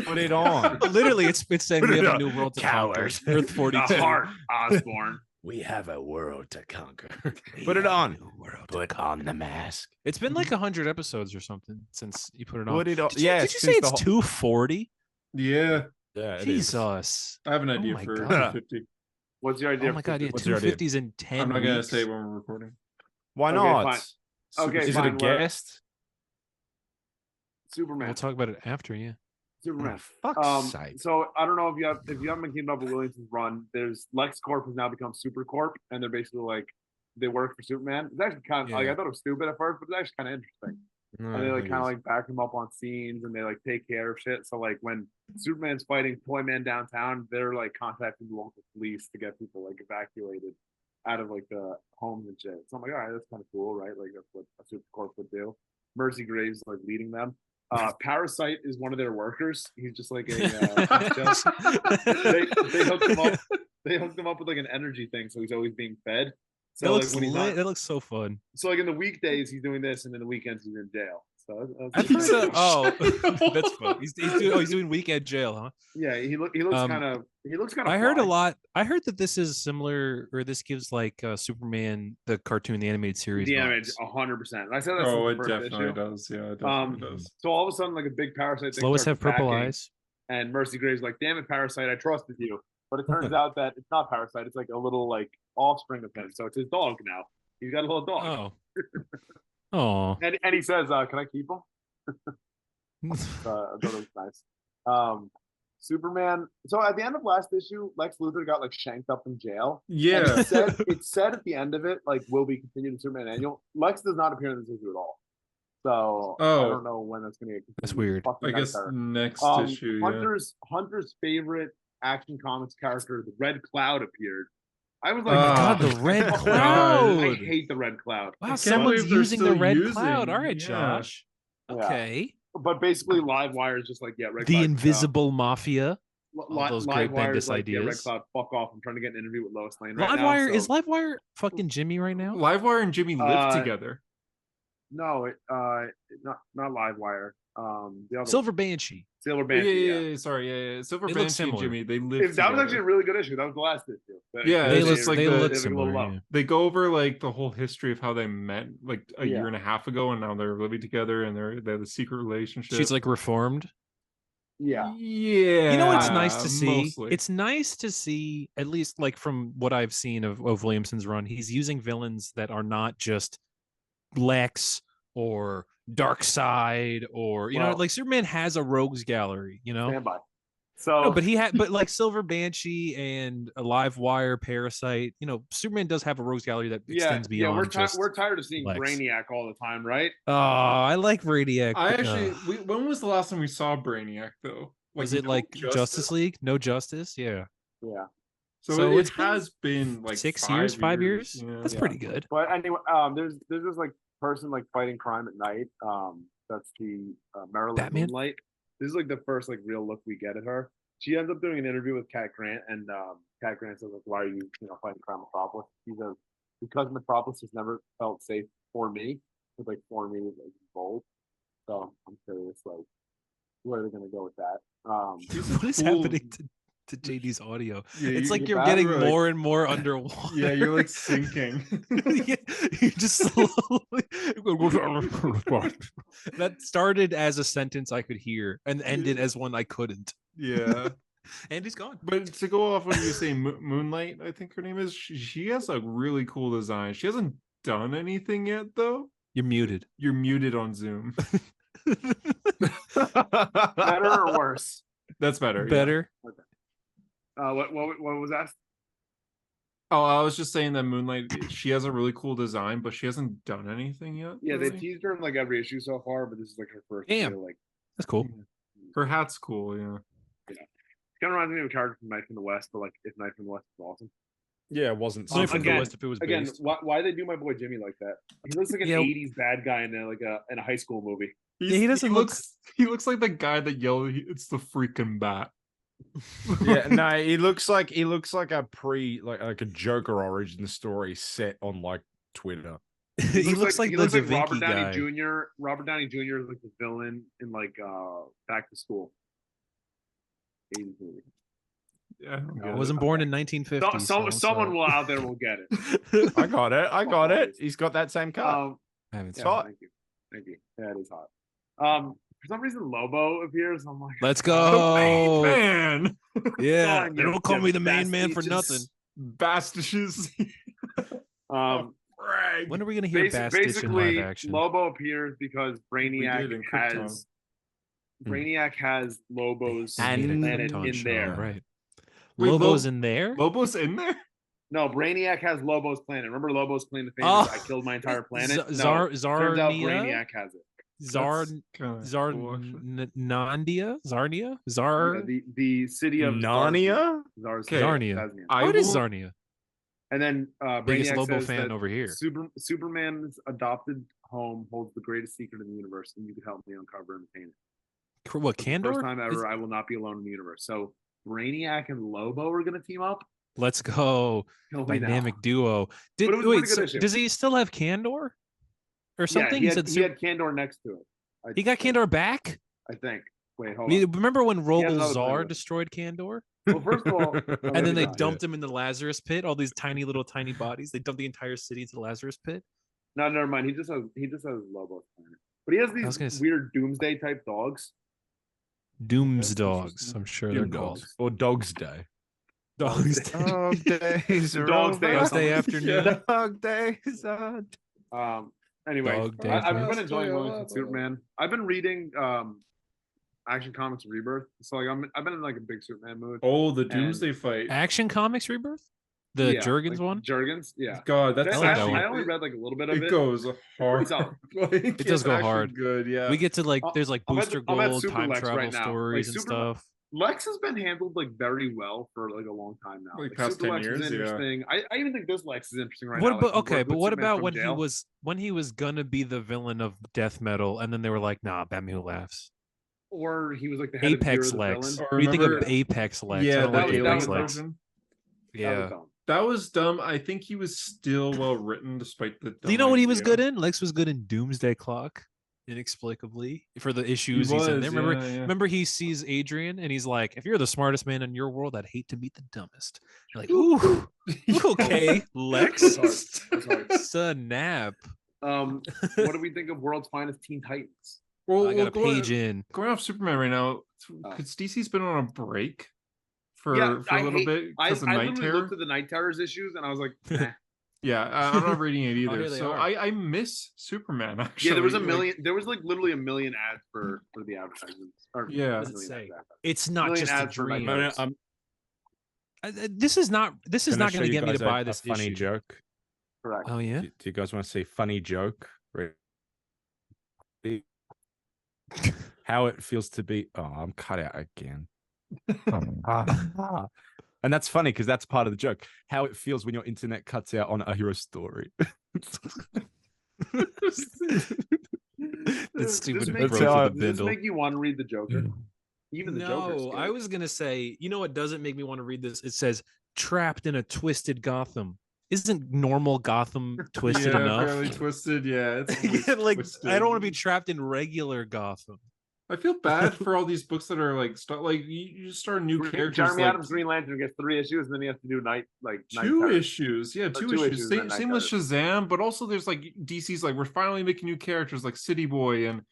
[SPEAKER 4] Put it on.
[SPEAKER 2] Literally, it's saying
[SPEAKER 4] Put
[SPEAKER 2] we
[SPEAKER 4] it
[SPEAKER 2] have a
[SPEAKER 4] on.
[SPEAKER 2] new world to conquer.
[SPEAKER 4] Cowards.
[SPEAKER 2] Earth
[SPEAKER 3] The
[SPEAKER 2] 42.
[SPEAKER 3] heart, Osborne.
[SPEAKER 4] We have a world to conquer. Put it on. Put on the mask.
[SPEAKER 2] It's been like 100 episodes or something since you put it on.
[SPEAKER 4] Put it on.
[SPEAKER 2] Did you,
[SPEAKER 4] Yes,
[SPEAKER 2] did you say
[SPEAKER 4] since
[SPEAKER 2] it's
[SPEAKER 4] the whole-
[SPEAKER 2] 240?
[SPEAKER 1] Yeah,
[SPEAKER 4] Yeah, it is.
[SPEAKER 2] Jesus.
[SPEAKER 1] I have an
[SPEAKER 2] Oh
[SPEAKER 1] idea
[SPEAKER 2] my
[SPEAKER 1] for
[SPEAKER 2] God.
[SPEAKER 1] 50.
[SPEAKER 3] What's your idea?
[SPEAKER 2] Oh my god, yeah,
[SPEAKER 4] What's your idea?
[SPEAKER 2] 250s in 10
[SPEAKER 1] I'm not gonna
[SPEAKER 2] weeks.
[SPEAKER 1] say when we're recording.
[SPEAKER 4] Why
[SPEAKER 3] Okay,
[SPEAKER 4] not?
[SPEAKER 3] fine. Okay,
[SPEAKER 4] Is it a
[SPEAKER 3] fine, where-
[SPEAKER 4] guest?
[SPEAKER 3] Superman.
[SPEAKER 2] We'll talk about it after, yeah.
[SPEAKER 3] Superman.
[SPEAKER 4] Oh, fuck's sake.
[SPEAKER 3] So I don't know if you haven't been keeping up with Williamson's run. There's LexCorp has now become SuperCorp, and they're basically like they work for Superman. It's actually kind of like
[SPEAKER 2] Yeah.
[SPEAKER 3] I thought it was stupid at first, but it's actually kind of interesting. And they like kind of like back him up on scenes, and they like take care of shit. So like when Superman's fighting Toy Man downtown, they're like contacting the local police to get people like evacuated out of like the homes and shit. So I'm like, all right, that's kind of cool, right? Like that's what a SuperCorp would do. Mercy Graves like leading them. Parasite is one of their workers. He's just like a they hooked him up. They hooked him up with like an energy thing, so he's always being fed. So
[SPEAKER 2] That
[SPEAKER 3] like
[SPEAKER 2] looks
[SPEAKER 3] when he's
[SPEAKER 2] lit.
[SPEAKER 3] not,
[SPEAKER 2] That looks so fun.
[SPEAKER 3] so like in the weekdays he's doing this, and in the weekends he's in jail. So
[SPEAKER 2] I think
[SPEAKER 3] that's
[SPEAKER 2] so. Oh, that's fun. He's doing weekend jail, huh?
[SPEAKER 3] yeah. He looks kind of
[SPEAKER 2] I heard a lot. I heard that this is similar, or this gives like Superman, the cartoon, the animated series.
[SPEAKER 3] The
[SPEAKER 2] vibes.
[SPEAKER 3] animated 100%. I said that.
[SPEAKER 1] Oh,
[SPEAKER 3] since
[SPEAKER 1] it
[SPEAKER 3] the first
[SPEAKER 1] definitely
[SPEAKER 3] issue.
[SPEAKER 1] does. Yeah, it definitely does.
[SPEAKER 3] So all of a sudden, like a big Parasite thing.
[SPEAKER 2] Lois
[SPEAKER 3] starts
[SPEAKER 2] have purple
[SPEAKER 3] attacking,
[SPEAKER 2] eyes.
[SPEAKER 3] and Mercy Graves like, "Damn it, Parasite! I trusted you." But it turns out that it's not Parasite. It's like a little like offspring of him. So it's his dog now. He's got a little dog.
[SPEAKER 2] Oh. Oh.
[SPEAKER 3] And he says, "Can I keep him?" I thought it was nice. Superman. So at the end of last issue, Lex Luthor got like shanked up in jail. And
[SPEAKER 1] Yeah,
[SPEAKER 3] it said at the end of it, like, will be continued in Superman annual. Lex does not appear in this issue at all. So I
[SPEAKER 1] Oh.
[SPEAKER 3] don't know when that's gonna get
[SPEAKER 2] That's
[SPEAKER 3] continued.
[SPEAKER 2] weird.
[SPEAKER 3] Fucking
[SPEAKER 1] I guess
[SPEAKER 3] nightmare.
[SPEAKER 1] next issue. Yeah.
[SPEAKER 3] Hunter's favorite Action Comics character, the Red Cloud, appeared. I was
[SPEAKER 1] Oh
[SPEAKER 3] like,
[SPEAKER 1] my
[SPEAKER 2] God, the Red
[SPEAKER 3] I
[SPEAKER 2] Cloud.
[SPEAKER 3] hate the Red Cloud.
[SPEAKER 2] Wow,
[SPEAKER 1] can't
[SPEAKER 2] someone's
[SPEAKER 1] believe they're
[SPEAKER 2] using the
[SPEAKER 1] still
[SPEAKER 2] red
[SPEAKER 1] using-
[SPEAKER 2] cloud. All right,
[SPEAKER 1] yeah.
[SPEAKER 2] Josh.
[SPEAKER 3] Yeah.
[SPEAKER 2] Okay.
[SPEAKER 3] But basically, Livewire is just like, yeah, Red
[SPEAKER 2] The
[SPEAKER 3] Cloud,
[SPEAKER 2] Invisible Mafia. All those great
[SPEAKER 3] Livewire's
[SPEAKER 2] Bendis
[SPEAKER 3] like, yeah, Red
[SPEAKER 2] ideas.
[SPEAKER 3] Cloud, fuck off. I'm trying to get an interview with Lois Lane right now.
[SPEAKER 2] Livewire
[SPEAKER 3] So,
[SPEAKER 2] is Livewire fucking Jimmy right now.
[SPEAKER 1] Livewire and Jimmy live
[SPEAKER 3] Uh,
[SPEAKER 1] together.
[SPEAKER 3] no, not Livewire. The other
[SPEAKER 2] Silver
[SPEAKER 3] one.
[SPEAKER 2] Banshee.
[SPEAKER 3] Silver
[SPEAKER 1] Yeah,
[SPEAKER 3] Banshee.
[SPEAKER 1] yeah, sorry, yeah. Silver
[SPEAKER 2] They look
[SPEAKER 1] Banshee and
[SPEAKER 2] similar.
[SPEAKER 1] Jimmy, they live
[SPEAKER 3] If that was
[SPEAKER 1] together.
[SPEAKER 3] actually a really good issue. That was the last issue.
[SPEAKER 1] Yeah,
[SPEAKER 2] They
[SPEAKER 1] it's
[SPEAKER 2] look
[SPEAKER 1] just like
[SPEAKER 2] they
[SPEAKER 1] the-
[SPEAKER 2] look
[SPEAKER 3] a little
[SPEAKER 2] similar.
[SPEAKER 3] low.
[SPEAKER 2] Yeah.
[SPEAKER 1] They go over like the whole history of how they met like a
[SPEAKER 3] Yeah.
[SPEAKER 1] year and a half ago, and now they're living together, and they have a secret relationship.
[SPEAKER 2] She's like reformed.
[SPEAKER 3] Yeah.
[SPEAKER 1] yeah.
[SPEAKER 2] You know what's nice to see?
[SPEAKER 1] Mostly.
[SPEAKER 2] It's nice to see, at least like from what I've seen of Williamson's run, he's using villains that are not just Lex or Dark Side or
[SPEAKER 3] Well-
[SPEAKER 2] like Superman has a rogues gallery,
[SPEAKER 3] Stand by. So,
[SPEAKER 2] No, but like Silver Banshee and a Livewire, Parasite, Superman does have a rogues gallery that extends beyond
[SPEAKER 3] we're tired of seeing
[SPEAKER 2] Lex.
[SPEAKER 3] Brainiac all the time, right?
[SPEAKER 2] Oh, I like Radiac.
[SPEAKER 1] I actually, when was the last time we saw Brainiac though?
[SPEAKER 2] was it
[SPEAKER 1] no
[SPEAKER 2] like Justice League? No Justice? Yeah.
[SPEAKER 3] Yeah.
[SPEAKER 1] So
[SPEAKER 2] it's
[SPEAKER 1] it
[SPEAKER 2] been
[SPEAKER 1] has been like
[SPEAKER 2] 5 years.
[SPEAKER 1] Yeah.
[SPEAKER 2] That's pretty good.
[SPEAKER 3] But anyway, there's this like person like fighting crime at night. That's the Marilyn
[SPEAKER 2] Batman?
[SPEAKER 3] Moonlight. This is like the first like real look we get at her. She ends up doing an interview with Cat Grant, and Cat Grant says like, "Why are you fighting crime Metropolis?" He says, "Because Metropolis has never felt safe for me." It's like for me, like bold. So I'm curious, like, where they're gonna go with that.
[SPEAKER 2] What is
[SPEAKER 1] cool-
[SPEAKER 2] happening to JD's audio?
[SPEAKER 1] Yeah,
[SPEAKER 2] It's like
[SPEAKER 3] you
[SPEAKER 2] you're
[SPEAKER 3] got
[SPEAKER 2] getting
[SPEAKER 1] it, like-
[SPEAKER 2] more and more underwater.
[SPEAKER 1] Yeah, you're like sinking.
[SPEAKER 2] Yeah, you just slowly. That started as a sentence I could hear and ended as one I couldn't.
[SPEAKER 1] Yeah.
[SPEAKER 2] And he's gone.
[SPEAKER 1] But to go off when you say Moonlight, I think her name is, she has a really cool design. She hasn't done anything yet, though.
[SPEAKER 2] You're muted.
[SPEAKER 1] You're muted on Zoom.
[SPEAKER 3] Better or worse?
[SPEAKER 1] That's better. yeah.
[SPEAKER 2] Better.
[SPEAKER 3] What was asked?
[SPEAKER 1] Oh, I was just saying that Moonlight, she has a really cool design, but she hasn't done anything yet.
[SPEAKER 3] Yeah, they
[SPEAKER 1] really.
[SPEAKER 3] teased her in like every issue so far, but this is like her first.
[SPEAKER 2] Damn.
[SPEAKER 3] real, like,
[SPEAKER 2] That's cool.
[SPEAKER 1] Her hat's cool, yeah.
[SPEAKER 3] kind of reminds me of a character from Night from the West, but like if Night from the West is awesome.
[SPEAKER 4] Yeah, it wasn't.
[SPEAKER 2] It's only from the
[SPEAKER 3] again-
[SPEAKER 2] West if it was
[SPEAKER 3] Again,
[SPEAKER 2] based.
[SPEAKER 3] why they do my boy Jimmy like that? He looks like an
[SPEAKER 2] Yeah.
[SPEAKER 3] '80s bad guy in a high school movie.
[SPEAKER 2] he doesn't look-
[SPEAKER 1] He looks like the guy that yelled, "It's the freaking bat."
[SPEAKER 4] Yeah, no, he looks like a like a Joker origin story set on like Twitter.
[SPEAKER 2] He looks like
[SPEAKER 3] he
[SPEAKER 2] the
[SPEAKER 3] looks like
[SPEAKER 2] Da
[SPEAKER 3] Robert
[SPEAKER 2] Vinci
[SPEAKER 3] Downey
[SPEAKER 2] guy.
[SPEAKER 3] Jr. Robert Downey Jr. is like the villain in like Back to School. '80s movie.
[SPEAKER 1] Yeah, I don't get
[SPEAKER 2] I
[SPEAKER 1] it.
[SPEAKER 2] wasn't born in 1950.
[SPEAKER 3] Someone will out there will get it.
[SPEAKER 4] I got it. I got it.
[SPEAKER 3] Always.
[SPEAKER 4] He's got that same car.
[SPEAKER 2] I haven't
[SPEAKER 3] Yeah,
[SPEAKER 2] seen
[SPEAKER 4] hot.
[SPEAKER 3] Thank you. Yeah, it is hot. For some reason, Lobo appears. I'm like,
[SPEAKER 2] Let's
[SPEAKER 1] The
[SPEAKER 2] go.
[SPEAKER 1] main man.
[SPEAKER 2] Yeah.
[SPEAKER 3] Son,
[SPEAKER 2] They
[SPEAKER 3] you-
[SPEAKER 2] don't call
[SPEAKER 3] you
[SPEAKER 2] me the main man for
[SPEAKER 3] bastiches.
[SPEAKER 2] nothing.
[SPEAKER 1] Bastishes. Brag.
[SPEAKER 2] When are we going to hear Bastich in
[SPEAKER 3] basically,
[SPEAKER 2] live action?
[SPEAKER 3] Lobo appears because Brainiac
[SPEAKER 1] did in Krypton.
[SPEAKER 3] has Brainiac has Lobo's
[SPEAKER 4] And-
[SPEAKER 3] planet
[SPEAKER 2] Krypton
[SPEAKER 3] in
[SPEAKER 2] show,
[SPEAKER 3] there.
[SPEAKER 2] Right.
[SPEAKER 1] Wait,
[SPEAKER 2] Lobo's in there?
[SPEAKER 1] Lobo's in there?
[SPEAKER 3] No, Brainiac has Lobo's planet. Remember Lobo's claim to fame?
[SPEAKER 2] Oh.
[SPEAKER 3] is, I killed my entire planet.
[SPEAKER 2] Z-
[SPEAKER 3] No,
[SPEAKER 2] Zar-
[SPEAKER 3] turns out
[SPEAKER 2] Zarnia?
[SPEAKER 3] Brainiac has it.
[SPEAKER 2] Zar
[SPEAKER 1] That's kinda
[SPEAKER 2] Zar
[SPEAKER 1] cool, actually.
[SPEAKER 2] Nandia? Zarnia? Zar
[SPEAKER 3] Yeah, the city of
[SPEAKER 4] Narnia?
[SPEAKER 1] Okay.
[SPEAKER 2] Zarnia.
[SPEAKER 1] I
[SPEAKER 2] What is
[SPEAKER 1] will-
[SPEAKER 2] Zarnia?
[SPEAKER 3] And then
[SPEAKER 2] Biggest
[SPEAKER 3] Brainiac
[SPEAKER 2] Lobo
[SPEAKER 3] says
[SPEAKER 2] fan
[SPEAKER 3] that
[SPEAKER 2] over here.
[SPEAKER 3] Superman's adopted home holds the greatest secret in the universe, and you can help me uncover and obtain it.
[SPEAKER 2] What,
[SPEAKER 3] For the
[SPEAKER 2] Candor?
[SPEAKER 3] First time
[SPEAKER 2] Is-
[SPEAKER 3] ever, I will not be alone in the universe. So Brainiac and Lobo are going to team up.
[SPEAKER 2] Let's go.
[SPEAKER 3] Kill me now.
[SPEAKER 2] Dynamic duo. Did
[SPEAKER 3] But it was a
[SPEAKER 2] wait,
[SPEAKER 3] pretty good
[SPEAKER 2] so
[SPEAKER 3] issue.
[SPEAKER 2] does he still have Candor? Or something?
[SPEAKER 3] Yeah,
[SPEAKER 2] He said
[SPEAKER 3] he had Candor next to it.
[SPEAKER 2] he got Candor back?
[SPEAKER 3] I think. Wait, hold
[SPEAKER 2] We-
[SPEAKER 3] on.
[SPEAKER 2] Remember when Rogol
[SPEAKER 3] another
[SPEAKER 2] Zar
[SPEAKER 3] planet.
[SPEAKER 2] destroyed Candor?
[SPEAKER 3] Well, first of all,
[SPEAKER 2] And then they
[SPEAKER 3] no,
[SPEAKER 2] dumped him in the Lazarus pit. All these tiny little tiny bodies. They dumped the entire city into the Lazarus pit.
[SPEAKER 3] No, never mind. He just has Lobo's planet, but he has
[SPEAKER 2] was gonna
[SPEAKER 3] these
[SPEAKER 2] s-
[SPEAKER 3] weird doomsday type dogs.
[SPEAKER 2] Dooms
[SPEAKER 3] That's
[SPEAKER 2] dogs.
[SPEAKER 3] interesting.
[SPEAKER 2] I'm sure
[SPEAKER 1] Doom
[SPEAKER 2] they're called.
[SPEAKER 1] dogs.
[SPEAKER 4] Or Dog's Day.
[SPEAKER 2] Dogs.
[SPEAKER 4] Dog days are
[SPEAKER 3] Dog's Day or
[SPEAKER 4] over.
[SPEAKER 2] Thursday
[SPEAKER 3] something.
[SPEAKER 2] afternoon.
[SPEAKER 1] Yeah.
[SPEAKER 4] Dog days are
[SPEAKER 3] Anyway,
[SPEAKER 2] Dog day
[SPEAKER 3] I've
[SPEAKER 2] for-
[SPEAKER 3] been enjoying Williamson Superman. I've been reading Action Comics Rebirth, so like I've been in like a big Superman mood.
[SPEAKER 1] Oh, the Doomsday fight.
[SPEAKER 2] Action Comics Rebirth? The
[SPEAKER 3] Yeah,
[SPEAKER 2] Jurgens
[SPEAKER 3] like
[SPEAKER 2] one?
[SPEAKER 3] Jurgens, yeah.
[SPEAKER 1] God, that's
[SPEAKER 2] I like that
[SPEAKER 1] actually,
[SPEAKER 2] one.
[SPEAKER 3] I only read like a little bit of it.
[SPEAKER 1] it goes hard.
[SPEAKER 3] solid.
[SPEAKER 1] Like,
[SPEAKER 2] It does
[SPEAKER 1] it's
[SPEAKER 2] go
[SPEAKER 1] actually
[SPEAKER 2] hard.
[SPEAKER 1] Good, yeah.
[SPEAKER 2] We get to like there's like
[SPEAKER 3] I'm at-
[SPEAKER 2] Booster
[SPEAKER 3] I'm at
[SPEAKER 2] Gold,
[SPEAKER 3] Super
[SPEAKER 2] time
[SPEAKER 3] Lex
[SPEAKER 2] travel
[SPEAKER 3] right now.
[SPEAKER 2] stories
[SPEAKER 3] Like,
[SPEAKER 2] and
[SPEAKER 3] Super-
[SPEAKER 2] stuff.
[SPEAKER 3] Lex has been handled like very well for like a long time now.
[SPEAKER 1] Like past
[SPEAKER 3] Super
[SPEAKER 1] 10
[SPEAKER 3] Lex is
[SPEAKER 1] years, yeah.
[SPEAKER 3] interesting. I even think this Lex is interesting right
[SPEAKER 2] What
[SPEAKER 3] now.
[SPEAKER 2] about
[SPEAKER 3] like, he
[SPEAKER 2] okay,
[SPEAKER 3] worked
[SPEAKER 2] but
[SPEAKER 3] with
[SPEAKER 2] what
[SPEAKER 3] Superman
[SPEAKER 2] about
[SPEAKER 3] from
[SPEAKER 2] when
[SPEAKER 3] jail.
[SPEAKER 2] he was gonna be the villain of Death Metal and then they were like, nah, Batman Who Laughs.
[SPEAKER 3] or he was like the head
[SPEAKER 2] Apex
[SPEAKER 3] of the
[SPEAKER 2] Lex.
[SPEAKER 3] villain.
[SPEAKER 1] Or
[SPEAKER 2] What do you think of
[SPEAKER 1] remember-
[SPEAKER 2] Apex Lex? I
[SPEAKER 1] Yeah,
[SPEAKER 2] don't
[SPEAKER 1] the
[SPEAKER 2] like
[SPEAKER 3] that was
[SPEAKER 2] Apex
[SPEAKER 1] alien
[SPEAKER 2] Lex.
[SPEAKER 1] version.
[SPEAKER 3] That
[SPEAKER 2] Yeah.
[SPEAKER 3] was dumb.
[SPEAKER 1] That was dumb. I think he was still well written despite the.
[SPEAKER 2] Do you know what he was
[SPEAKER 1] idea.
[SPEAKER 2] good in? Lex was good in Doomsday Clock, inexplicably for the issues
[SPEAKER 1] He
[SPEAKER 2] he's in
[SPEAKER 1] was,
[SPEAKER 2] there. Remember,
[SPEAKER 1] yeah.
[SPEAKER 2] remember he sees Adrian and he's like, "If you're the smartest man in your world, I'd hate to meet the dumbest." You're like, "Ooh, okay, Lex,
[SPEAKER 3] That's hard.
[SPEAKER 2] snap."
[SPEAKER 3] What do we think of World's Finest Teen Titans?
[SPEAKER 1] Well,
[SPEAKER 2] I got a
[SPEAKER 1] going-
[SPEAKER 2] page in.
[SPEAKER 1] Going off Superman right now,
[SPEAKER 3] Oh.
[SPEAKER 1] because DC's been on a break for
[SPEAKER 3] Yeah,
[SPEAKER 1] a little bit
[SPEAKER 3] I
[SPEAKER 1] because of Night
[SPEAKER 3] literally
[SPEAKER 1] Terror.
[SPEAKER 3] looked at the Night Terrors issues and I was like, nah.
[SPEAKER 1] Yeah, I'm not reading it
[SPEAKER 2] here
[SPEAKER 1] either.
[SPEAKER 2] they
[SPEAKER 1] So
[SPEAKER 2] are.
[SPEAKER 1] I miss Superman. Actually,
[SPEAKER 3] Yeah, there was a
[SPEAKER 1] like,
[SPEAKER 3] million. There was like literally a million ads for the advertisements. Or
[SPEAKER 1] Yeah.
[SPEAKER 2] What does it
[SPEAKER 3] million
[SPEAKER 2] say?
[SPEAKER 3] ads for advertisements.
[SPEAKER 2] It's not
[SPEAKER 3] Million
[SPEAKER 2] just a
[SPEAKER 3] ads for
[SPEAKER 2] dream.
[SPEAKER 3] Night Terrors.
[SPEAKER 2] This is not. This is not going to get me to buy this
[SPEAKER 4] funny
[SPEAKER 2] issue.
[SPEAKER 4] joke.
[SPEAKER 3] Correct.
[SPEAKER 2] Oh yeah.
[SPEAKER 4] Do you guys want to see funny joke? How it feels to be. Oh, I'm cut out again. And that's funny because that's part of the joke. How it feels when your internet cuts out on a hero story.
[SPEAKER 2] That's stupid.
[SPEAKER 3] Does
[SPEAKER 4] That's
[SPEAKER 2] Bro
[SPEAKER 4] how
[SPEAKER 2] for the
[SPEAKER 3] this
[SPEAKER 2] bindle.
[SPEAKER 3] make you want to read the Joker? Even the Joker.
[SPEAKER 2] No, I was gonna say, you know what doesn't make me want to read this? It says trapped in a twisted Gotham. Isn't normal Gotham twisted
[SPEAKER 1] yeah,
[SPEAKER 2] enough?
[SPEAKER 1] fairly twisted. Yeah, it's always
[SPEAKER 2] Yeah, like
[SPEAKER 1] twisted.
[SPEAKER 2] I don't want to be trapped in regular Gotham.
[SPEAKER 1] I feel bad for all these books that are like you just start new characters.
[SPEAKER 3] Jeremy
[SPEAKER 1] like,
[SPEAKER 3] Adams Green Lantern gets 3 issues, and then he has to do Night
[SPEAKER 1] two
[SPEAKER 3] Terrors.
[SPEAKER 1] issues. Yeah, two
[SPEAKER 3] 2
[SPEAKER 1] issues.
[SPEAKER 3] issues
[SPEAKER 1] Same,
[SPEAKER 3] and Night
[SPEAKER 1] same with
[SPEAKER 3] Terrors.
[SPEAKER 1] Shazam, but also there's like DC's like we're finally making new characters like City Boy and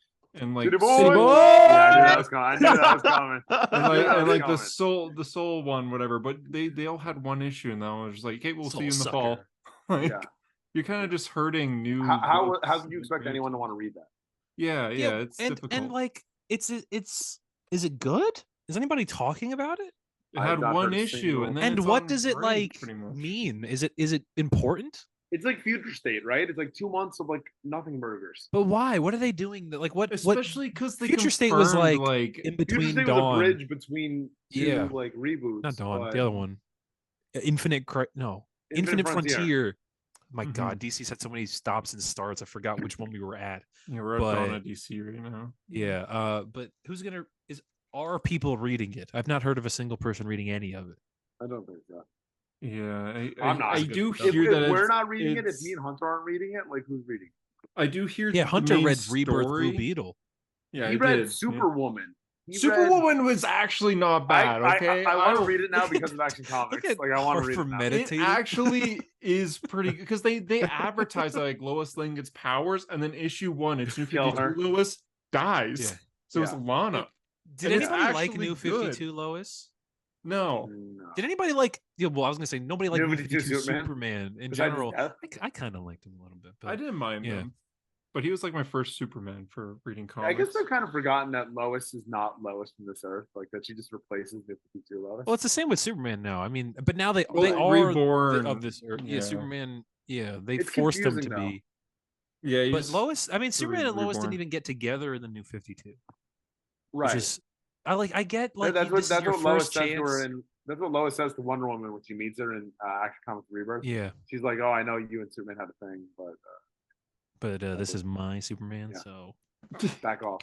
[SPEAKER 1] like
[SPEAKER 3] City Boy!
[SPEAKER 1] City Boy!
[SPEAKER 3] Yeah, I knew that was coming. I knew that was coming.
[SPEAKER 1] and like
[SPEAKER 3] coming.
[SPEAKER 1] the soul one, whatever. But they all had one issue, and that one was just like, okay, we'll see you in the
[SPEAKER 2] Soul
[SPEAKER 1] fall.
[SPEAKER 2] sucker.
[SPEAKER 1] Like,
[SPEAKER 3] Yeah.
[SPEAKER 1] you're kind of just hurting new.
[SPEAKER 3] How
[SPEAKER 1] books
[SPEAKER 3] do you
[SPEAKER 1] and
[SPEAKER 3] expect
[SPEAKER 1] new-
[SPEAKER 3] anyone to want to read that?
[SPEAKER 1] Yeah, it's
[SPEAKER 2] and
[SPEAKER 1] difficult.
[SPEAKER 2] and like it's is it good? Is anybody talking about it?
[SPEAKER 1] It
[SPEAKER 3] I have
[SPEAKER 1] had
[SPEAKER 3] not
[SPEAKER 1] one
[SPEAKER 3] heard a
[SPEAKER 1] issue,
[SPEAKER 3] single-
[SPEAKER 1] and then
[SPEAKER 2] And
[SPEAKER 1] it's
[SPEAKER 2] what
[SPEAKER 1] on
[SPEAKER 2] does it
[SPEAKER 1] break,
[SPEAKER 2] like
[SPEAKER 1] pretty much.
[SPEAKER 2] mean? Is it important?
[SPEAKER 3] It's like Future State, right? It's like 2 months of like nothing burgers.
[SPEAKER 2] But why? What are they doing? Like what?
[SPEAKER 1] Especially because they
[SPEAKER 2] Future State was
[SPEAKER 1] confirmed,
[SPEAKER 2] like in
[SPEAKER 3] Future
[SPEAKER 2] between
[SPEAKER 3] State was a
[SPEAKER 2] Dawn,
[SPEAKER 3] bridge between two
[SPEAKER 2] Yeah.
[SPEAKER 3] like reboots.
[SPEAKER 2] not Dawn,
[SPEAKER 3] but
[SPEAKER 2] the other one, Infinite Frontier. My
[SPEAKER 1] Mhm.
[SPEAKER 2] God, DC's had so many stops and starts. I forgot which one we were at.
[SPEAKER 1] Yeah, we're at
[SPEAKER 2] but-
[SPEAKER 1] Dawn at DC right now.
[SPEAKER 2] Yeah, but are people reading it? I've not heard of a single person reading any of it.
[SPEAKER 3] I don't think so.
[SPEAKER 1] Yeah,
[SPEAKER 3] I'm not.
[SPEAKER 1] I
[SPEAKER 3] It's
[SPEAKER 1] do
[SPEAKER 3] If,
[SPEAKER 1] hear
[SPEAKER 3] if
[SPEAKER 1] that
[SPEAKER 3] we're
[SPEAKER 1] it's-
[SPEAKER 3] not reading it, if
[SPEAKER 1] it's-
[SPEAKER 3] me and Hunter aren't reading it, like who's reading?
[SPEAKER 1] I do hear.
[SPEAKER 2] Yeah,
[SPEAKER 1] the
[SPEAKER 2] Hunter
[SPEAKER 1] main
[SPEAKER 2] read Rebirth
[SPEAKER 1] story.
[SPEAKER 2] Blue Beetle.
[SPEAKER 1] Yeah,
[SPEAKER 3] He
[SPEAKER 1] I
[SPEAKER 3] read
[SPEAKER 1] did, yeah.
[SPEAKER 3] Superwoman. He read-
[SPEAKER 1] Superwoman was actually not bad. Okay,
[SPEAKER 3] I want to
[SPEAKER 1] don't-
[SPEAKER 3] read it now because of Action Comics.
[SPEAKER 2] at
[SPEAKER 3] Like I want to read
[SPEAKER 2] Harper
[SPEAKER 3] it now.
[SPEAKER 2] Medi-
[SPEAKER 1] It
[SPEAKER 2] Meditating.
[SPEAKER 1] actually is pretty because they advertise that, like Lois Lane gets powers, and then issue 1, it's New
[SPEAKER 3] Kill
[SPEAKER 1] 52.
[SPEAKER 3] her.
[SPEAKER 1] Lois dies.
[SPEAKER 2] Yeah.
[SPEAKER 1] So it's
[SPEAKER 3] Yeah.
[SPEAKER 1] Lana.
[SPEAKER 2] Did
[SPEAKER 1] And it's
[SPEAKER 2] anybody like
[SPEAKER 1] actually
[SPEAKER 2] New
[SPEAKER 1] good.
[SPEAKER 2] 52, Lois?
[SPEAKER 1] No,
[SPEAKER 3] No.
[SPEAKER 2] Did anybody like? Yeah, well, I was gonna say nobody liked
[SPEAKER 3] New
[SPEAKER 2] New
[SPEAKER 3] 52
[SPEAKER 2] 52
[SPEAKER 3] Superman?
[SPEAKER 2] Superman in
[SPEAKER 3] Besides his
[SPEAKER 2] general.
[SPEAKER 3] death?
[SPEAKER 2] I kind of liked him a little bit. But
[SPEAKER 1] I didn't mind
[SPEAKER 2] yeah.
[SPEAKER 1] him, but he was like my first Superman for reading
[SPEAKER 3] I
[SPEAKER 1] comics.
[SPEAKER 3] guess I've kind of forgotten that Lois is not Lois from this earth. Like that she just replaces the 52 Lois.
[SPEAKER 2] Well, it's the same with Superman now. I mean, but now they
[SPEAKER 1] Well,
[SPEAKER 2] are
[SPEAKER 1] Reborn,
[SPEAKER 2] of this earth. Yeah,
[SPEAKER 1] yeah.
[SPEAKER 2] Superman. Yeah, they
[SPEAKER 3] It's
[SPEAKER 2] forced him to
[SPEAKER 3] confusing, though.
[SPEAKER 2] be.
[SPEAKER 1] Yeah,
[SPEAKER 2] But
[SPEAKER 1] he's-
[SPEAKER 2] Lois, I mean,
[SPEAKER 1] the
[SPEAKER 2] Superman and Lois didn't
[SPEAKER 1] Reborn.
[SPEAKER 2] even get together in the New 52,
[SPEAKER 3] right.
[SPEAKER 2] which is I get like
[SPEAKER 3] that's
[SPEAKER 2] this is your
[SPEAKER 3] what Lois
[SPEAKER 2] first
[SPEAKER 3] says to her
[SPEAKER 2] chance.
[SPEAKER 3] in. That's what Lois says to Wonder Woman when she meets her in Action Comics Rebirth.
[SPEAKER 2] Yeah,
[SPEAKER 3] She's like, "Oh, I know you and Superman had a thing, but
[SPEAKER 2] but this is my Superman,
[SPEAKER 3] Yeah.
[SPEAKER 2] so
[SPEAKER 3] back off."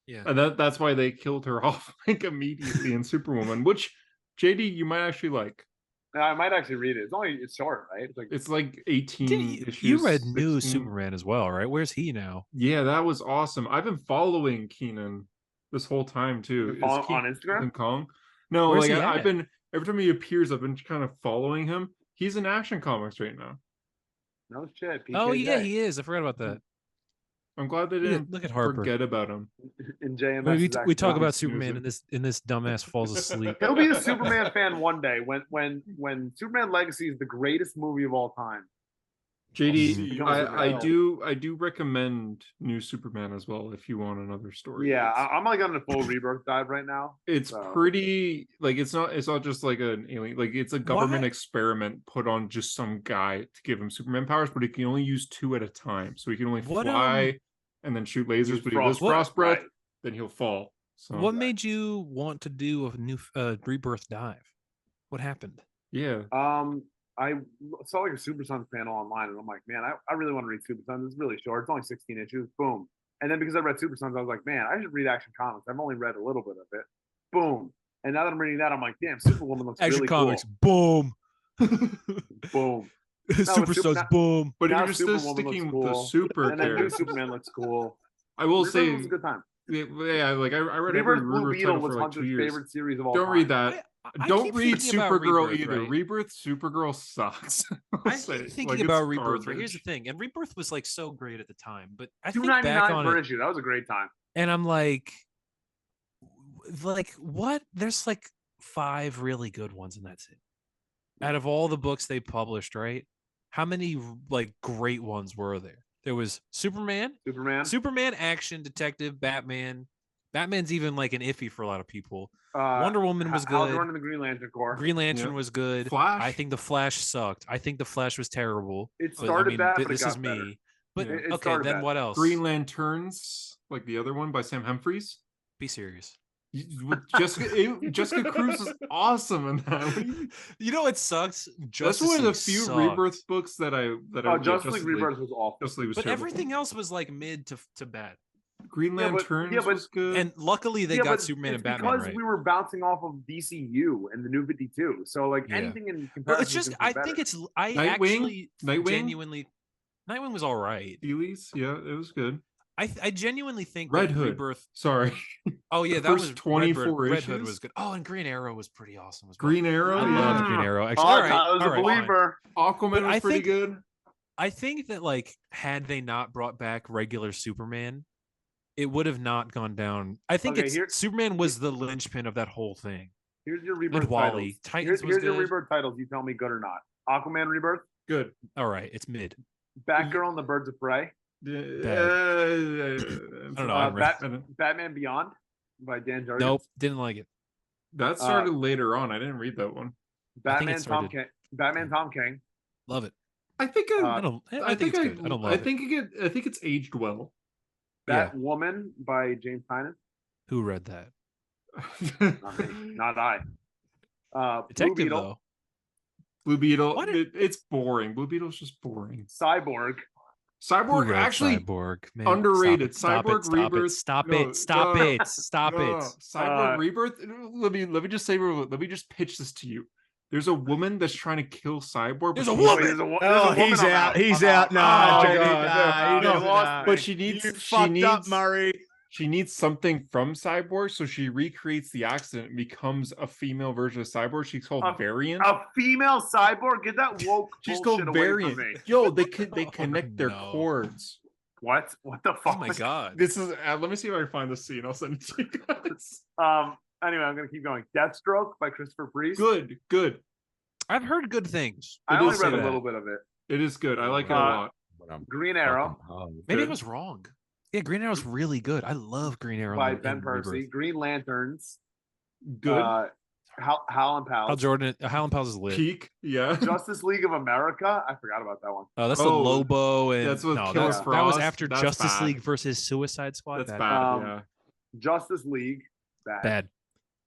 [SPEAKER 2] yeah.
[SPEAKER 1] and that's why they killed her off like immediately in Superwoman, which JD you might actually like.
[SPEAKER 3] I might actually read it. It's short, right?
[SPEAKER 1] It's like 18
[SPEAKER 2] Did
[SPEAKER 1] issues.
[SPEAKER 2] you read New
[SPEAKER 1] 16.
[SPEAKER 2] Superman as well, right? Where's he now?
[SPEAKER 1] Yeah, that was awesome. I've been following Keenan this whole time too.
[SPEAKER 3] You follow
[SPEAKER 1] Is
[SPEAKER 3] on Instagram?
[SPEAKER 1] Keenan Kong? No,
[SPEAKER 2] Where's
[SPEAKER 1] like
[SPEAKER 2] he
[SPEAKER 1] I've
[SPEAKER 2] at?
[SPEAKER 1] been every time he appears, I've been kind of following him. He's in Action Comics right now.
[SPEAKER 3] No shit.
[SPEAKER 2] Oh yeah,
[SPEAKER 3] PKJ.
[SPEAKER 2] he is. I forgot about that.
[SPEAKER 1] I'm glad they
[SPEAKER 2] Look at-
[SPEAKER 1] didn't
[SPEAKER 2] look at Harper.
[SPEAKER 1] forget about him.
[SPEAKER 3] in JMS.
[SPEAKER 2] We talk about
[SPEAKER 1] Snoozing.
[SPEAKER 2] Superman and this dumbass falls asleep.
[SPEAKER 3] He'll be a Superman fan one day when Superman Legacy is the greatest movie of all time.
[SPEAKER 1] JD,
[SPEAKER 3] Mhm.
[SPEAKER 1] I do recommend New Superman as well if you want another story.
[SPEAKER 3] Yeah,
[SPEAKER 1] It's-
[SPEAKER 3] I'm like on a full rebirth dive right now.
[SPEAKER 1] it's
[SPEAKER 3] So-
[SPEAKER 1] pretty like it's not just like an alien, like it's a government
[SPEAKER 2] Why-
[SPEAKER 1] experiment put on just some guy to give him Superman powers, but he can only use 2 at a time, so he can only
[SPEAKER 2] What,
[SPEAKER 1] fly and then shoot lasers.
[SPEAKER 3] Use
[SPEAKER 1] But he does
[SPEAKER 3] frost-
[SPEAKER 1] frost breath,
[SPEAKER 3] right.
[SPEAKER 1] then he'll fall. So
[SPEAKER 2] What made you want to do a new rebirth dive? What happened?
[SPEAKER 1] yeah,
[SPEAKER 3] I saw like a Super Sons panel online, and I'm like, man, I really want to read Super Sons. It's really short. It's only 16 issues. Boom. And then because I read Super Sons, I was like, man, I should read Action Comics. I've only read a little bit of it. Boom. And now that I'm reading that, I'm like, damn, Superwoman looks
[SPEAKER 2] Action
[SPEAKER 3] really
[SPEAKER 2] Comics,
[SPEAKER 3] cool.
[SPEAKER 2] boom.
[SPEAKER 3] Boom.
[SPEAKER 2] Super Stars, boom.
[SPEAKER 1] But if
[SPEAKER 3] Now
[SPEAKER 1] you're just
[SPEAKER 3] Superwoman
[SPEAKER 1] sticking
[SPEAKER 3] looks
[SPEAKER 1] with the
[SPEAKER 3] cool.
[SPEAKER 1] super
[SPEAKER 3] And then New
[SPEAKER 1] characters,
[SPEAKER 3] Superman looks cool.
[SPEAKER 1] I will
[SPEAKER 3] Rebirth
[SPEAKER 1] say,
[SPEAKER 3] was a good time.
[SPEAKER 1] yeah, like I read every
[SPEAKER 3] Rebirth Blue
[SPEAKER 1] Rebirth
[SPEAKER 3] Beetle
[SPEAKER 1] title
[SPEAKER 3] was
[SPEAKER 1] for like 2
[SPEAKER 3] Hunter's
[SPEAKER 1] years.
[SPEAKER 3] favorite series of all
[SPEAKER 1] Don't
[SPEAKER 3] time.
[SPEAKER 1] read that.
[SPEAKER 2] I
[SPEAKER 1] Don't
[SPEAKER 2] keep
[SPEAKER 1] read
[SPEAKER 2] thinking about
[SPEAKER 1] Supergirl
[SPEAKER 2] Rebirth,
[SPEAKER 1] either.
[SPEAKER 2] right?
[SPEAKER 1] Rebirth, Supergirl sucks. I'll
[SPEAKER 2] I
[SPEAKER 1] say.
[SPEAKER 2] keep thinking
[SPEAKER 1] Like, it's
[SPEAKER 2] about Rebirth. Right? Here's the
[SPEAKER 1] garbage.
[SPEAKER 2] thing, and Rebirth was like so great at the time, but I think back
[SPEAKER 3] $2.99
[SPEAKER 2] on
[SPEAKER 3] per
[SPEAKER 2] it,
[SPEAKER 3] issue. That was a great time.
[SPEAKER 2] and I'm like what? There's like 5 really good ones, and that's it. Out of all the books they published, right? How many like great ones were there? There was Superman, Action, Detective, Batman. Batman's even like an iffy for a lot of people. Wonder Woman was
[SPEAKER 3] Hal
[SPEAKER 2] good.
[SPEAKER 3] Jordan and the Green Lantern Corps.
[SPEAKER 2] Green Lantern
[SPEAKER 1] Yep.
[SPEAKER 2] was good.
[SPEAKER 1] Flash.
[SPEAKER 2] I think the Flash sucked. I think the Flash was terrible.
[SPEAKER 3] It
[SPEAKER 2] But,
[SPEAKER 3] started bad, but it
[SPEAKER 2] this
[SPEAKER 3] got
[SPEAKER 2] is me.
[SPEAKER 3] better.
[SPEAKER 2] But
[SPEAKER 1] Yeah.
[SPEAKER 3] It
[SPEAKER 2] okay,
[SPEAKER 3] started
[SPEAKER 2] then
[SPEAKER 3] bad.
[SPEAKER 2] what else?
[SPEAKER 1] Green Lanterns, like the other one by Sam Humphries.
[SPEAKER 2] Be serious.
[SPEAKER 1] Jessica Cruz is awesome in that.
[SPEAKER 2] You know what sucks?
[SPEAKER 1] That's
[SPEAKER 2] Justice
[SPEAKER 1] one of the
[SPEAKER 2] League
[SPEAKER 1] few
[SPEAKER 2] sucked.
[SPEAKER 1] Rebirth books that I
[SPEAKER 3] Oh, Justice League Rebirth was awful.
[SPEAKER 1] Justice League was
[SPEAKER 2] But
[SPEAKER 1] terrible.
[SPEAKER 2] everything else was like mid to bad.
[SPEAKER 1] Green
[SPEAKER 3] Yeah, but-
[SPEAKER 1] Lanterns
[SPEAKER 3] yeah, but-
[SPEAKER 1] was good.
[SPEAKER 2] And luckily they
[SPEAKER 3] Yeah,
[SPEAKER 2] got
[SPEAKER 3] but
[SPEAKER 2] Superman
[SPEAKER 3] it's
[SPEAKER 2] and Batman
[SPEAKER 3] because
[SPEAKER 2] right.
[SPEAKER 3] we were bouncing off of DCU and the New 52. So like
[SPEAKER 2] Yeah.
[SPEAKER 3] anything in comparison.
[SPEAKER 2] Well, it's just
[SPEAKER 3] is
[SPEAKER 2] I
[SPEAKER 3] better.
[SPEAKER 2] think it's I
[SPEAKER 1] Nightwing?
[SPEAKER 2] actually
[SPEAKER 1] Nightwing?
[SPEAKER 2] genuinely Nightwing was all right.
[SPEAKER 1] Elise, yeah, it was good.
[SPEAKER 2] I genuinely think
[SPEAKER 1] Red
[SPEAKER 2] that
[SPEAKER 1] Hood.
[SPEAKER 2] Rebirth.
[SPEAKER 1] Sorry,
[SPEAKER 2] Oh yeah,
[SPEAKER 1] The
[SPEAKER 2] that
[SPEAKER 1] first
[SPEAKER 2] was
[SPEAKER 1] 24
[SPEAKER 2] Red Hood
[SPEAKER 1] issues?
[SPEAKER 2] was good. Oh, and Green Arrow was pretty awesome as well.
[SPEAKER 1] Green Arrow.
[SPEAKER 2] I
[SPEAKER 1] yeah.
[SPEAKER 2] loved Green Arrow. Actually,
[SPEAKER 3] Oh,
[SPEAKER 2] all right,
[SPEAKER 3] I was
[SPEAKER 2] all
[SPEAKER 3] a
[SPEAKER 2] right, fine.
[SPEAKER 3] believer.
[SPEAKER 1] Aquaman
[SPEAKER 2] But
[SPEAKER 1] was
[SPEAKER 2] I
[SPEAKER 1] pretty
[SPEAKER 2] think-
[SPEAKER 1] good.
[SPEAKER 2] I think that like had they not brought back regular Superman, it would have not gone down. I think
[SPEAKER 3] Okay,
[SPEAKER 2] Superman was the linchpin of that whole thing.
[SPEAKER 3] Here's your Rebirth
[SPEAKER 2] And Wally.
[SPEAKER 3] titles.
[SPEAKER 2] Titans was
[SPEAKER 3] Here's your
[SPEAKER 2] good.
[SPEAKER 3] Rebirth titles. You tell me good or not. Aquaman Rebirth,
[SPEAKER 1] Good.
[SPEAKER 2] All right, it's mid.
[SPEAKER 3] Batgirl and the Birds of Prey,
[SPEAKER 1] I
[SPEAKER 2] don't know. I read-
[SPEAKER 3] Batman Beyond by Dan Jurgens.
[SPEAKER 2] Nope, didn't like it.
[SPEAKER 1] That started later on. I didn't read that one.
[SPEAKER 2] I think
[SPEAKER 3] Batman
[SPEAKER 2] it
[SPEAKER 3] Tom King. Batman Tom King.
[SPEAKER 2] Love it.
[SPEAKER 1] I think
[SPEAKER 2] I don't. I think it's good. I don't love it.
[SPEAKER 1] I think it's aged well.
[SPEAKER 2] Yeah.
[SPEAKER 3] Batwoman by James Tynion.
[SPEAKER 2] Who read that?
[SPEAKER 3] Not me. Not I. Blue
[SPEAKER 2] Detective
[SPEAKER 3] Beetle,
[SPEAKER 2] though.
[SPEAKER 1] Blue Beetle.
[SPEAKER 2] What
[SPEAKER 1] It's boring. Blue Beetle's just boring.
[SPEAKER 3] Cyborg.
[SPEAKER 2] Who
[SPEAKER 1] Cyborg
[SPEAKER 2] read
[SPEAKER 1] actually
[SPEAKER 2] Cyborg. Man,
[SPEAKER 1] underrated.
[SPEAKER 2] Stop it,
[SPEAKER 1] Cyborg
[SPEAKER 2] stop it,
[SPEAKER 1] Rebirth.
[SPEAKER 2] Stop
[SPEAKER 1] No,
[SPEAKER 2] it. Stop
[SPEAKER 1] no,
[SPEAKER 2] it. Stop
[SPEAKER 1] no,
[SPEAKER 2] it.
[SPEAKER 1] Cyborg Rebirth. Let me just say. Let me just pitch this to you. There's a woman that's trying to kill Cyborg.
[SPEAKER 2] There's
[SPEAKER 1] but
[SPEAKER 2] a
[SPEAKER 1] she-
[SPEAKER 2] woman!
[SPEAKER 3] There's a wo-
[SPEAKER 4] Oh,
[SPEAKER 3] there's a woman
[SPEAKER 4] he's
[SPEAKER 3] I'm
[SPEAKER 4] out. He's
[SPEAKER 3] I'm
[SPEAKER 4] out. Nah,
[SPEAKER 1] Oh,
[SPEAKER 4] JD,
[SPEAKER 1] no,
[SPEAKER 4] nah,
[SPEAKER 3] no,
[SPEAKER 4] he
[SPEAKER 3] no.
[SPEAKER 4] doesn't,
[SPEAKER 1] But she needs.
[SPEAKER 4] You
[SPEAKER 1] she
[SPEAKER 4] fucked
[SPEAKER 1] needs.
[SPEAKER 4] up, Murray.
[SPEAKER 1] She needs something from Cyborg, so she recreates the accident and becomes a female version of Cyborg. She's called Variant.
[SPEAKER 3] A female cyborg? Get that woke
[SPEAKER 1] She's
[SPEAKER 3] bullshit
[SPEAKER 1] called
[SPEAKER 3] away
[SPEAKER 1] Variant.
[SPEAKER 3] from me.
[SPEAKER 1] Yo, they
[SPEAKER 2] Oh,
[SPEAKER 1] connect their
[SPEAKER 2] no.
[SPEAKER 1] cords.
[SPEAKER 3] What? What the
[SPEAKER 2] Oh
[SPEAKER 3] fuck?
[SPEAKER 2] my god.
[SPEAKER 1] This is. Let me see if I can find the scene. I'll send it to you guys.
[SPEAKER 3] Anyway, I'm gonna keep going. Deathstroke by Christopher Priest.
[SPEAKER 1] Good, good.
[SPEAKER 2] I've heard good things.
[SPEAKER 3] I
[SPEAKER 1] It
[SPEAKER 3] only
[SPEAKER 1] is
[SPEAKER 3] read a
[SPEAKER 1] good.
[SPEAKER 3] little bit of it.
[SPEAKER 1] It is good. I like it a
[SPEAKER 3] Uh,
[SPEAKER 1] lot.
[SPEAKER 3] Green Arrow
[SPEAKER 2] Maybe I
[SPEAKER 1] Good.
[SPEAKER 2] was wrong. Yeah, Green Arrow's really good. I love Green Arrow.
[SPEAKER 3] by
[SPEAKER 2] in
[SPEAKER 3] Ben Percy.
[SPEAKER 2] Rebirth.
[SPEAKER 3] Green Lanterns.
[SPEAKER 1] Good.
[SPEAKER 3] Hal and Pals.
[SPEAKER 2] Hal Jordan, Hal Pals is lit.
[SPEAKER 1] Peak. Yeah.
[SPEAKER 3] Justice League of America. I forgot about that one.
[SPEAKER 2] That's the
[SPEAKER 1] Oh,
[SPEAKER 2] Lobo and
[SPEAKER 1] that's with
[SPEAKER 2] no,
[SPEAKER 1] Killer
[SPEAKER 2] that was
[SPEAKER 1] Frost.
[SPEAKER 2] after
[SPEAKER 1] That's
[SPEAKER 2] Justice
[SPEAKER 1] bad.
[SPEAKER 2] League versus Suicide Squad.
[SPEAKER 1] That's
[SPEAKER 2] Bad.
[SPEAKER 1] bad.
[SPEAKER 3] Um,
[SPEAKER 1] Yeah.
[SPEAKER 3] Justice League. Bad.
[SPEAKER 2] Bad.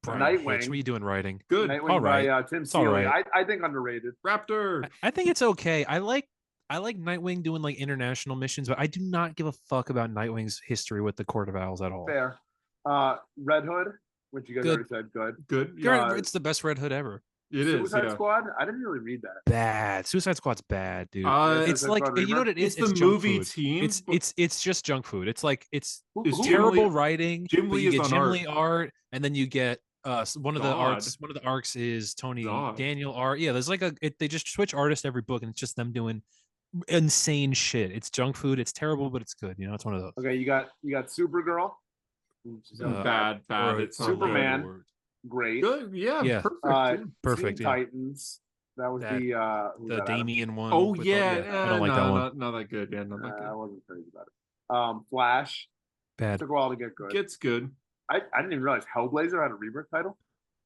[SPEAKER 3] Nightwing.
[SPEAKER 2] What are you doing writing?
[SPEAKER 1] Good.
[SPEAKER 3] Nightwing
[SPEAKER 2] All right.
[SPEAKER 3] by Tim
[SPEAKER 2] It's all
[SPEAKER 3] Seeley.
[SPEAKER 2] right.
[SPEAKER 3] I think underrated.
[SPEAKER 1] Raptor.
[SPEAKER 2] I think it's okay. I like Nightwing doing like international missions, but I do not give a fuck about Nightwing's history with the Court of Owls at all.
[SPEAKER 3] Fair. Red Hood, which you guys
[SPEAKER 2] Good.
[SPEAKER 3] already said good.
[SPEAKER 1] Good.
[SPEAKER 2] Garrett,
[SPEAKER 3] Uh,
[SPEAKER 2] it's the best Red Hood ever.
[SPEAKER 1] It is.
[SPEAKER 3] Suicide
[SPEAKER 1] Yeah.
[SPEAKER 3] Squad. I didn't really read that.
[SPEAKER 2] Bad. Suicide Squad's bad, dude. It's
[SPEAKER 3] Suicide
[SPEAKER 2] like
[SPEAKER 3] Squad
[SPEAKER 2] you know what it
[SPEAKER 1] It's
[SPEAKER 2] is.
[SPEAKER 1] the
[SPEAKER 2] junk
[SPEAKER 1] movie
[SPEAKER 2] food.
[SPEAKER 1] team.
[SPEAKER 2] It's just junk food. It's like it's
[SPEAKER 1] Is Jim
[SPEAKER 2] terrible
[SPEAKER 1] Lee-
[SPEAKER 2] writing.
[SPEAKER 1] Jim
[SPEAKER 2] but
[SPEAKER 1] Lee
[SPEAKER 2] you
[SPEAKER 1] is
[SPEAKER 2] get
[SPEAKER 1] on
[SPEAKER 2] Jim
[SPEAKER 1] art.
[SPEAKER 2] Lee art, and then you get one of the
[SPEAKER 1] God.
[SPEAKER 2] arcs. One of the arcs is Tony
[SPEAKER 1] God.
[SPEAKER 2] Daniel art. Yeah, there's like they just switch artists every book, and it's just them doing insane shit. It's junk food. It's terrible, but it's good. You know, it's one of those.
[SPEAKER 3] Okay, you got Supergirl. which is
[SPEAKER 1] Bad. Bad.
[SPEAKER 2] Or
[SPEAKER 1] It's not
[SPEAKER 3] Superman.
[SPEAKER 1] good.
[SPEAKER 3] Great.
[SPEAKER 1] Good. Yeah.
[SPEAKER 2] Yeah.
[SPEAKER 1] Perfect.
[SPEAKER 3] Teen
[SPEAKER 2] Perfect, yeah.
[SPEAKER 3] Titans. That was
[SPEAKER 2] That-
[SPEAKER 3] who's
[SPEAKER 2] The
[SPEAKER 3] that, Adam?
[SPEAKER 2] Damien one.
[SPEAKER 1] Oh
[SPEAKER 2] with
[SPEAKER 1] yeah.
[SPEAKER 2] the- I don't like
[SPEAKER 1] no,
[SPEAKER 2] that one.
[SPEAKER 1] Not that good. Yeah. Not that
[SPEAKER 3] I
[SPEAKER 1] good.
[SPEAKER 3] wasn't crazy about it. Flash.
[SPEAKER 2] Bad.
[SPEAKER 3] Took a while to get good.
[SPEAKER 1] Gets good.
[SPEAKER 3] I didn't even realize Hellblazer had a rebirth title.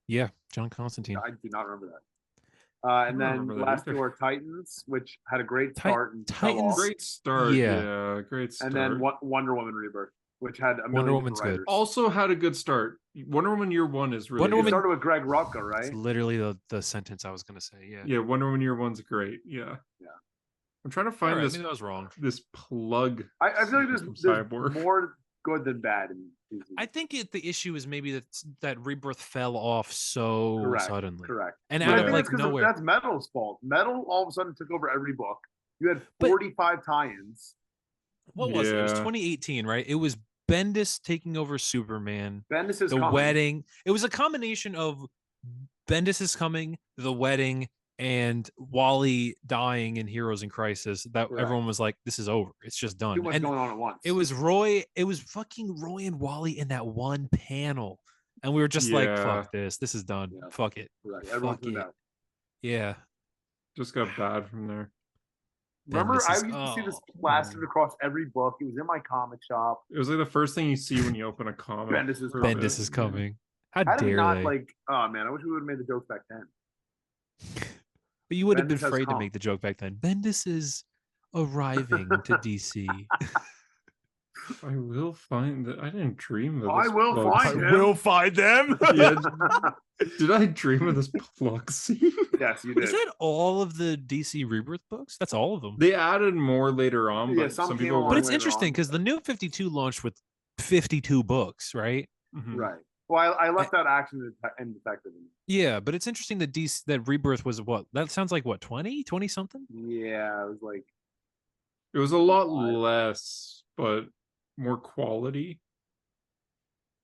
[SPEAKER 2] Yeah, John Constantine.
[SPEAKER 3] I do not remember that. And
[SPEAKER 1] don't
[SPEAKER 3] then
[SPEAKER 1] remember that
[SPEAKER 3] last
[SPEAKER 1] either.
[SPEAKER 3] two are Titans, which had a great
[SPEAKER 2] Ti-
[SPEAKER 3] start and fell
[SPEAKER 2] Titans-
[SPEAKER 3] off.
[SPEAKER 1] Great start.
[SPEAKER 2] Yeah.
[SPEAKER 1] Yeah. Great start.
[SPEAKER 3] And then Wonder Woman Rebirth, which had a
[SPEAKER 2] Wonder
[SPEAKER 3] million
[SPEAKER 2] Woman's
[SPEAKER 3] different
[SPEAKER 2] good.
[SPEAKER 3] writers.
[SPEAKER 1] also had a good start. Wonder Woman Year One is really
[SPEAKER 2] Wonder
[SPEAKER 3] It
[SPEAKER 1] good.
[SPEAKER 2] Woman-
[SPEAKER 3] started with Greg Rucka,
[SPEAKER 2] It's
[SPEAKER 3] right?
[SPEAKER 2] literally the sentence I was gonna say. Yeah.
[SPEAKER 1] Yeah, Wonder Woman Year One's great. Yeah. I'm trying to find
[SPEAKER 2] Alright,
[SPEAKER 1] this
[SPEAKER 2] maybe I was wrong.
[SPEAKER 1] this plug.
[SPEAKER 3] I feel like
[SPEAKER 1] from
[SPEAKER 3] there's
[SPEAKER 1] Cyborg.
[SPEAKER 3] more good than bad in DC.
[SPEAKER 2] I think the issue is maybe that Rebirth fell off so
[SPEAKER 3] Correct.
[SPEAKER 2] suddenly.
[SPEAKER 3] Correct.
[SPEAKER 2] And
[SPEAKER 3] But
[SPEAKER 2] out
[SPEAKER 3] I
[SPEAKER 2] of
[SPEAKER 3] think
[SPEAKER 2] like
[SPEAKER 3] that's 'cause
[SPEAKER 2] nowhere.
[SPEAKER 3] that's Metal's fault. Metal all of a sudden took over every book. You had
[SPEAKER 2] But-
[SPEAKER 3] 45 tie-ins.
[SPEAKER 2] What was it? It was
[SPEAKER 1] Yeah.
[SPEAKER 2] 2018, right? It was Bendis taking over Superman,
[SPEAKER 3] Bendis is
[SPEAKER 2] the
[SPEAKER 3] coming.
[SPEAKER 2] wedding. It was a combination of Bendis is coming, the wedding, and Wally dying in Heroes in Crisis. That
[SPEAKER 3] Correct.
[SPEAKER 2] everyone was like, "This is over. It's just done."
[SPEAKER 3] Too much
[SPEAKER 2] And
[SPEAKER 3] going on at once.
[SPEAKER 2] it was Roy. It was fucking Roy and Wally in that one panel, and we were just like,
[SPEAKER 1] Yeah.
[SPEAKER 2] "Fuck this. This is done.
[SPEAKER 3] Yeah.
[SPEAKER 2] Fuck it."
[SPEAKER 3] correct. Everyone
[SPEAKER 2] fuck
[SPEAKER 3] threw
[SPEAKER 2] it.
[SPEAKER 3] that.
[SPEAKER 2] Yeah.
[SPEAKER 1] Just got bad from there.
[SPEAKER 3] Remember,
[SPEAKER 2] Bendis
[SPEAKER 3] I
[SPEAKER 2] is-
[SPEAKER 3] used to see this
[SPEAKER 2] oh,
[SPEAKER 3] plastered
[SPEAKER 2] man.
[SPEAKER 3] across every book. It was in my comic shop.
[SPEAKER 1] It was like the first thing you see when you open a comic.
[SPEAKER 3] Bendis is
[SPEAKER 1] for a
[SPEAKER 3] coming.
[SPEAKER 2] Bendis
[SPEAKER 1] bit,
[SPEAKER 2] is
[SPEAKER 1] yeah.
[SPEAKER 2] coming. How
[SPEAKER 3] How did we
[SPEAKER 2] dare
[SPEAKER 3] not
[SPEAKER 2] they?
[SPEAKER 3] like? Oh man, I wish we would have made the jokes back then.
[SPEAKER 2] But you would have been
[SPEAKER 3] Bendis has
[SPEAKER 2] afraid to
[SPEAKER 3] come.
[SPEAKER 2] make the joke back then. Bendis is arriving to DC.
[SPEAKER 1] I will find that. I didn't dream of
[SPEAKER 3] I
[SPEAKER 1] this.
[SPEAKER 3] will
[SPEAKER 1] plug
[SPEAKER 3] find
[SPEAKER 1] scene.
[SPEAKER 3] him.
[SPEAKER 4] We'll find them.
[SPEAKER 1] Yeah, did I dream of this plug scene?
[SPEAKER 3] Yes, you did.
[SPEAKER 2] Is that all of the DC Rebirth books? That's all of them.
[SPEAKER 1] They added more later on,
[SPEAKER 3] Yeah,
[SPEAKER 1] but
[SPEAKER 3] some
[SPEAKER 1] some
[SPEAKER 3] came
[SPEAKER 1] people.
[SPEAKER 3] along
[SPEAKER 2] But it's
[SPEAKER 3] later
[SPEAKER 2] interesting
[SPEAKER 3] on.
[SPEAKER 2] because the new 52 launched with 52 books, right?
[SPEAKER 1] Mhm.
[SPEAKER 3] Right. Well, I left out Action and Detective. in
[SPEAKER 2] Yeah, but it's interesting that DC that Rebirth was what? That sounds like what, 20 something?
[SPEAKER 3] there. Yeah, it was like
[SPEAKER 1] It was a lot
[SPEAKER 3] Why?
[SPEAKER 1] less, but more quality.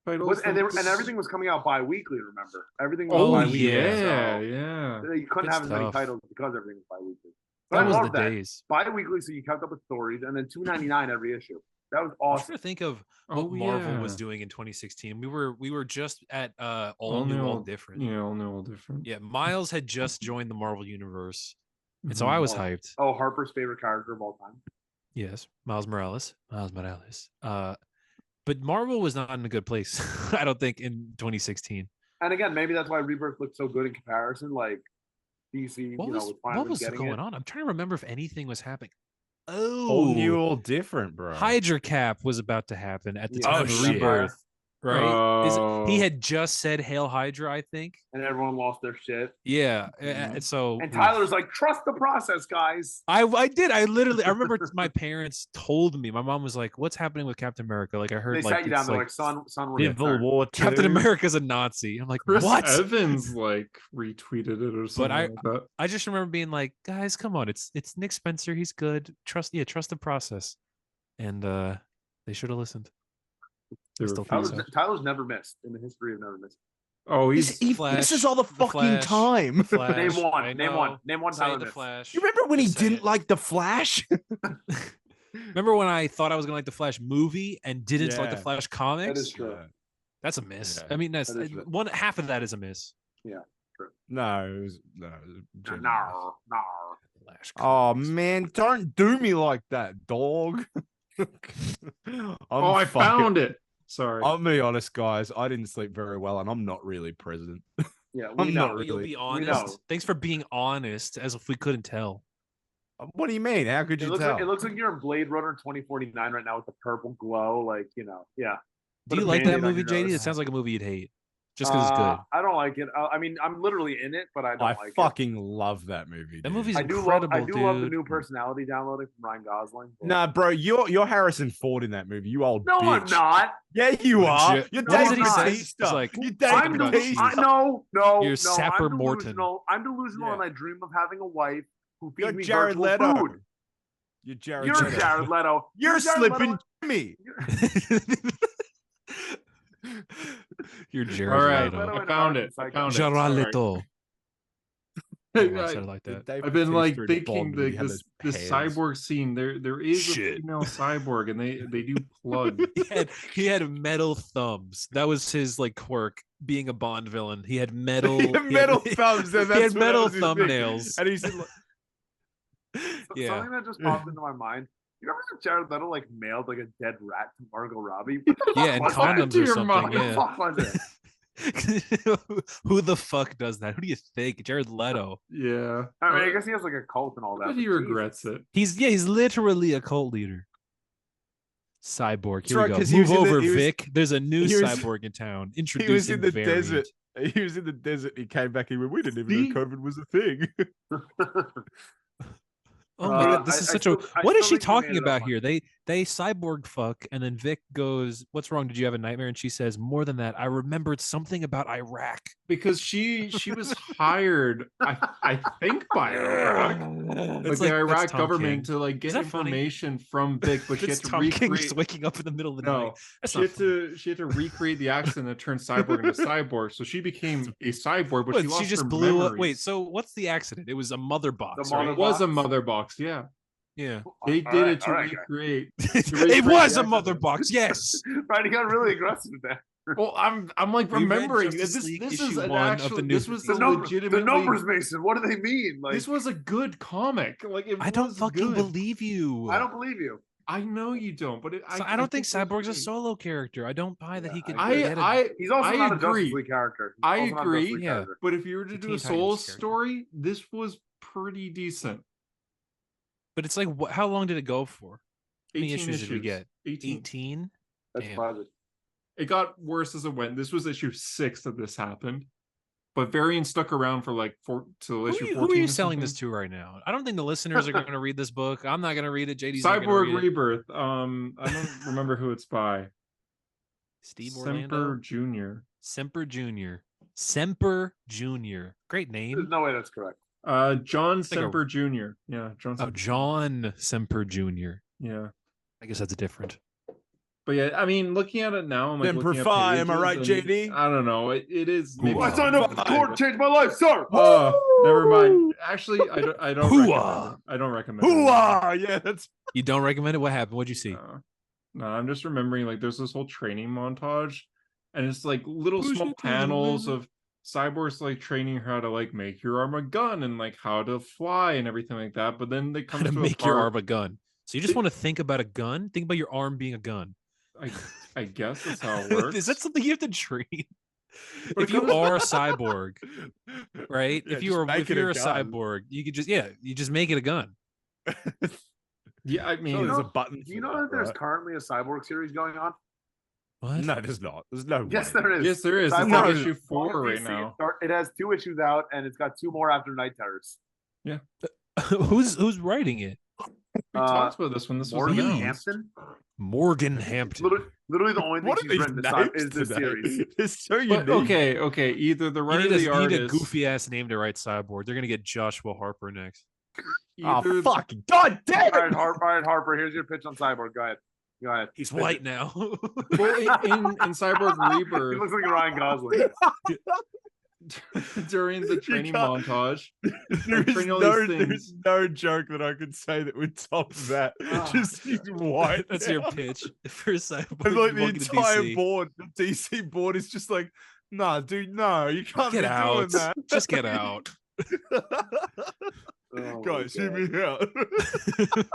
[SPEAKER 1] Titles
[SPEAKER 3] and
[SPEAKER 1] than
[SPEAKER 3] and everything was coming out bi-weekly. Remember, everything was
[SPEAKER 1] Oh
[SPEAKER 3] bi-weekly.
[SPEAKER 1] yeah,
[SPEAKER 3] so
[SPEAKER 1] yeah.
[SPEAKER 3] you couldn't
[SPEAKER 2] Good
[SPEAKER 3] have as many
[SPEAKER 2] stuff.
[SPEAKER 3] titles because everything was bi-weekly. But
[SPEAKER 2] That
[SPEAKER 3] I
[SPEAKER 2] was
[SPEAKER 3] love
[SPEAKER 2] the
[SPEAKER 3] that.
[SPEAKER 2] days.
[SPEAKER 3] Bi-weekly, so you kept up with stories, and then $2.99 every issue. That was
[SPEAKER 2] I'm
[SPEAKER 3] awesome.
[SPEAKER 2] trying to think of what
[SPEAKER 1] Oh,
[SPEAKER 2] Marvel was
[SPEAKER 1] yeah.
[SPEAKER 2] doing in 2016. We were just at all
[SPEAKER 1] All
[SPEAKER 2] new,
[SPEAKER 1] new,
[SPEAKER 2] all
[SPEAKER 1] all-
[SPEAKER 2] different.
[SPEAKER 1] Yeah, all new, all different.
[SPEAKER 2] Yeah, Miles had just joined the Marvel universe, and so
[SPEAKER 1] Mhm.
[SPEAKER 2] I was
[SPEAKER 3] Oh.
[SPEAKER 2] hyped.
[SPEAKER 3] Oh, Harper's favorite character of all time.
[SPEAKER 2] Yes, Miles Morales. But Marvel was not in a good place, I don't think, in 2016.
[SPEAKER 3] And again, maybe that's why Rebirth looked so good in comparison. Like DC,
[SPEAKER 2] What was
[SPEAKER 3] finally
[SPEAKER 2] what was
[SPEAKER 3] getting
[SPEAKER 2] going
[SPEAKER 3] it.
[SPEAKER 2] on? I'm trying to remember if anything was happening.
[SPEAKER 4] All new,
[SPEAKER 2] Oh,
[SPEAKER 4] all different, bro.
[SPEAKER 2] Hydra Cap was about to happen at the
[SPEAKER 3] Yeah.
[SPEAKER 2] time
[SPEAKER 4] Oh,
[SPEAKER 2] of
[SPEAKER 4] shit.
[SPEAKER 2] Rebirth, right? He
[SPEAKER 1] Oh.
[SPEAKER 2] had just said "Hail Hydra," I think.
[SPEAKER 3] And everyone lost their shit.
[SPEAKER 2] Yeah,
[SPEAKER 1] Mhm.
[SPEAKER 2] so
[SPEAKER 3] And Tyler's like, trust the process, guys.
[SPEAKER 2] I did. I remember my parents told me. My mom was like, "What's happening with Captain America?" Like I heard
[SPEAKER 3] They
[SPEAKER 2] like
[SPEAKER 3] sat you down.
[SPEAKER 2] it's
[SPEAKER 3] They're
[SPEAKER 2] like
[SPEAKER 3] like, son, we're
[SPEAKER 4] Civil
[SPEAKER 3] gonna
[SPEAKER 4] War
[SPEAKER 2] Captain
[SPEAKER 4] 2.
[SPEAKER 2] America's a Nazi. I'm like,
[SPEAKER 1] Chris
[SPEAKER 2] what?
[SPEAKER 1] Evans like retweeted it or something
[SPEAKER 2] I-
[SPEAKER 1] like that.
[SPEAKER 2] I just remember being like, guys, come on, it's Nick Spencer. He's good. Trust the process. And they should have listened.
[SPEAKER 1] They
[SPEAKER 2] still
[SPEAKER 1] refused.
[SPEAKER 2] think so.
[SPEAKER 3] Tyler's never missed in the history of never missed.
[SPEAKER 1] Oh, he's
[SPEAKER 4] He
[SPEAKER 2] Flash,
[SPEAKER 4] misses all the
[SPEAKER 2] The
[SPEAKER 4] fucking
[SPEAKER 2] Flash,
[SPEAKER 4] time.
[SPEAKER 2] The Flash.
[SPEAKER 3] Name one.
[SPEAKER 2] I
[SPEAKER 3] Name one.
[SPEAKER 2] know.
[SPEAKER 3] Name one
[SPEAKER 2] Say
[SPEAKER 3] Tyler
[SPEAKER 2] the
[SPEAKER 3] missed.
[SPEAKER 2] Flash.
[SPEAKER 4] You remember when he
[SPEAKER 2] Just say
[SPEAKER 4] didn't
[SPEAKER 2] it.
[SPEAKER 4] like the Flash?
[SPEAKER 2] Remember when I thought I was gonna like the Flash movie and didn't like the
[SPEAKER 4] Yeah.
[SPEAKER 2] Flash comics?
[SPEAKER 3] That is true.
[SPEAKER 2] That's a miss.
[SPEAKER 4] Yeah.
[SPEAKER 2] I mean, that's
[SPEAKER 3] That is true.
[SPEAKER 2] one half of that is a miss.
[SPEAKER 4] No, it was genuine.
[SPEAKER 3] No, no.
[SPEAKER 2] Flash
[SPEAKER 4] Oh
[SPEAKER 2] comics.
[SPEAKER 4] man, don't do me like that, dog.
[SPEAKER 1] oh, I found it. Sorry.
[SPEAKER 4] I'll be honest, guys. I didn't sleep very well, and I'm not really present.
[SPEAKER 3] Yeah,
[SPEAKER 4] I'm
[SPEAKER 3] we
[SPEAKER 4] not
[SPEAKER 3] know.
[SPEAKER 4] really-
[SPEAKER 2] You'll be
[SPEAKER 3] know.
[SPEAKER 2] honest. Thanks for being honest, as if we couldn't tell.
[SPEAKER 4] What do you mean? How could
[SPEAKER 3] It
[SPEAKER 4] you
[SPEAKER 3] looks,
[SPEAKER 4] tell?
[SPEAKER 3] like, it looks like you're in Blade Runner 2049 right now with the purple glow. Like, yeah.
[SPEAKER 2] Do
[SPEAKER 3] Put
[SPEAKER 2] you
[SPEAKER 3] a
[SPEAKER 2] like that
[SPEAKER 3] Band-Aid on
[SPEAKER 2] movie,
[SPEAKER 3] your
[SPEAKER 2] JD? It
[SPEAKER 3] nose.
[SPEAKER 2] sounds like a movie you'd hate, just because it's good.
[SPEAKER 3] I don't like it. I mean, I'm literally in it, but I don't
[SPEAKER 4] I
[SPEAKER 3] like
[SPEAKER 4] fucking love that movie.
[SPEAKER 2] That
[SPEAKER 4] dude.
[SPEAKER 2] movie's
[SPEAKER 3] it. I do
[SPEAKER 2] incredible,
[SPEAKER 3] love the
[SPEAKER 2] dude.
[SPEAKER 3] new personality downloading from Ryan Gosling. but-
[SPEAKER 4] Nah, bro, you're Harrison Ford in that movie. You old
[SPEAKER 3] No, I'm
[SPEAKER 4] bitch.
[SPEAKER 3] not.
[SPEAKER 4] Yeah, you are.
[SPEAKER 2] Legit.
[SPEAKER 4] You're
[SPEAKER 3] What
[SPEAKER 4] Dave
[SPEAKER 3] is it he says?
[SPEAKER 4] Bautista.
[SPEAKER 2] It's like,
[SPEAKER 4] You're
[SPEAKER 2] I'm
[SPEAKER 4] Dave
[SPEAKER 3] I'm
[SPEAKER 2] about
[SPEAKER 4] Bautista.
[SPEAKER 2] cheese.
[SPEAKER 3] no.
[SPEAKER 2] You're
[SPEAKER 3] I'm
[SPEAKER 2] Sapper Morton.
[SPEAKER 3] delusional. I'm delusional,
[SPEAKER 4] Yeah.
[SPEAKER 3] and I dream of having a wife who
[SPEAKER 4] You're
[SPEAKER 3] feeds me
[SPEAKER 4] Jared
[SPEAKER 3] virtual
[SPEAKER 4] Leto.
[SPEAKER 3] food.
[SPEAKER 4] You're Jared
[SPEAKER 3] You're
[SPEAKER 4] Leto.
[SPEAKER 3] Jared Leto.
[SPEAKER 4] You're
[SPEAKER 3] Jared
[SPEAKER 4] slipping
[SPEAKER 3] Leto.
[SPEAKER 4] Jimmy.
[SPEAKER 2] You're Jared
[SPEAKER 1] All right,
[SPEAKER 3] Leto.
[SPEAKER 2] Leto.
[SPEAKER 1] I found it. I found it.
[SPEAKER 2] Jared
[SPEAKER 1] Sorry.
[SPEAKER 2] Leto.
[SPEAKER 1] Hey,
[SPEAKER 2] Oh, I said it
[SPEAKER 1] I-
[SPEAKER 2] like that.
[SPEAKER 4] Dave
[SPEAKER 1] I've been like
[SPEAKER 4] Bautista in
[SPEAKER 1] thinking
[SPEAKER 4] Bond when he
[SPEAKER 1] like
[SPEAKER 4] had
[SPEAKER 1] this
[SPEAKER 4] those
[SPEAKER 1] this
[SPEAKER 4] pants.
[SPEAKER 1] cyborg scene. There is
[SPEAKER 2] Shit.
[SPEAKER 1] a female cyborg, and they do plug.
[SPEAKER 2] He had metal thumbs. That was his like quirk. Being a Bond villain, he had metal.
[SPEAKER 4] He had metal thumbs. And
[SPEAKER 2] He had
[SPEAKER 4] that's what
[SPEAKER 2] metal
[SPEAKER 4] was his thing.
[SPEAKER 2] thumbnails.
[SPEAKER 4] And he's like,
[SPEAKER 2] Yeah.
[SPEAKER 3] Something that just popped into my mind. You remember that Jared Leto like mailed like a dead rat to Margot Robbie?
[SPEAKER 2] Yeah, and
[SPEAKER 3] What's that?
[SPEAKER 2] condoms
[SPEAKER 1] to
[SPEAKER 2] or
[SPEAKER 1] your
[SPEAKER 2] something.
[SPEAKER 1] mom?
[SPEAKER 3] What the
[SPEAKER 2] Yeah.
[SPEAKER 3] fuck was it?
[SPEAKER 2] Who the fuck does that? Who do you think? Jared Leto.
[SPEAKER 1] Yeah,
[SPEAKER 3] I mean, I guess he has like a cult and all that.
[SPEAKER 1] but he
[SPEAKER 3] but
[SPEAKER 1] regrets
[SPEAKER 3] Jesus.
[SPEAKER 1] it.
[SPEAKER 2] He's literally a cult leader. Cyborg. Here
[SPEAKER 4] right,
[SPEAKER 2] we go.
[SPEAKER 4] 'cause he was
[SPEAKER 2] Move
[SPEAKER 4] in the-
[SPEAKER 2] over,
[SPEAKER 4] he was-
[SPEAKER 2] Vic. There's a new
[SPEAKER 4] he was-
[SPEAKER 2] cyborg in town.
[SPEAKER 4] he
[SPEAKER 2] Introducing
[SPEAKER 4] was in the
[SPEAKER 2] variant.
[SPEAKER 4] desert. He was in the desert. He came back. He went, we didn't even
[SPEAKER 1] See?
[SPEAKER 4] know COVID was a thing.
[SPEAKER 2] Oh my god, this is such a. What is she talking
[SPEAKER 3] about
[SPEAKER 2] about here? They cyborg fuck, and then Vic goes, "What's wrong? Did you have a nightmare?" And she says, "More than that, I remembered something about Iraq."
[SPEAKER 1] Because she was hired, I think, by Iraq, like the Iraq government, to like get information from Vic, but she had to
[SPEAKER 2] Tom King
[SPEAKER 1] recreate.
[SPEAKER 2] just waking up in the middle of the
[SPEAKER 1] No,
[SPEAKER 2] night. That's
[SPEAKER 1] she had to recreate the accident that turned Cyborg into Cyborg. So she became a cyborg, but
[SPEAKER 2] What,
[SPEAKER 1] she lost
[SPEAKER 2] she just
[SPEAKER 1] her
[SPEAKER 2] blew up.
[SPEAKER 1] memories.
[SPEAKER 2] Wait, so what's the accident? It was a mother box.
[SPEAKER 3] The
[SPEAKER 2] right?
[SPEAKER 3] mother
[SPEAKER 1] It was a
[SPEAKER 3] box?
[SPEAKER 1] mother box, yeah.
[SPEAKER 2] Yeah,
[SPEAKER 1] They did it to recreate.
[SPEAKER 2] it was a mother box. Yes,
[SPEAKER 3] Right, he got really aggressive there.
[SPEAKER 1] Well, I'm like
[SPEAKER 2] We read
[SPEAKER 1] remembering
[SPEAKER 2] Justice
[SPEAKER 1] this.
[SPEAKER 2] League
[SPEAKER 1] This
[SPEAKER 2] issue
[SPEAKER 1] is an
[SPEAKER 2] 1 of
[SPEAKER 1] actual.
[SPEAKER 2] the new
[SPEAKER 1] This was
[SPEAKER 3] The,
[SPEAKER 1] the
[SPEAKER 3] number,
[SPEAKER 1] legitimate.
[SPEAKER 3] the numbers, Mason. What do they mean? Like,
[SPEAKER 1] This was a good comic. Like it
[SPEAKER 2] I don't
[SPEAKER 1] was
[SPEAKER 2] fucking
[SPEAKER 1] good.
[SPEAKER 2] believe you.
[SPEAKER 3] I don't believe you.
[SPEAKER 1] I know you don't, but
[SPEAKER 2] I don't think
[SPEAKER 1] it was
[SPEAKER 2] Cyborg's a
[SPEAKER 1] great.
[SPEAKER 2] solo character. I don't buy that he could.
[SPEAKER 3] I
[SPEAKER 2] get a-
[SPEAKER 1] I
[SPEAKER 3] He's also
[SPEAKER 1] I
[SPEAKER 3] not a Justice
[SPEAKER 1] agree.
[SPEAKER 3] League character. He's
[SPEAKER 1] I
[SPEAKER 3] also not a Justice
[SPEAKER 1] agree,
[SPEAKER 3] League
[SPEAKER 2] yeah.
[SPEAKER 3] character.
[SPEAKER 1] But if you were to
[SPEAKER 2] The
[SPEAKER 1] do
[SPEAKER 2] Teen
[SPEAKER 1] a solo
[SPEAKER 2] Titans character.
[SPEAKER 1] story, this was pretty decent.
[SPEAKER 2] But it's like, how long did it go for? How many
[SPEAKER 1] 18
[SPEAKER 2] issues did we get?
[SPEAKER 1] 18.
[SPEAKER 2] 18.
[SPEAKER 3] That's
[SPEAKER 2] Damn.
[SPEAKER 3] private.
[SPEAKER 1] It got worse as it went. This was issue 6 that this happened, but Varian stuck around for like till issue 14.
[SPEAKER 2] Who are you
[SPEAKER 1] or
[SPEAKER 2] selling this
[SPEAKER 1] something.
[SPEAKER 2] to right now? I don't think the listeners are going to read this book. I'm not going to read it. JD's not gonna read
[SPEAKER 1] Cyborg
[SPEAKER 2] it.
[SPEAKER 1] Rebirth. I don't remember who it's by.
[SPEAKER 2] Steve
[SPEAKER 1] Semper
[SPEAKER 2] Orlando.
[SPEAKER 1] Jr.
[SPEAKER 2] Semper Jr. Semper Jr. Great
[SPEAKER 3] There's
[SPEAKER 2] name.
[SPEAKER 3] no way that's correct.
[SPEAKER 1] John
[SPEAKER 2] like a-
[SPEAKER 1] Semper Jr. Yeah, John.
[SPEAKER 2] Oh,
[SPEAKER 1] Semper.
[SPEAKER 2] John Semper Jr.
[SPEAKER 1] Yeah,
[SPEAKER 2] I guess that's different.
[SPEAKER 1] but yeah, I mean, looking at it now, I'm like
[SPEAKER 4] Semper
[SPEAKER 1] looking at
[SPEAKER 4] Fi, am I
[SPEAKER 1] pages
[SPEAKER 4] right,
[SPEAKER 1] and
[SPEAKER 4] JD?
[SPEAKER 1] I don't know. It is. Maybe
[SPEAKER 2] Ooh, I
[SPEAKER 3] signed up for the
[SPEAKER 4] Fine.
[SPEAKER 3] court, changed my life, sir.
[SPEAKER 1] Oh, never mind. Actually, I don't.
[SPEAKER 2] Hooah.
[SPEAKER 1] Recommend it. I don't recommend. it.
[SPEAKER 4] Hooah! Yeah, that's
[SPEAKER 2] You don't recommend it? What happened? What'd you see?
[SPEAKER 1] No, I'm just remembering like there's this whole training montage, and it's like little
[SPEAKER 4] Push
[SPEAKER 1] small
[SPEAKER 4] it to the
[SPEAKER 1] panels
[SPEAKER 4] limit.
[SPEAKER 1] of Cyborg's like training her how to like make your arm a gun and like how to fly and everything like that. But then they
[SPEAKER 2] How
[SPEAKER 1] come
[SPEAKER 2] to
[SPEAKER 1] to a
[SPEAKER 2] make your
[SPEAKER 1] part-
[SPEAKER 2] arm a gun. So you just want to think about a gun? Think about your arm being a gun.
[SPEAKER 1] I guess that's how it works.
[SPEAKER 2] Is that something you have to train?
[SPEAKER 1] But
[SPEAKER 2] If
[SPEAKER 1] it
[SPEAKER 2] you
[SPEAKER 1] comes-
[SPEAKER 2] are a cyborg, right?
[SPEAKER 4] Yeah,
[SPEAKER 2] if you
[SPEAKER 4] just
[SPEAKER 2] are
[SPEAKER 4] make
[SPEAKER 2] if
[SPEAKER 4] it a
[SPEAKER 2] you're a
[SPEAKER 4] gun.
[SPEAKER 2] cyborg, you could just you just make it a gun.
[SPEAKER 1] Yeah, I mean,
[SPEAKER 4] there's
[SPEAKER 3] know-
[SPEAKER 4] a button.
[SPEAKER 3] Do you
[SPEAKER 4] for
[SPEAKER 3] know that there's
[SPEAKER 4] right?
[SPEAKER 3] currently a Cyborg series going on?
[SPEAKER 2] What?
[SPEAKER 4] No, there's not. There's no.
[SPEAKER 3] Yes,
[SPEAKER 4] way.
[SPEAKER 3] there is.
[SPEAKER 1] yes, there is. It's
[SPEAKER 3] Cyborg
[SPEAKER 1] like
[SPEAKER 3] is
[SPEAKER 1] issue
[SPEAKER 3] on
[SPEAKER 1] 4 right
[SPEAKER 3] DC.
[SPEAKER 1] now.
[SPEAKER 3] It has 2 issues out, and it's got 2 more after Night Terrors.
[SPEAKER 2] who's writing it?
[SPEAKER 1] We talked about this one. This was
[SPEAKER 3] Morgan
[SPEAKER 1] announced.
[SPEAKER 3] Hampton.
[SPEAKER 2] Morgan Hampton.
[SPEAKER 3] Literally the only thing
[SPEAKER 4] What are
[SPEAKER 3] she's
[SPEAKER 4] these
[SPEAKER 3] written
[SPEAKER 4] names
[SPEAKER 3] is this
[SPEAKER 4] today?
[SPEAKER 3] series.
[SPEAKER 4] It's so
[SPEAKER 1] But,
[SPEAKER 4] unique.
[SPEAKER 1] okay. Either the
[SPEAKER 2] You
[SPEAKER 1] writer,
[SPEAKER 2] need,
[SPEAKER 1] or the
[SPEAKER 2] you need a
[SPEAKER 1] artist,
[SPEAKER 2] goofy ass name to write cyborg. They're gonna get Joshua Harper next.
[SPEAKER 1] either
[SPEAKER 4] Oh fuck! God damn
[SPEAKER 3] All right,
[SPEAKER 4] it!
[SPEAKER 3] Harper. Here's your pitch on Cyborg. Go ahead.
[SPEAKER 2] He's white now.
[SPEAKER 1] well, in Cyborg
[SPEAKER 3] He
[SPEAKER 1] Rebirth,
[SPEAKER 3] looks like Ryan Gosling.
[SPEAKER 1] during the training
[SPEAKER 4] can't-
[SPEAKER 1] montage,
[SPEAKER 4] There's
[SPEAKER 1] training all
[SPEAKER 4] no,
[SPEAKER 1] these
[SPEAKER 4] there's
[SPEAKER 1] things.
[SPEAKER 4] no joke that I could say that would top that. Just he's white.
[SPEAKER 2] That's
[SPEAKER 4] now.
[SPEAKER 2] your pitch for cyborg.
[SPEAKER 4] And like the
[SPEAKER 2] walking to
[SPEAKER 4] entire
[SPEAKER 2] DC.
[SPEAKER 4] board, the DC board is just like, nah, dude, no, you can't
[SPEAKER 2] Get
[SPEAKER 4] be
[SPEAKER 2] out.
[SPEAKER 4] doing that.
[SPEAKER 2] Just get out.
[SPEAKER 3] Oh,
[SPEAKER 4] Guys,
[SPEAKER 3] my
[SPEAKER 4] hear
[SPEAKER 3] God.
[SPEAKER 4] me out.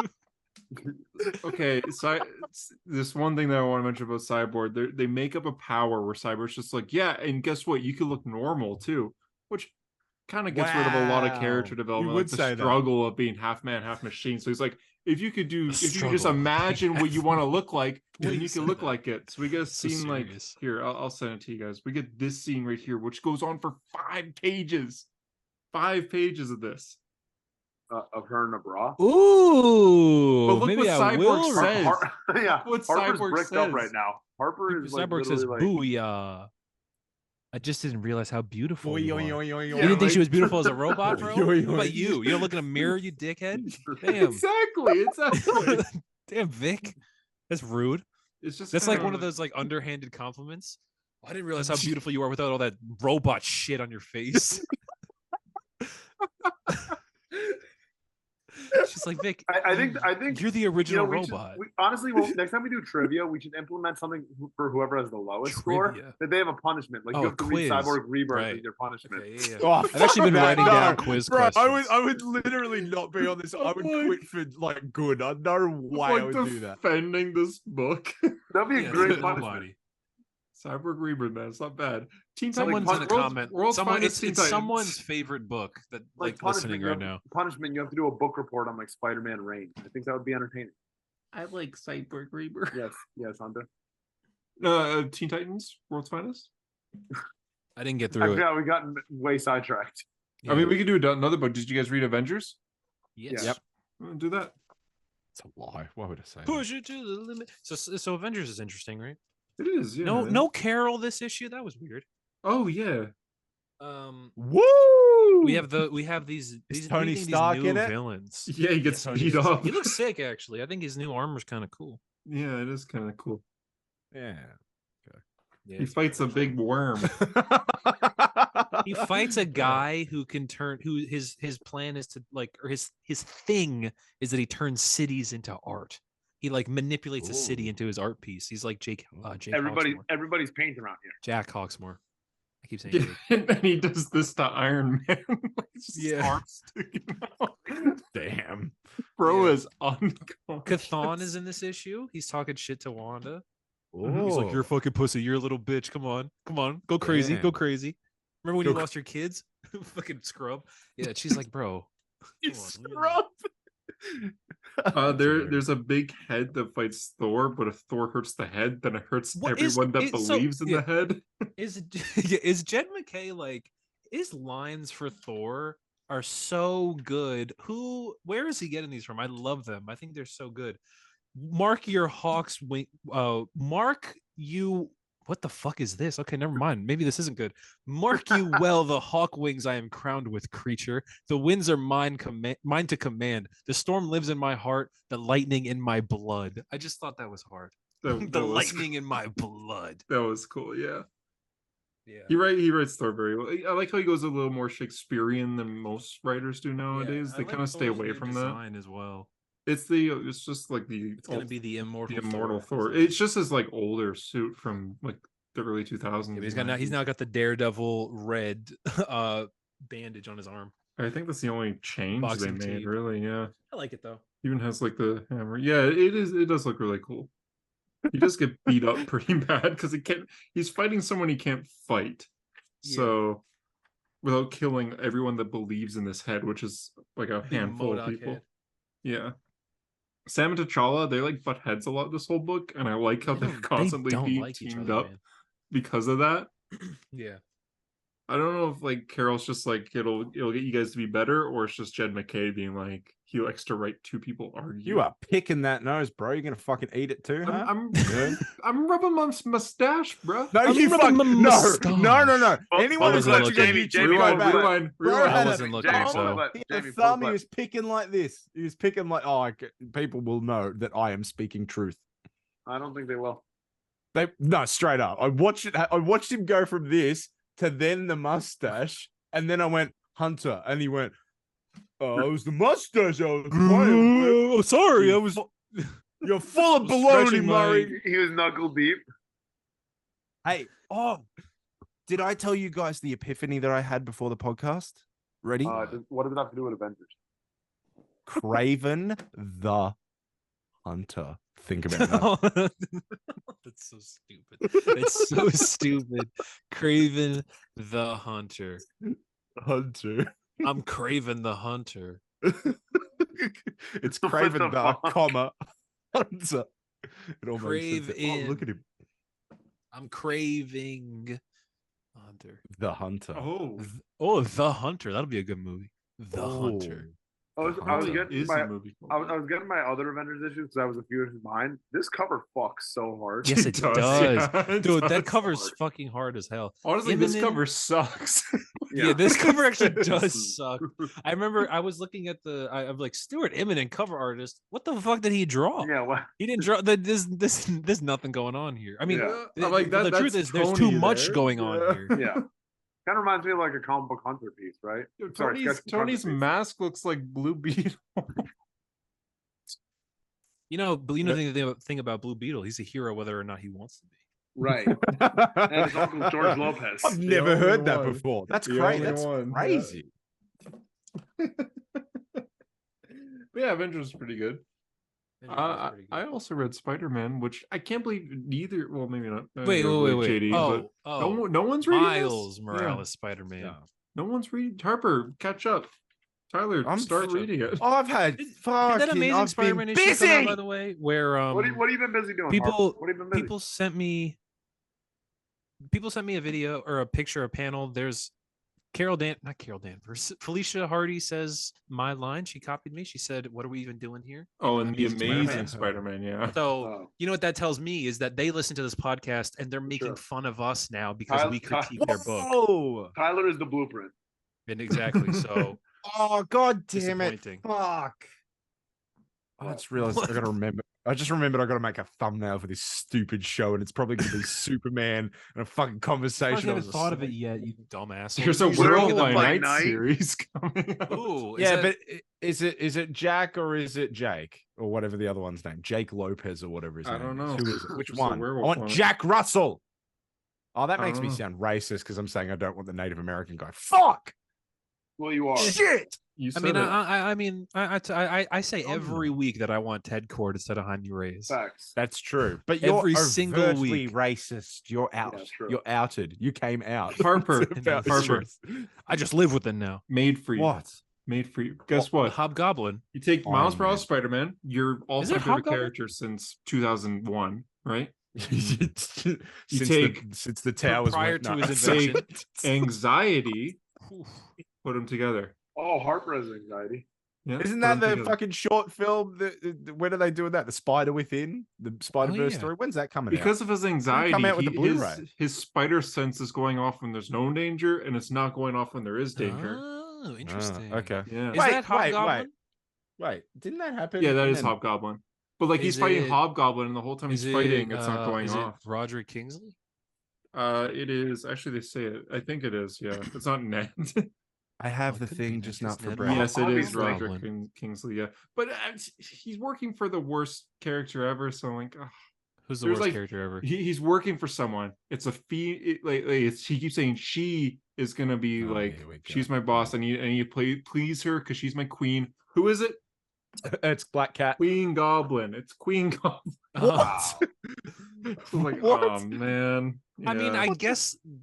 [SPEAKER 1] Okay, so this one thing that I want to mention about Cyborg, they make up a power where Cyborg's just like, yeah, and guess what? You can look normal too, which kind of gets rid of a lot of
[SPEAKER 4] Wow.
[SPEAKER 1] character
[SPEAKER 4] You
[SPEAKER 1] development,
[SPEAKER 4] would
[SPEAKER 1] like the
[SPEAKER 4] say that.
[SPEAKER 1] struggle of being half man, half machine. So he's like, if you could just
[SPEAKER 2] struggle.
[SPEAKER 1] imagine what you want to look like, then
[SPEAKER 2] Please
[SPEAKER 1] you
[SPEAKER 2] say
[SPEAKER 1] can look
[SPEAKER 2] that.
[SPEAKER 1] like it. So we get a
[SPEAKER 2] So
[SPEAKER 1] scene like
[SPEAKER 2] serious.
[SPEAKER 1] here. I'll send it to you guys. We get this scene right here, which goes on for 5 pages. 5 pages of this.
[SPEAKER 3] Of her in a bra.
[SPEAKER 2] Ooh,
[SPEAKER 1] But look
[SPEAKER 2] maybe
[SPEAKER 1] what
[SPEAKER 2] I
[SPEAKER 1] Cyborg
[SPEAKER 2] will.
[SPEAKER 1] says.
[SPEAKER 3] Yeah,
[SPEAKER 1] What
[SPEAKER 3] Harper's
[SPEAKER 1] Cyborg
[SPEAKER 3] bricked up
[SPEAKER 1] says.
[SPEAKER 3] right now. Harper is like
[SPEAKER 2] Cyborg says,
[SPEAKER 3] literally like,
[SPEAKER 2] "Booyah!" I just didn't realize how beautiful you are.
[SPEAKER 1] Yeah,
[SPEAKER 2] You didn't think she
[SPEAKER 1] like-
[SPEAKER 2] was beautiful as a robot, bro?
[SPEAKER 4] Yo,
[SPEAKER 2] What
[SPEAKER 4] yo,
[SPEAKER 2] about
[SPEAKER 4] yo.
[SPEAKER 2] you? You don't look in a mirror, you dickhead. Damn,
[SPEAKER 1] Exactly.
[SPEAKER 2] damn, Vic. That's rude.
[SPEAKER 1] It's just
[SPEAKER 2] That's like
[SPEAKER 1] kinda
[SPEAKER 2] one of those like underhanded compliments. I didn't realize how beautiful you are without all that robot shit on your face. She's like, Vic,
[SPEAKER 3] I think
[SPEAKER 2] you're the
[SPEAKER 3] you know,
[SPEAKER 2] original
[SPEAKER 3] we should,
[SPEAKER 2] robot.
[SPEAKER 3] honestly, next time we do trivia, we should implement something for whoever has the lowest score.
[SPEAKER 2] Trivia.
[SPEAKER 3] That they have a punishment, like
[SPEAKER 2] Oh,
[SPEAKER 3] you have to
[SPEAKER 2] quiz.
[SPEAKER 3] read Cyborg Rebirth
[SPEAKER 2] Right.
[SPEAKER 3] as your punishment.
[SPEAKER 2] Okay, yeah, yeah.
[SPEAKER 4] Oh,
[SPEAKER 2] I've actually been
[SPEAKER 4] fuck
[SPEAKER 2] writing
[SPEAKER 4] that.
[SPEAKER 2] down
[SPEAKER 4] No,
[SPEAKER 2] quiz
[SPEAKER 4] bro,
[SPEAKER 2] questions.
[SPEAKER 4] I would literally not be on this. I would
[SPEAKER 1] like-
[SPEAKER 4] quit for like good. No way I
[SPEAKER 1] like
[SPEAKER 4] would do that.
[SPEAKER 1] defending this book.
[SPEAKER 3] That'd be a
[SPEAKER 2] Yeah,
[SPEAKER 3] great
[SPEAKER 2] there's
[SPEAKER 3] punishment.
[SPEAKER 2] nobody.
[SPEAKER 1] Cyborg Rebirth, man, it's not bad. Teen
[SPEAKER 2] Someone's
[SPEAKER 1] Titans,
[SPEAKER 2] in a
[SPEAKER 1] World's-
[SPEAKER 2] comment.
[SPEAKER 1] World's
[SPEAKER 2] Someone,
[SPEAKER 1] Finest
[SPEAKER 2] it's
[SPEAKER 1] Teen
[SPEAKER 2] it's
[SPEAKER 1] Titans.
[SPEAKER 2] someone's favorite book that like listening
[SPEAKER 3] punishment,
[SPEAKER 2] right
[SPEAKER 3] you
[SPEAKER 2] now.
[SPEAKER 3] have- punishment. You have to do a book report on like Spider-Man Reign. I think that would be entertaining.
[SPEAKER 1] I like Cyborg Rebirth.
[SPEAKER 3] Yes, Hunter.
[SPEAKER 1] Teen Titans, World's Finest.
[SPEAKER 2] I didn't get
[SPEAKER 3] I
[SPEAKER 2] through it.
[SPEAKER 3] forgot we got way sidetracked.
[SPEAKER 1] I mean, we could do another book. Did you guys read Avengers?
[SPEAKER 2] Yes.
[SPEAKER 3] Yep.
[SPEAKER 1] Do that.
[SPEAKER 4] It's a lie. Why would I say that?
[SPEAKER 2] Push it to the limit. So Avengers is interesting, right?
[SPEAKER 1] It is. Yeah.
[SPEAKER 2] No Carol this issue. That was weird.
[SPEAKER 1] Oh yeah.
[SPEAKER 4] Woo!
[SPEAKER 2] We have these
[SPEAKER 4] Tony
[SPEAKER 2] these
[SPEAKER 4] Stark
[SPEAKER 2] new
[SPEAKER 4] in it?
[SPEAKER 2] villains.
[SPEAKER 1] Yeah, he gets
[SPEAKER 2] Tony
[SPEAKER 1] beat
[SPEAKER 2] is-
[SPEAKER 1] up.
[SPEAKER 2] He looks sick, actually. I think his new armor's kind of cool.
[SPEAKER 1] Yeah, it is kind of cool.
[SPEAKER 4] Yeah.
[SPEAKER 2] Yeah,
[SPEAKER 1] He
[SPEAKER 2] it's
[SPEAKER 1] fights a
[SPEAKER 2] pretty
[SPEAKER 1] big worm.
[SPEAKER 2] He fights a guy who can turn who his plan is to like or his thing is that he turns cities into art. He like manipulates a city
[SPEAKER 4] Ooh.
[SPEAKER 2] into his art piece. He's like Jake
[SPEAKER 3] Everybody's
[SPEAKER 2] Hawksmoor.
[SPEAKER 3] painting around here.
[SPEAKER 2] Jack Hawksmoore. I keep saying
[SPEAKER 1] Yeah,
[SPEAKER 2] Jake.
[SPEAKER 1] and then he does this to Iron Man. It's just
[SPEAKER 2] Yeah.
[SPEAKER 1] arm sticking out.
[SPEAKER 4] Damn.
[SPEAKER 1] Bro
[SPEAKER 2] Yeah.
[SPEAKER 1] is unconscious.
[SPEAKER 2] Chthon is in this issue. He's talking shit to Wanda.
[SPEAKER 1] Mhm.
[SPEAKER 2] He's like, "You're a
[SPEAKER 4] Oh.
[SPEAKER 2] fucking pussy. You're a little bitch. Come on, go crazy, go
[SPEAKER 4] Damn.
[SPEAKER 2] crazy." Remember when
[SPEAKER 4] Go
[SPEAKER 2] you
[SPEAKER 4] cr-
[SPEAKER 2] lost your kids? Fucking scrub. Yeah, she's like, "Bro,
[SPEAKER 1] You
[SPEAKER 2] come on, leave me
[SPEAKER 1] scrub.
[SPEAKER 2] alone."
[SPEAKER 1] There's a big head that fights Thor, but if Thor hurts the head, then it hurts
[SPEAKER 2] What is-
[SPEAKER 1] everyone that
[SPEAKER 2] it- so-
[SPEAKER 1] believes in
[SPEAKER 2] yeah.
[SPEAKER 1] the head.
[SPEAKER 2] Is yeah, is Jed McKay like his lines for Thor are so good? Where is he getting these from? I love them. I think they're so good. Mark your hawks wing. Mark you. What the fuck is this? Okay, never mind. Maybe this isn't good. Mark you well, the hawk wings I am crowned with, creature. The winds are mine to command. The storm lives in my heart. The lightning in my blood. I just thought that was hard.
[SPEAKER 1] That
[SPEAKER 2] The
[SPEAKER 1] was-
[SPEAKER 2] lightning in my blood.
[SPEAKER 1] That was cool. Yeah.
[SPEAKER 2] Yeah.
[SPEAKER 1] He writes Thor very well. I like how he goes a little more Shakespearean than most writers do nowadays.
[SPEAKER 2] I
[SPEAKER 1] They
[SPEAKER 2] like
[SPEAKER 1] kind of stay
[SPEAKER 2] Thor's
[SPEAKER 1] away
[SPEAKER 2] new
[SPEAKER 1] from that.
[SPEAKER 2] design as well.
[SPEAKER 1] It's just like
[SPEAKER 2] It's gonna be the immortal.
[SPEAKER 1] Thor. It's just his like older suit from like the early 2000s.
[SPEAKER 2] Yeah, but he's now got the Daredevil red bandage on his arm.
[SPEAKER 1] I think that's the only change they
[SPEAKER 2] Boxing
[SPEAKER 1] made.
[SPEAKER 2] tape.
[SPEAKER 1] Really, yeah.
[SPEAKER 2] I like it though.
[SPEAKER 1] Even has like the hammer. Yeah, it does look really cool. He does get beat up pretty bad because he's fighting someone he can't fight.
[SPEAKER 2] Yeah.
[SPEAKER 1] So without killing everyone that believes in this head, which is like a
[SPEAKER 2] Big
[SPEAKER 1] handful of
[SPEAKER 2] MODOK
[SPEAKER 1] people.
[SPEAKER 2] head.
[SPEAKER 1] Yeah. Sam and T'Challa, they like butt heads a lot this whole book, and I like how they're constantly
[SPEAKER 2] don't
[SPEAKER 1] being
[SPEAKER 2] like each
[SPEAKER 1] teamed
[SPEAKER 2] other,
[SPEAKER 1] up
[SPEAKER 2] man.
[SPEAKER 1] because of that.
[SPEAKER 2] Yeah.
[SPEAKER 1] I don't know if like Carol's just like it'll get you guys to be better, or it's just Jed McKay being like he likes to write two people argue.
[SPEAKER 4] You are picking that nose, bro. You're gonna fucking eat it too, huh?
[SPEAKER 1] I'm rubbing my mustache, bro.
[SPEAKER 4] No,
[SPEAKER 2] I'm
[SPEAKER 4] you
[SPEAKER 2] rubbing
[SPEAKER 4] fuck
[SPEAKER 2] my
[SPEAKER 4] no.
[SPEAKER 3] Oh,
[SPEAKER 4] Anyone who's
[SPEAKER 2] wasn't
[SPEAKER 4] watching
[SPEAKER 2] looking.
[SPEAKER 4] on YouTube,
[SPEAKER 3] Jamie,
[SPEAKER 4] go
[SPEAKER 3] Jamie,
[SPEAKER 4] back.
[SPEAKER 1] Rewind.
[SPEAKER 4] Bro
[SPEAKER 1] Rewind.
[SPEAKER 4] had
[SPEAKER 2] I
[SPEAKER 4] a
[SPEAKER 2] wasn't looking,
[SPEAKER 3] Jamie,
[SPEAKER 2] so-
[SPEAKER 3] pull
[SPEAKER 4] He
[SPEAKER 3] it,
[SPEAKER 4] had a
[SPEAKER 3] Jamie,
[SPEAKER 4] thumb.
[SPEAKER 3] pull
[SPEAKER 4] He
[SPEAKER 3] it.
[SPEAKER 4] was picking like this. He was picking like, people will know that I am speaking truth.
[SPEAKER 3] I don't think they will.
[SPEAKER 4] No, straight up. I watched him go from this to then the mustache, and then I went Hunter, and he went, "Oh, it was the mustache I was playing with."
[SPEAKER 2] Oh, sorry, I was.
[SPEAKER 4] You're full of
[SPEAKER 2] Stretching
[SPEAKER 4] baloney,
[SPEAKER 2] my-
[SPEAKER 4] Murray.
[SPEAKER 3] He was knuckle deep.
[SPEAKER 4] Hey, did I tell you guys the epiphany that I had before the podcast? Ready?
[SPEAKER 3] What does it have to do with Avengers?
[SPEAKER 4] Craven the Hunter. Think about that.
[SPEAKER 2] That's so stupid. It's so stupid. Craven the Hunter.
[SPEAKER 4] Hunter.
[SPEAKER 2] I'm Craven the Hunter.
[SPEAKER 4] It's
[SPEAKER 3] What
[SPEAKER 4] Craven
[SPEAKER 3] the
[SPEAKER 4] the,
[SPEAKER 3] fuck?
[SPEAKER 4] comma, Hunter. It all makes sense.
[SPEAKER 2] Crave
[SPEAKER 4] Oh, look at him.
[SPEAKER 2] I'm craving Hunter.
[SPEAKER 4] The Hunter.
[SPEAKER 1] Oh,
[SPEAKER 2] The Hunter. That'll be a good movie. The Hunter.
[SPEAKER 3] I was
[SPEAKER 1] Hunter
[SPEAKER 3] getting
[SPEAKER 1] is
[SPEAKER 3] my
[SPEAKER 1] a movie.
[SPEAKER 3] I was getting my other Avengers issues because I was a few issues behind. This cover fucks so hard.
[SPEAKER 2] Yes, it does.
[SPEAKER 1] yeah, it
[SPEAKER 2] Dude, that
[SPEAKER 1] does.
[SPEAKER 2] cover's
[SPEAKER 3] hard.
[SPEAKER 2] fucking hard as hell.
[SPEAKER 1] Honestly,
[SPEAKER 2] Even
[SPEAKER 1] this
[SPEAKER 2] in-
[SPEAKER 1] cover sucks.
[SPEAKER 2] Yeah, this cover actually
[SPEAKER 1] It
[SPEAKER 2] does
[SPEAKER 1] is.
[SPEAKER 2] suck. I remember I was looking at I'm like, Stuart Immonen, cover artist. What the fuck did he draw?
[SPEAKER 3] Yeah, well,
[SPEAKER 2] He didn't draw. There's nothing going on here. I mean,
[SPEAKER 3] Yeah.
[SPEAKER 2] the,
[SPEAKER 1] I'm like,
[SPEAKER 2] the
[SPEAKER 1] that's
[SPEAKER 2] truth is there's too
[SPEAKER 1] Tony
[SPEAKER 2] much
[SPEAKER 1] there.
[SPEAKER 2] going on
[SPEAKER 1] Yeah.
[SPEAKER 2] here.
[SPEAKER 3] yeah. Kind of reminds me of like a comic book Hunter piece, right?
[SPEAKER 1] Yo,
[SPEAKER 3] Sorry,
[SPEAKER 1] Tony's
[SPEAKER 3] sketch book Hunter piece.
[SPEAKER 1] mask looks like Blue Beetle.
[SPEAKER 2] You know the thing about Blue Beetle, he's a hero whether or not he wants to be.
[SPEAKER 3] Right. And his uncle George Lopez.
[SPEAKER 4] I've
[SPEAKER 1] The
[SPEAKER 4] never
[SPEAKER 1] only
[SPEAKER 4] heard that
[SPEAKER 1] one.
[SPEAKER 4] before. That's
[SPEAKER 1] The
[SPEAKER 4] crazy.
[SPEAKER 1] only
[SPEAKER 4] That's
[SPEAKER 1] one, yeah.
[SPEAKER 4] crazy.
[SPEAKER 1] But yeah, Avengers is pretty good. I also read Spider-Man, which I can't believe neither. Well, maybe not. I
[SPEAKER 2] Wait,
[SPEAKER 1] don't believe
[SPEAKER 2] wait.
[SPEAKER 1] JD,
[SPEAKER 2] Oh,
[SPEAKER 1] but no one's reading this?
[SPEAKER 2] Miles
[SPEAKER 1] Yeah.
[SPEAKER 2] Morales Spider-Man.
[SPEAKER 4] No.
[SPEAKER 1] No one's reading. Harper, catch up. Tyler,
[SPEAKER 4] I'm
[SPEAKER 1] start
[SPEAKER 4] catch up.
[SPEAKER 1] reading it.
[SPEAKER 4] I've had
[SPEAKER 2] Did
[SPEAKER 4] fucking.
[SPEAKER 2] that Amazing
[SPEAKER 4] I've
[SPEAKER 2] Spider-Man
[SPEAKER 4] been
[SPEAKER 2] issue come out,
[SPEAKER 4] busy.
[SPEAKER 2] by the way, where
[SPEAKER 3] What have you been busy doing?
[SPEAKER 2] people-
[SPEAKER 3] Harp? What have you been busy?
[SPEAKER 2] people sent me a video or a picture, a panel. There's not Carol Danvers. Felicia Hardy says my line. She copied me. She said, "What are we even doing here?"
[SPEAKER 1] Oh, and the
[SPEAKER 2] Amazing
[SPEAKER 1] Amazing
[SPEAKER 3] Spider-Man.
[SPEAKER 1] Spider-Man, yeah.
[SPEAKER 2] So
[SPEAKER 3] Oh.
[SPEAKER 2] you know what that tells me is that they listen to this podcast and they're making
[SPEAKER 3] sure.
[SPEAKER 2] fun of us now because we critique their book.
[SPEAKER 4] Whoa!
[SPEAKER 3] Tyler is the blueprint.
[SPEAKER 2] And exactly. So
[SPEAKER 4] Oh god damn it!
[SPEAKER 2] disappointing.
[SPEAKER 4] Fuck! I just realized I gotta remember. I just remembered I gotta make a thumbnail for this stupid show, and it's probably gonna be Superman and a fucking conversation.
[SPEAKER 2] I
[SPEAKER 4] I
[SPEAKER 2] haven't
[SPEAKER 4] was
[SPEAKER 2] thought of it
[SPEAKER 4] asleep.
[SPEAKER 2] yet, you dumbass.
[SPEAKER 1] There's a
[SPEAKER 3] He's literally
[SPEAKER 1] Werewolf
[SPEAKER 3] the
[SPEAKER 1] by
[SPEAKER 3] Fight
[SPEAKER 1] Night
[SPEAKER 3] Night.
[SPEAKER 1] series coming out.
[SPEAKER 2] Ooh,
[SPEAKER 4] Yeah, but is it Jack or is it Jake or whatever the other one's name? Jake Lopez or whatever his
[SPEAKER 1] I
[SPEAKER 4] name
[SPEAKER 1] don't
[SPEAKER 4] is.
[SPEAKER 1] know.
[SPEAKER 4] Who is it? Which
[SPEAKER 1] Just a
[SPEAKER 4] one? I
[SPEAKER 1] werewolf
[SPEAKER 4] want
[SPEAKER 1] on it.
[SPEAKER 4] Jack Russell. Oh, that
[SPEAKER 1] I
[SPEAKER 4] makes
[SPEAKER 1] don't
[SPEAKER 4] me
[SPEAKER 1] know.
[SPEAKER 4] sound racist because I'm saying I don't want the Native American guy. Fuck!
[SPEAKER 3] Well, you are.
[SPEAKER 4] Shit!
[SPEAKER 1] You
[SPEAKER 2] I
[SPEAKER 1] said
[SPEAKER 2] mean,
[SPEAKER 1] it.
[SPEAKER 2] I say every week that I want Ted Cord instead of Jaime Reyes.
[SPEAKER 3] Facts.
[SPEAKER 4] That's true. But you're
[SPEAKER 2] Every single
[SPEAKER 4] overtly
[SPEAKER 2] week.
[SPEAKER 4] racist. You're out.
[SPEAKER 3] Yeah, true.
[SPEAKER 4] You're outed. You came out.
[SPEAKER 1] Harper.
[SPEAKER 4] It's about the
[SPEAKER 1] Harper.
[SPEAKER 4] truth.
[SPEAKER 2] I just live with it now.
[SPEAKER 1] Made for you.
[SPEAKER 4] What?
[SPEAKER 1] Made for you. Guess
[SPEAKER 2] The
[SPEAKER 1] what?
[SPEAKER 2] Hobgoblin.
[SPEAKER 1] You take
[SPEAKER 4] Iron
[SPEAKER 1] Miles
[SPEAKER 4] Man.
[SPEAKER 1] Morales Spider-Man, your all-time
[SPEAKER 2] it
[SPEAKER 1] favorite
[SPEAKER 2] Hobgoblin?
[SPEAKER 1] character since 2001, right?
[SPEAKER 4] since
[SPEAKER 1] take
[SPEAKER 4] the towers
[SPEAKER 2] prior
[SPEAKER 4] went
[SPEAKER 2] to
[SPEAKER 4] nuts.
[SPEAKER 2] his invention.
[SPEAKER 1] Anxiety,
[SPEAKER 2] Oof.
[SPEAKER 1] put them together.
[SPEAKER 3] Oh, Harper has anxiety.
[SPEAKER 1] Yeah,
[SPEAKER 4] Isn't
[SPEAKER 1] put
[SPEAKER 4] that
[SPEAKER 1] 'em
[SPEAKER 4] the
[SPEAKER 1] together.
[SPEAKER 4] fucking short film? When are they doing that? The Spider Within, the Spider Verse
[SPEAKER 2] yeah.
[SPEAKER 4] story. When's that coming out?
[SPEAKER 1] Because of his anxiety,
[SPEAKER 4] come out with the
[SPEAKER 1] his,
[SPEAKER 4] Blu-ray?
[SPEAKER 1] his spider sense is going off when there's no danger, and it's not going off when there is danger.
[SPEAKER 2] Oh, interesting.
[SPEAKER 4] Okay.
[SPEAKER 1] Yeah,
[SPEAKER 2] Is
[SPEAKER 4] Wait,
[SPEAKER 2] that Hobgoblin?
[SPEAKER 4] Wait, didn't that happen?
[SPEAKER 1] yeah, that
[SPEAKER 4] And
[SPEAKER 1] is
[SPEAKER 4] then-
[SPEAKER 1] Hobgoblin. But like he's
[SPEAKER 2] Is
[SPEAKER 1] fighting
[SPEAKER 2] it-
[SPEAKER 1] Hobgoblin, and the whole time he's fighting, it's not going
[SPEAKER 2] is
[SPEAKER 1] off.
[SPEAKER 2] it Roderick Kingsley?
[SPEAKER 1] It is actually they say it. I think it is. Yeah, it's not Ned.
[SPEAKER 4] I have
[SPEAKER 2] Oh,
[SPEAKER 4] the
[SPEAKER 2] could be
[SPEAKER 4] thing,
[SPEAKER 2] Ned,
[SPEAKER 4] just
[SPEAKER 2] 'cause
[SPEAKER 4] not for
[SPEAKER 2] Ned
[SPEAKER 4] Brad.
[SPEAKER 1] Yes, it is
[SPEAKER 3] Obviously.
[SPEAKER 1] Roderick Kingsley. Yeah, but he's working for the worst character ever. So I'm like, ugh.
[SPEAKER 2] Who's the
[SPEAKER 1] There's,
[SPEAKER 2] worst
[SPEAKER 1] like,
[SPEAKER 2] character ever?
[SPEAKER 1] He's working for someone. It's a fee. She keeps saying she is gonna be
[SPEAKER 4] Oh,
[SPEAKER 1] like,
[SPEAKER 4] here we go.
[SPEAKER 1] she's my boss. I need to please her because she's my queen. Who is it?
[SPEAKER 4] It's Black Cat.
[SPEAKER 1] Queen Goblin. It's Queen Goblin.
[SPEAKER 2] Oh.
[SPEAKER 1] It's like,
[SPEAKER 4] What?
[SPEAKER 1] oh man.
[SPEAKER 2] I mean,
[SPEAKER 1] Yeah.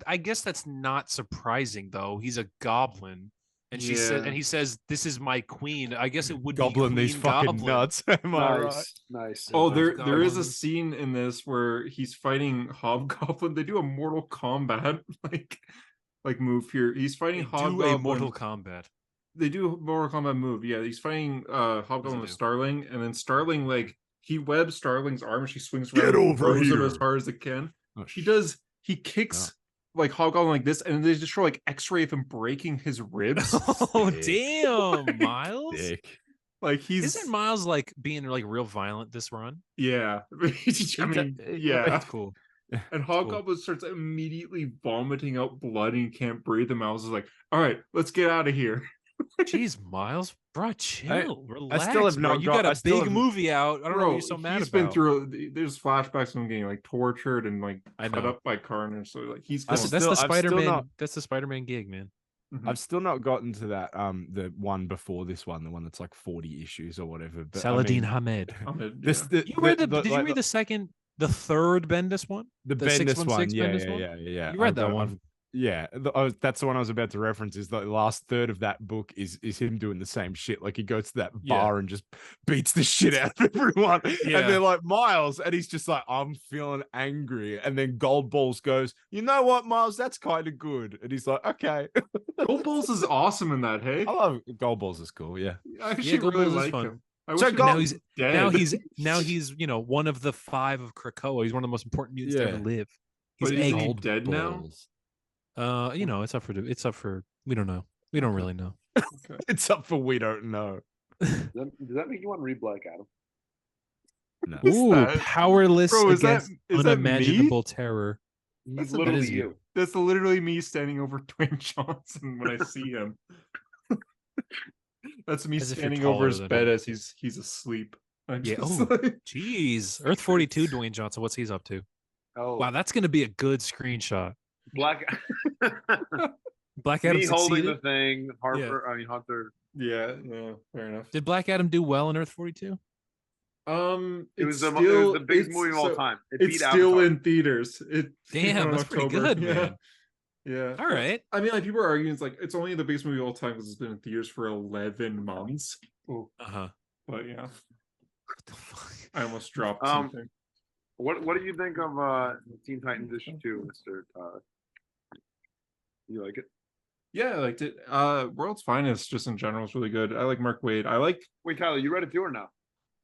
[SPEAKER 2] I guess that's not surprising though. He's a goblin, and she said,
[SPEAKER 1] Yeah.
[SPEAKER 2] and he says, "This is my queen." I guess it would
[SPEAKER 4] Goblin
[SPEAKER 2] be
[SPEAKER 4] these
[SPEAKER 2] Queen
[SPEAKER 4] fucking
[SPEAKER 2] Goblin.
[SPEAKER 4] nuts. Am I right?
[SPEAKER 3] Nice. Nice.
[SPEAKER 1] Oh,
[SPEAKER 2] Those
[SPEAKER 1] there is a
[SPEAKER 2] goblins.
[SPEAKER 1] scene in this where he's fighting Hobgoblin. They do a Mortal Kombat like move here. He's
[SPEAKER 2] They
[SPEAKER 1] fighting
[SPEAKER 2] do
[SPEAKER 1] Hobgoblin.
[SPEAKER 2] a Mortal Kombat.
[SPEAKER 1] They do a Mortal Kombat move. Yeah, he's fighting Hobgoblin with
[SPEAKER 2] do?
[SPEAKER 1] Starling, and then Starling like he webs Starling's arm and she swings
[SPEAKER 4] Get
[SPEAKER 1] around and
[SPEAKER 4] over
[SPEAKER 1] throws him
[SPEAKER 4] here.
[SPEAKER 1] as hard as it can.
[SPEAKER 4] Oh,
[SPEAKER 1] He kicks like Hobgoblin like this, and they just show like X-ray of him breaking his ribs.
[SPEAKER 2] Oh
[SPEAKER 4] Sick.
[SPEAKER 2] damn, Miles!
[SPEAKER 4] Dick.
[SPEAKER 1] Like he's
[SPEAKER 2] Isn't Miles like being like real violent this run?
[SPEAKER 1] yeah. I mean, yeah.
[SPEAKER 2] That's cool.
[SPEAKER 1] And Hobgoblin starts immediately vomiting out blood and he can't breathe. And Miles is like, all right, let's get out of here.
[SPEAKER 2] Jeez, Miles, bro, chill, relax.
[SPEAKER 4] still have
[SPEAKER 2] bro.
[SPEAKER 4] not
[SPEAKER 2] You
[SPEAKER 4] got-
[SPEAKER 2] got
[SPEAKER 4] I
[SPEAKER 2] a
[SPEAKER 4] still
[SPEAKER 2] big
[SPEAKER 4] have-
[SPEAKER 2] movie out. I don't know what you're so mad
[SPEAKER 1] he's
[SPEAKER 2] about.
[SPEAKER 1] been through there's flashbacks of him getting like tortured and like
[SPEAKER 2] I
[SPEAKER 1] cut
[SPEAKER 2] know.
[SPEAKER 1] up by Carnage. So like he's
[SPEAKER 4] I
[SPEAKER 1] going
[SPEAKER 2] That's
[SPEAKER 4] still-
[SPEAKER 2] the
[SPEAKER 4] I've still
[SPEAKER 2] Spider-Man.
[SPEAKER 4] not-
[SPEAKER 2] That's the Spider-Man gig, man.
[SPEAKER 1] Mhm.
[SPEAKER 4] I've still not gotten to that the one before this one, the one that's like 40 issues or whatever. But I
[SPEAKER 2] Saladin
[SPEAKER 4] mean,
[SPEAKER 2] Hamed.
[SPEAKER 4] this
[SPEAKER 1] yeah.
[SPEAKER 2] You read did you
[SPEAKER 4] like,
[SPEAKER 2] read the third Bendis one?
[SPEAKER 4] the
[SPEAKER 2] the
[SPEAKER 4] Bendis
[SPEAKER 2] 616
[SPEAKER 4] one? Yeah,
[SPEAKER 2] Bendis
[SPEAKER 4] yeah,
[SPEAKER 2] one?
[SPEAKER 4] yeah.
[SPEAKER 2] You read that one.
[SPEAKER 4] Yeah, that's the one I was about to reference. Is the last third of that book is him doing the same shit. Like he goes to that
[SPEAKER 2] Yeah.
[SPEAKER 4] bar and just beats the shit out of everyone,
[SPEAKER 2] Yeah.
[SPEAKER 4] and they're like Miles, and he's just like, I'm feeling angry. And then Gold Balls goes, you know what, Miles, that's kind of good. And he's like, okay.
[SPEAKER 1] Gold Balls is awesome in that. Hey,
[SPEAKER 4] I love Gold Balls is cool. Yeah.
[SPEAKER 1] I actually
[SPEAKER 2] Gold
[SPEAKER 1] really
[SPEAKER 2] Balls is
[SPEAKER 1] like
[SPEAKER 2] fun.
[SPEAKER 1] him. I
[SPEAKER 4] So
[SPEAKER 1] wish he
[SPEAKER 4] Gold-
[SPEAKER 1] was dead.
[SPEAKER 2] now he's one of the 5 of Krakoa. He's one of the most important mutants to ever
[SPEAKER 4] Yeah.
[SPEAKER 2] live.
[SPEAKER 1] But
[SPEAKER 2] He's
[SPEAKER 1] isn't he
[SPEAKER 2] Egg.
[SPEAKER 1] dead now?
[SPEAKER 4] Balls.
[SPEAKER 2] It's up for we don't know. We don't really know.
[SPEAKER 4] It's up for we don't know.
[SPEAKER 3] Does that make you want to read Black Adam?
[SPEAKER 4] No.
[SPEAKER 2] Ooh,
[SPEAKER 1] that?
[SPEAKER 2] powerless
[SPEAKER 1] Bro, is that-
[SPEAKER 2] against
[SPEAKER 1] is that me?
[SPEAKER 2] unimaginable terror.
[SPEAKER 3] He's
[SPEAKER 1] That's
[SPEAKER 3] literally
[SPEAKER 2] that is
[SPEAKER 3] you.
[SPEAKER 1] That's literally me standing over Dwayne Johnson when I see him. That's me
[SPEAKER 2] As if you're
[SPEAKER 1] standing over
[SPEAKER 2] taller
[SPEAKER 1] his
[SPEAKER 2] than
[SPEAKER 1] bed
[SPEAKER 2] him.
[SPEAKER 1] as he's asleep. I'm
[SPEAKER 2] Yeah,
[SPEAKER 1] just
[SPEAKER 2] oh.
[SPEAKER 1] like-
[SPEAKER 2] Jeez, Earth 42, Dwayne Johnson. What's he's up to?
[SPEAKER 3] Oh,
[SPEAKER 2] Wow, that's gonna be a good screenshot.
[SPEAKER 3] Black.
[SPEAKER 2] Black Adam
[SPEAKER 3] Me holding
[SPEAKER 2] succeeded.
[SPEAKER 3] the thing. Harper. I mean Hunter.
[SPEAKER 1] yeah, fair enough.
[SPEAKER 2] Did Black Adam do well in Earth 42?
[SPEAKER 3] It was
[SPEAKER 1] it's
[SPEAKER 3] the biggest
[SPEAKER 1] it's
[SPEAKER 3] movie of all
[SPEAKER 1] so-
[SPEAKER 3] time. It
[SPEAKER 1] It's
[SPEAKER 3] beat
[SPEAKER 1] still
[SPEAKER 3] Avatar.
[SPEAKER 1] in theaters. It came
[SPEAKER 2] Damn,
[SPEAKER 1] out in
[SPEAKER 2] that's pretty
[SPEAKER 1] October.
[SPEAKER 2] good,
[SPEAKER 1] Yeah.
[SPEAKER 2] man.
[SPEAKER 1] Yeah.
[SPEAKER 2] All right.
[SPEAKER 1] I mean, like people are arguing it's like it's only the biggest movie of all time because it's been in theaters for 11 months. Oh,
[SPEAKER 2] Uh-huh.
[SPEAKER 1] but yeah,
[SPEAKER 2] What the fuck?
[SPEAKER 1] I almost dropped
[SPEAKER 3] Um,
[SPEAKER 1] something.
[SPEAKER 3] What do you think of Teen Titans issue 2, Mr. You like it?
[SPEAKER 1] Yeah, I liked it. World's Finest just in general is really good. I like Mark Waid. I like.
[SPEAKER 3] Wait, Tyler, you read it too or no?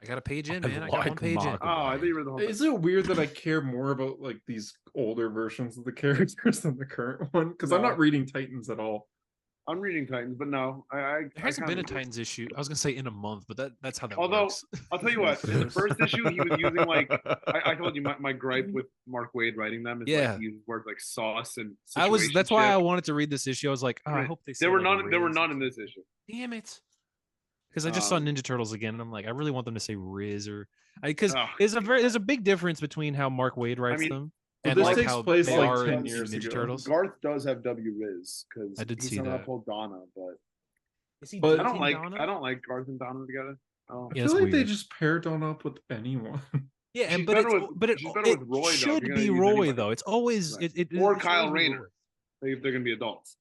[SPEAKER 2] I got a page in,
[SPEAKER 4] I
[SPEAKER 2] man. I got one
[SPEAKER 4] like
[SPEAKER 2] page in.
[SPEAKER 4] Mark
[SPEAKER 3] Oh, I thought you read the whole thing.
[SPEAKER 1] Is it weird that I care more about like these older versions of the characters than the current one? Because I'm
[SPEAKER 3] No.
[SPEAKER 1] not reading Titans at all.
[SPEAKER 3] I'm reading Titans, but no,
[SPEAKER 2] There hasn't been a
[SPEAKER 3] kinda-
[SPEAKER 2] Titans issue. I was gonna say in a month, but that's how that
[SPEAKER 3] Although,
[SPEAKER 2] works.
[SPEAKER 3] I'll tell you what, in the first issue he was using like I told you my gripe with Mark Waid writing them is
[SPEAKER 2] Yeah.
[SPEAKER 3] like he uses words like sauce and
[SPEAKER 2] That's why I
[SPEAKER 3] situationship.
[SPEAKER 2] wanted to read this issue. I was like, oh, I
[SPEAKER 3] Right.
[SPEAKER 2] hope they.
[SPEAKER 3] There were
[SPEAKER 2] say, like,
[SPEAKER 3] none. There were
[SPEAKER 2] Riz
[SPEAKER 3] none
[SPEAKER 2] or
[SPEAKER 3] in this issue.
[SPEAKER 2] Damn it. Because I just saw
[SPEAKER 3] Um,
[SPEAKER 2] Ninja Turtles again, and I'm like, I really want them to say Riz or because
[SPEAKER 3] Oh,
[SPEAKER 2] there's a big difference between how Mark Waid writes
[SPEAKER 3] mean,
[SPEAKER 2] them
[SPEAKER 1] Well,
[SPEAKER 2] and
[SPEAKER 1] this
[SPEAKER 2] like
[SPEAKER 1] takes
[SPEAKER 2] how
[SPEAKER 1] place,
[SPEAKER 2] they
[SPEAKER 1] like,
[SPEAKER 2] are
[SPEAKER 1] 10
[SPEAKER 2] in
[SPEAKER 1] years
[SPEAKER 2] Ninja
[SPEAKER 1] ago.
[SPEAKER 2] Turtles.
[SPEAKER 5] Garth does have W Riz because
[SPEAKER 2] I did
[SPEAKER 5] he's
[SPEAKER 2] see
[SPEAKER 5] hung
[SPEAKER 2] that.
[SPEAKER 5] up with Donna, but
[SPEAKER 2] Is he
[SPEAKER 1] But-
[SPEAKER 3] I don't
[SPEAKER 2] dating
[SPEAKER 3] like
[SPEAKER 2] Donna?
[SPEAKER 3] I don't like Garth and Donna together. Oh.
[SPEAKER 1] I
[SPEAKER 2] Yeah,
[SPEAKER 1] feel
[SPEAKER 2] it's
[SPEAKER 1] like they
[SPEAKER 2] weird.
[SPEAKER 1] just pair Donna up with anyone.
[SPEAKER 2] Yeah, and
[SPEAKER 3] She's
[SPEAKER 2] but
[SPEAKER 3] better
[SPEAKER 2] it's
[SPEAKER 3] with-
[SPEAKER 2] but it,
[SPEAKER 3] she's better
[SPEAKER 2] it
[SPEAKER 3] with Roy, though, if
[SPEAKER 2] should
[SPEAKER 3] you're
[SPEAKER 2] be
[SPEAKER 3] gonna use
[SPEAKER 2] Roy
[SPEAKER 3] anybody.
[SPEAKER 2] though. It's always
[SPEAKER 3] Right.
[SPEAKER 2] it
[SPEAKER 3] Or
[SPEAKER 2] it's
[SPEAKER 3] Kyle
[SPEAKER 2] always
[SPEAKER 3] Rayner.
[SPEAKER 2] Roy.
[SPEAKER 3] They're gonna be adults.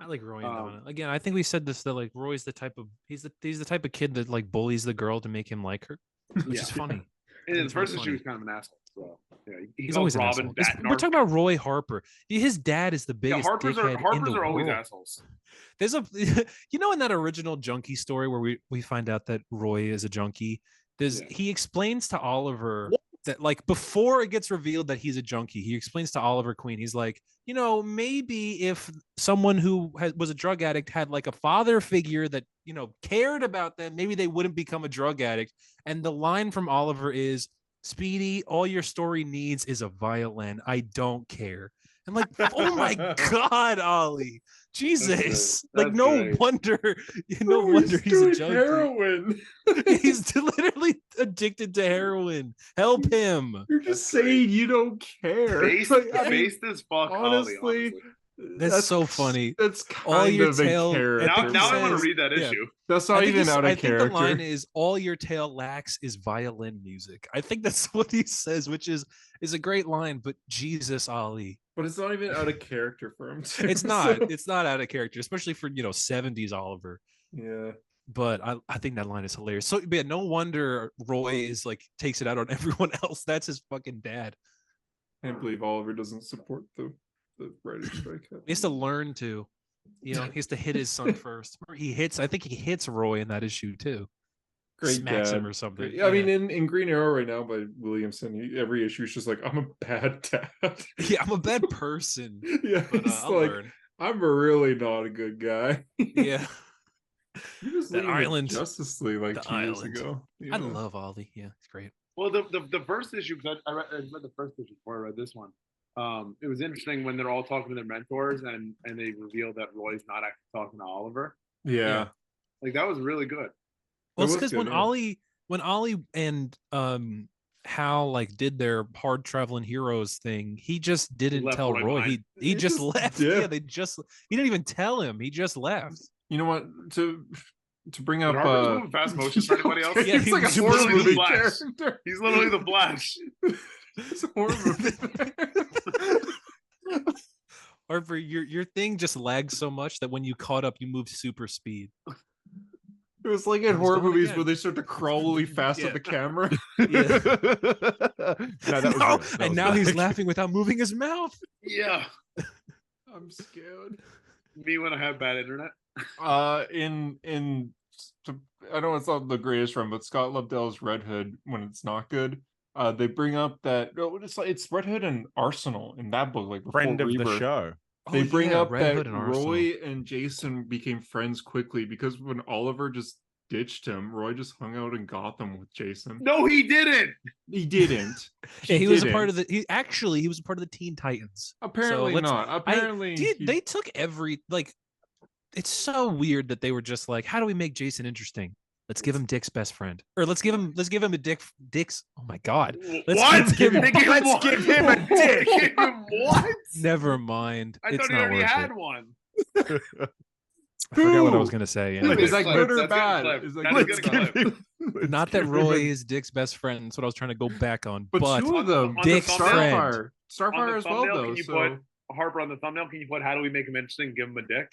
[SPEAKER 2] I like Roy and
[SPEAKER 3] Um,
[SPEAKER 2] Donna. Again, I think we said this that like Roy's the type of he's the type of kid that like bullies the girl to make him like her, which
[SPEAKER 3] Yeah.
[SPEAKER 2] is funny.
[SPEAKER 3] And in the
[SPEAKER 2] It's really
[SPEAKER 3] first issue,
[SPEAKER 2] funny.
[SPEAKER 3] he's kind of an asshole. So yeah, he
[SPEAKER 2] He's
[SPEAKER 3] calls
[SPEAKER 2] always an
[SPEAKER 3] Robin
[SPEAKER 2] asshole. We're
[SPEAKER 3] Batnark.
[SPEAKER 2] talking about Roy Harper. His dad is the
[SPEAKER 3] Yeah,
[SPEAKER 2] biggest
[SPEAKER 3] Harpers
[SPEAKER 2] dickhead in the
[SPEAKER 3] are always
[SPEAKER 2] world.
[SPEAKER 3] assholes.
[SPEAKER 2] There's a in that original junkie story where we find out that Roy is a junkie.
[SPEAKER 3] Yeah.
[SPEAKER 2] He explains to Oliver that like before it gets revealed that he's a junkie, he explains to Oliver Queen, he's like, maybe if someone who was a drug addict had like a father figure that cared about them, maybe they wouldn't become a drug addict. And the line from Oliver is, Speedy, all your story needs is a violin. I don't care. I'm like, oh my God, Ollie. Jesus.
[SPEAKER 3] great.
[SPEAKER 2] Like,
[SPEAKER 3] That's
[SPEAKER 2] no
[SPEAKER 3] great.
[SPEAKER 2] wonder,
[SPEAKER 1] Bro,
[SPEAKER 2] he's a
[SPEAKER 1] doing
[SPEAKER 2] junkie.
[SPEAKER 1] heroin.
[SPEAKER 2] He's literally addicted to heroin. Help him.
[SPEAKER 1] You're just
[SPEAKER 3] That's great.
[SPEAKER 1] saying you don't care.
[SPEAKER 3] Based,
[SPEAKER 1] Like, I mean,
[SPEAKER 3] based as fuck.
[SPEAKER 1] honestly,
[SPEAKER 3] Ollie.
[SPEAKER 2] That's so funny.
[SPEAKER 1] That's
[SPEAKER 2] All
[SPEAKER 1] kind
[SPEAKER 2] your
[SPEAKER 1] of a
[SPEAKER 2] tail-
[SPEAKER 1] character.
[SPEAKER 3] Now I want
[SPEAKER 2] says-
[SPEAKER 3] to read that
[SPEAKER 2] yeah.
[SPEAKER 3] issue.
[SPEAKER 1] That's not even out
[SPEAKER 2] I
[SPEAKER 1] of
[SPEAKER 2] think
[SPEAKER 1] character.
[SPEAKER 2] the line is, all your tail lacks is violin music. I think that's what he says, which is a great line, but Jesus, Ollie.
[SPEAKER 1] But it's not even out of character for him. Too,
[SPEAKER 2] It's
[SPEAKER 1] so-
[SPEAKER 2] not. It's not out of character, especially for 70s Oliver.
[SPEAKER 1] Yeah.
[SPEAKER 2] But I think that line is hilarious. So yeah, no wonder Roy is like takes it out on everyone else. That's his fucking dad.
[SPEAKER 1] I can't believe Oliver doesn't support the writer's strike.
[SPEAKER 2] He has to learn to, he has to hit his son first. Or I think he hits Roy in that issue too.
[SPEAKER 1] Great
[SPEAKER 2] Smacks him
[SPEAKER 1] dad.
[SPEAKER 2] or something.
[SPEAKER 1] I mean, in Green Arrow right now by Williamson, every issue is just like, I'm a bad dad.
[SPEAKER 2] yeah, I'm a bad person,
[SPEAKER 1] Yeah,
[SPEAKER 2] but
[SPEAKER 1] it's
[SPEAKER 2] I'll
[SPEAKER 1] like,
[SPEAKER 2] learn.
[SPEAKER 1] I'm really not a good guy.
[SPEAKER 2] Yeah,
[SPEAKER 1] You just
[SPEAKER 2] That
[SPEAKER 1] leaving
[SPEAKER 2] island.
[SPEAKER 1] Justice League like
[SPEAKER 2] The
[SPEAKER 1] 2 years
[SPEAKER 2] island.
[SPEAKER 1] ago.
[SPEAKER 2] I
[SPEAKER 1] Yeah.
[SPEAKER 2] love Ollie. Yeah, it's great.
[SPEAKER 3] Well, the first issue, because I read the first issue before I read this one. It was interesting when they're all talking to their mentors and they reveal that Roy's not actually talking to Oliver.
[SPEAKER 1] Yeah.
[SPEAKER 3] Like that was really good.
[SPEAKER 2] Well, it's
[SPEAKER 1] was
[SPEAKER 2] because
[SPEAKER 1] good, yeah.
[SPEAKER 2] when Ollie and Hal like did their hard traveling heroes thing, he just didn't
[SPEAKER 3] left
[SPEAKER 2] tell
[SPEAKER 3] Roy
[SPEAKER 2] Roy.
[SPEAKER 3] behind.
[SPEAKER 2] He
[SPEAKER 1] He
[SPEAKER 2] just
[SPEAKER 1] just
[SPEAKER 2] left.
[SPEAKER 1] dipped.
[SPEAKER 2] Yeah, he didn't even tell him. He just left.
[SPEAKER 1] You know what? To bring up
[SPEAKER 3] Harper's moving fast motion for anybody else?
[SPEAKER 2] Yeah,
[SPEAKER 1] he's
[SPEAKER 2] he
[SPEAKER 1] like a
[SPEAKER 2] was
[SPEAKER 1] horror
[SPEAKER 3] literally
[SPEAKER 1] movie
[SPEAKER 3] the Flash.
[SPEAKER 1] character.
[SPEAKER 3] He's literally the Flash.
[SPEAKER 1] It's a horror movie.
[SPEAKER 2] Harper, your thing just lagged so much that when you caught up, you moved super speed.
[SPEAKER 1] It was like in
[SPEAKER 2] I was
[SPEAKER 1] horror
[SPEAKER 2] doing it
[SPEAKER 1] movies
[SPEAKER 2] again.
[SPEAKER 1] where they start to crawl really fast
[SPEAKER 2] Yeah.
[SPEAKER 1] at the camera.
[SPEAKER 4] no, that was
[SPEAKER 2] No,
[SPEAKER 4] real. That
[SPEAKER 2] and
[SPEAKER 4] was
[SPEAKER 2] now he's
[SPEAKER 4] real.
[SPEAKER 2] laughing without moving his mouth.
[SPEAKER 3] Yeah.
[SPEAKER 1] I'm scared.
[SPEAKER 3] Me when I have bad internet.
[SPEAKER 1] I know it's not the greatest run, but Scott Lobdell's Red Hood, when it's not good, they bring up that it's Red Hood and Arsenal in that book, like before
[SPEAKER 4] Friend of the
[SPEAKER 1] Rebirth.
[SPEAKER 4] show.
[SPEAKER 1] They
[SPEAKER 2] Oh,
[SPEAKER 1] bring
[SPEAKER 2] yeah,
[SPEAKER 1] up
[SPEAKER 2] Red
[SPEAKER 1] that
[SPEAKER 2] Hood and Arsenal.
[SPEAKER 1] Roy and Jason became friends quickly because when Oliver just ditched him, Roy just hung out in Gotham with Jason.
[SPEAKER 3] No, he didn't.
[SPEAKER 1] He didn't.
[SPEAKER 2] Yeah, he was a part of the. He was a part of the Teen Titans.
[SPEAKER 1] Apparently
[SPEAKER 2] let's-
[SPEAKER 1] not. Apparently, he-
[SPEAKER 2] They took every like. It's so weird that they were just like, how do we make Jason interesting? Let's give him Dick's best friend, or let's give him a Dick's. Oh my God! Let's
[SPEAKER 3] What?
[SPEAKER 2] give him-
[SPEAKER 3] They gave him
[SPEAKER 4] let's
[SPEAKER 3] what?
[SPEAKER 4] give him a dick.
[SPEAKER 3] They gave him what?
[SPEAKER 2] Never mind.
[SPEAKER 3] I
[SPEAKER 2] It's
[SPEAKER 3] thought he
[SPEAKER 2] not
[SPEAKER 3] already
[SPEAKER 2] worth
[SPEAKER 3] had
[SPEAKER 2] it.
[SPEAKER 3] one.
[SPEAKER 2] I forgot what I
[SPEAKER 1] Who?
[SPEAKER 2] was gonna say.
[SPEAKER 1] Is
[SPEAKER 2] Anyways.
[SPEAKER 1] that
[SPEAKER 3] Clip,
[SPEAKER 1] good or
[SPEAKER 3] that's
[SPEAKER 1] bad?
[SPEAKER 3] good clip.
[SPEAKER 1] Is that
[SPEAKER 3] That
[SPEAKER 1] good
[SPEAKER 3] is
[SPEAKER 1] or
[SPEAKER 3] good
[SPEAKER 1] bad?
[SPEAKER 3] clip.
[SPEAKER 2] Not that Roy is Dick's best friend. That's what I was trying to go back on.
[SPEAKER 1] But
[SPEAKER 2] But,
[SPEAKER 1] two of them,
[SPEAKER 3] on
[SPEAKER 2] Dick's
[SPEAKER 3] the thumbnail,
[SPEAKER 2] friend.
[SPEAKER 1] Starfire as well,
[SPEAKER 3] thumbnail,
[SPEAKER 1] though.
[SPEAKER 3] can you
[SPEAKER 1] So
[SPEAKER 3] put Harper on the thumbnail? Can you put how do we make him interesting? Give him a dick.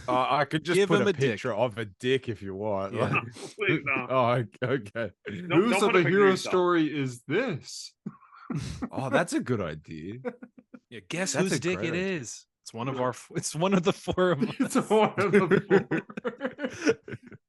[SPEAKER 4] I could just
[SPEAKER 2] Give
[SPEAKER 4] put
[SPEAKER 2] him
[SPEAKER 4] a
[SPEAKER 2] a dick.
[SPEAKER 4] picture of a dick if you want.
[SPEAKER 2] Yeah.
[SPEAKER 4] like-
[SPEAKER 3] Please no.
[SPEAKER 4] Oh, okay.
[SPEAKER 3] No,
[SPEAKER 1] whose
[SPEAKER 3] don't
[SPEAKER 1] of
[SPEAKER 3] put a
[SPEAKER 1] a
[SPEAKER 3] picture
[SPEAKER 1] hero
[SPEAKER 3] yourself.
[SPEAKER 1] story is this?
[SPEAKER 4] Oh, that's a good idea.
[SPEAKER 2] yeah, guess
[SPEAKER 4] That's
[SPEAKER 2] whose
[SPEAKER 4] a
[SPEAKER 2] dick
[SPEAKER 4] great
[SPEAKER 2] it
[SPEAKER 4] idea.
[SPEAKER 2] is? It's one of our. It's one of the four of us.
[SPEAKER 1] It's one of the 4.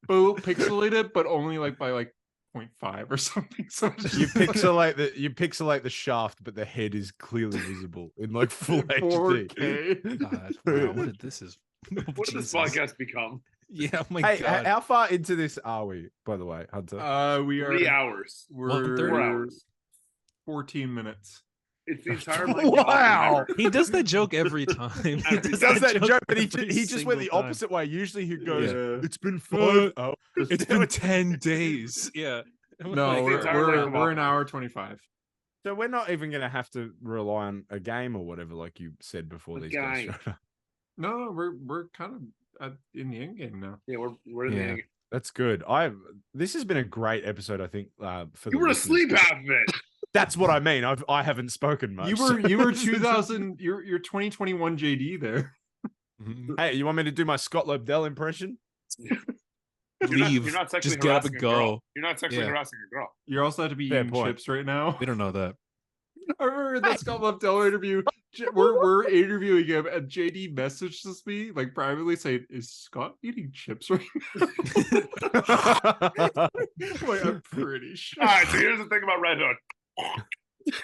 [SPEAKER 1] But pixelated, but only like by like 0.5 or something. So it's
[SPEAKER 4] You
[SPEAKER 1] just like
[SPEAKER 4] pixelate the shaft, but the head is clearly visible in like full HD.
[SPEAKER 1] 4K.
[SPEAKER 2] God, wow, what did this is?
[SPEAKER 3] What did this
[SPEAKER 2] Jesus.
[SPEAKER 3] podcast become?
[SPEAKER 2] Yeah, oh my
[SPEAKER 4] Hey,
[SPEAKER 2] God.
[SPEAKER 4] how far into this are we, by the way, Hunter?
[SPEAKER 1] We are
[SPEAKER 3] 3 hours.
[SPEAKER 1] we're
[SPEAKER 3] 4 hours.
[SPEAKER 1] 14 minutes.
[SPEAKER 3] It's the entire like
[SPEAKER 4] Wow.
[SPEAKER 2] He does that joke every time. He
[SPEAKER 3] He
[SPEAKER 4] He does that joke, but
[SPEAKER 2] every
[SPEAKER 4] he just went the
[SPEAKER 2] single time.
[SPEAKER 4] opposite way. Usually he goes,
[SPEAKER 1] Yeah.
[SPEAKER 4] "It's been 5 hours."
[SPEAKER 2] It's been 10 days. Yeah. I'm
[SPEAKER 1] No,
[SPEAKER 2] like,
[SPEAKER 1] we're
[SPEAKER 3] entire length of
[SPEAKER 1] we're an
[SPEAKER 3] office.
[SPEAKER 1] hour 25.
[SPEAKER 4] So we're not even going to have to rely on a game or whatever, like you said before
[SPEAKER 3] A
[SPEAKER 4] these guys
[SPEAKER 3] game.
[SPEAKER 4] showed up.
[SPEAKER 1] No, we're kind of in the end game now.
[SPEAKER 3] Yeah, we're in
[SPEAKER 2] Yeah.
[SPEAKER 3] the.
[SPEAKER 4] That's good. This has been a great episode, I think. For
[SPEAKER 3] You
[SPEAKER 4] the
[SPEAKER 3] were
[SPEAKER 4] listeners.
[SPEAKER 3] asleep half of it.
[SPEAKER 4] That's what I mean. I haven't spoken much.
[SPEAKER 1] You were 2000. You're 2021 JD there.
[SPEAKER 2] Mhm.
[SPEAKER 4] Hey, you want me to do my Scott Lobdell impression?
[SPEAKER 2] Leave.
[SPEAKER 3] You're not sexually
[SPEAKER 2] Just get up
[SPEAKER 3] harassing
[SPEAKER 2] and
[SPEAKER 3] a girl.
[SPEAKER 2] go.
[SPEAKER 3] You're not sexually
[SPEAKER 2] Yeah.
[SPEAKER 3] harassing a girl.
[SPEAKER 1] You also have to be
[SPEAKER 4] Fair
[SPEAKER 1] eating
[SPEAKER 4] point.
[SPEAKER 1] chips right now.
[SPEAKER 2] We don't know that.
[SPEAKER 1] I remember that Scott Lobdell interview. We're interviewing him, and JD messages me like privately saying, "Is Scott eating chips right now?" Like, I'm pretty sure.
[SPEAKER 3] All right, so here's the thing about Red Hood.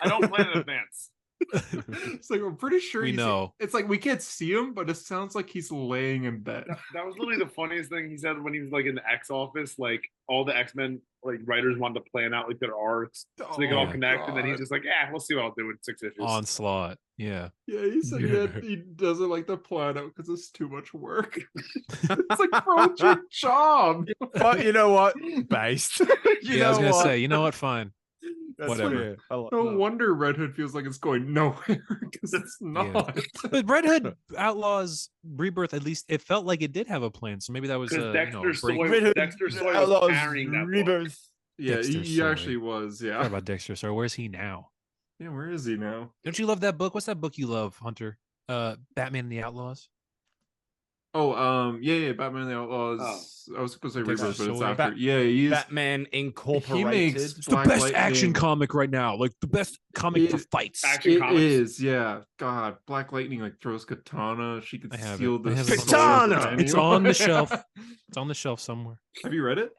[SPEAKER 3] I don't plan in advance.
[SPEAKER 1] It's like I'm pretty sure
[SPEAKER 2] We
[SPEAKER 1] he's-
[SPEAKER 2] know.
[SPEAKER 1] It's like we can't see him, but it sounds like he's laying in bed.
[SPEAKER 3] That was literally the funniest thing he said when he was like in the X office. Like all the X-Men like writers wanted to plan out like their arcs so they could all
[SPEAKER 2] Oh,
[SPEAKER 3] connect, and then he's
[SPEAKER 1] God.
[SPEAKER 3] just like, "Yeah, we'll see what I'll do in 6 issues."
[SPEAKER 2] Onslaught. Yeah.
[SPEAKER 1] Yeah, he said he doesn't like the plan out because it's too much work. It's like, bro, it's your job.
[SPEAKER 4] But you know what? Based. You
[SPEAKER 2] Yeah, I was
[SPEAKER 4] know
[SPEAKER 2] gonna
[SPEAKER 4] what?
[SPEAKER 2] say, you know what? Fine.
[SPEAKER 4] That's
[SPEAKER 2] whatever.
[SPEAKER 4] fair. I like
[SPEAKER 1] No
[SPEAKER 4] that.
[SPEAKER 1] wonder Red Hood feels like it's going nowhere because it's not.
[SPEAKER 2] But Red Hood Outlaws Rebirth, at least it felt like it did have a plan. So maybe that was
[SPEAKER 3] Because
[SPEAKER 2] break.
[SPEAKER 3] Dexter Soy was
[SPEAKER 4] Outlaws
[SPEAKER 3] carrying that book.
[SPEAKER 4] Rebirth.
[SPEAKER 1] Yeah,
[SPEAKER 2] Dexter
[SPEAKER 1] he
[SPEAKER 2] Soy.
[SPEAKER 1] actually was.
[SPEAKER 2] Forgot
[SPEAKER 1] Yeah.
[SPEAKER 2] about Dexter. So where's he now?
[SPEAKER 1] Yeah, where is he now?
[SPEAKER 2] Don't you love that book? What's that book you love, Hunter? Batman and the Outlaws.
[SPEAKER 1] Oh, yeah, Batman and the Outlaws. I was supposed to say
[SPEAKER 2] Dexter
[SPEAKER 1] Rebirth, but it's
[SPEAKER 2] Soy.
[SPEAKER 1] after. Yeah, he is.
[SPEAKER 4] Batman Incorporated.
[SPEAKER 1] He makes
[SPEAKER 2] It's
[SPEAKER 1] Black
[SPEAKER 2] the best action
[SPEAKER 1] Lightning-
[SPEAKER 2] comic right now. Like the best comic for
[SPEAKER 1] It-
[SPEAKER 2] fights.
[SPEAKER 3] Action
[SPEAKER 1] It
[SPEAKER 3] comics.
[SPEAKER 1] is, yeah. God, Black Lightning like throws katana. She could
[SPEAKER 2] I have
[SPEAKER 1] steal
[SPEAKER 2] it. I
[SPEAKER 1] the
[SPEAKER 2] have it on
[SPEAKER 1] sword
[SPEAKER 4] Katana!
[SPEAKER 1] from
[SPEAKER 2] It's on the
[SPEAKER 1] anyone.
[SPEAKER 2] shelf. It's on the shelf somewhere.
[SPEAKER 1] Have you read it?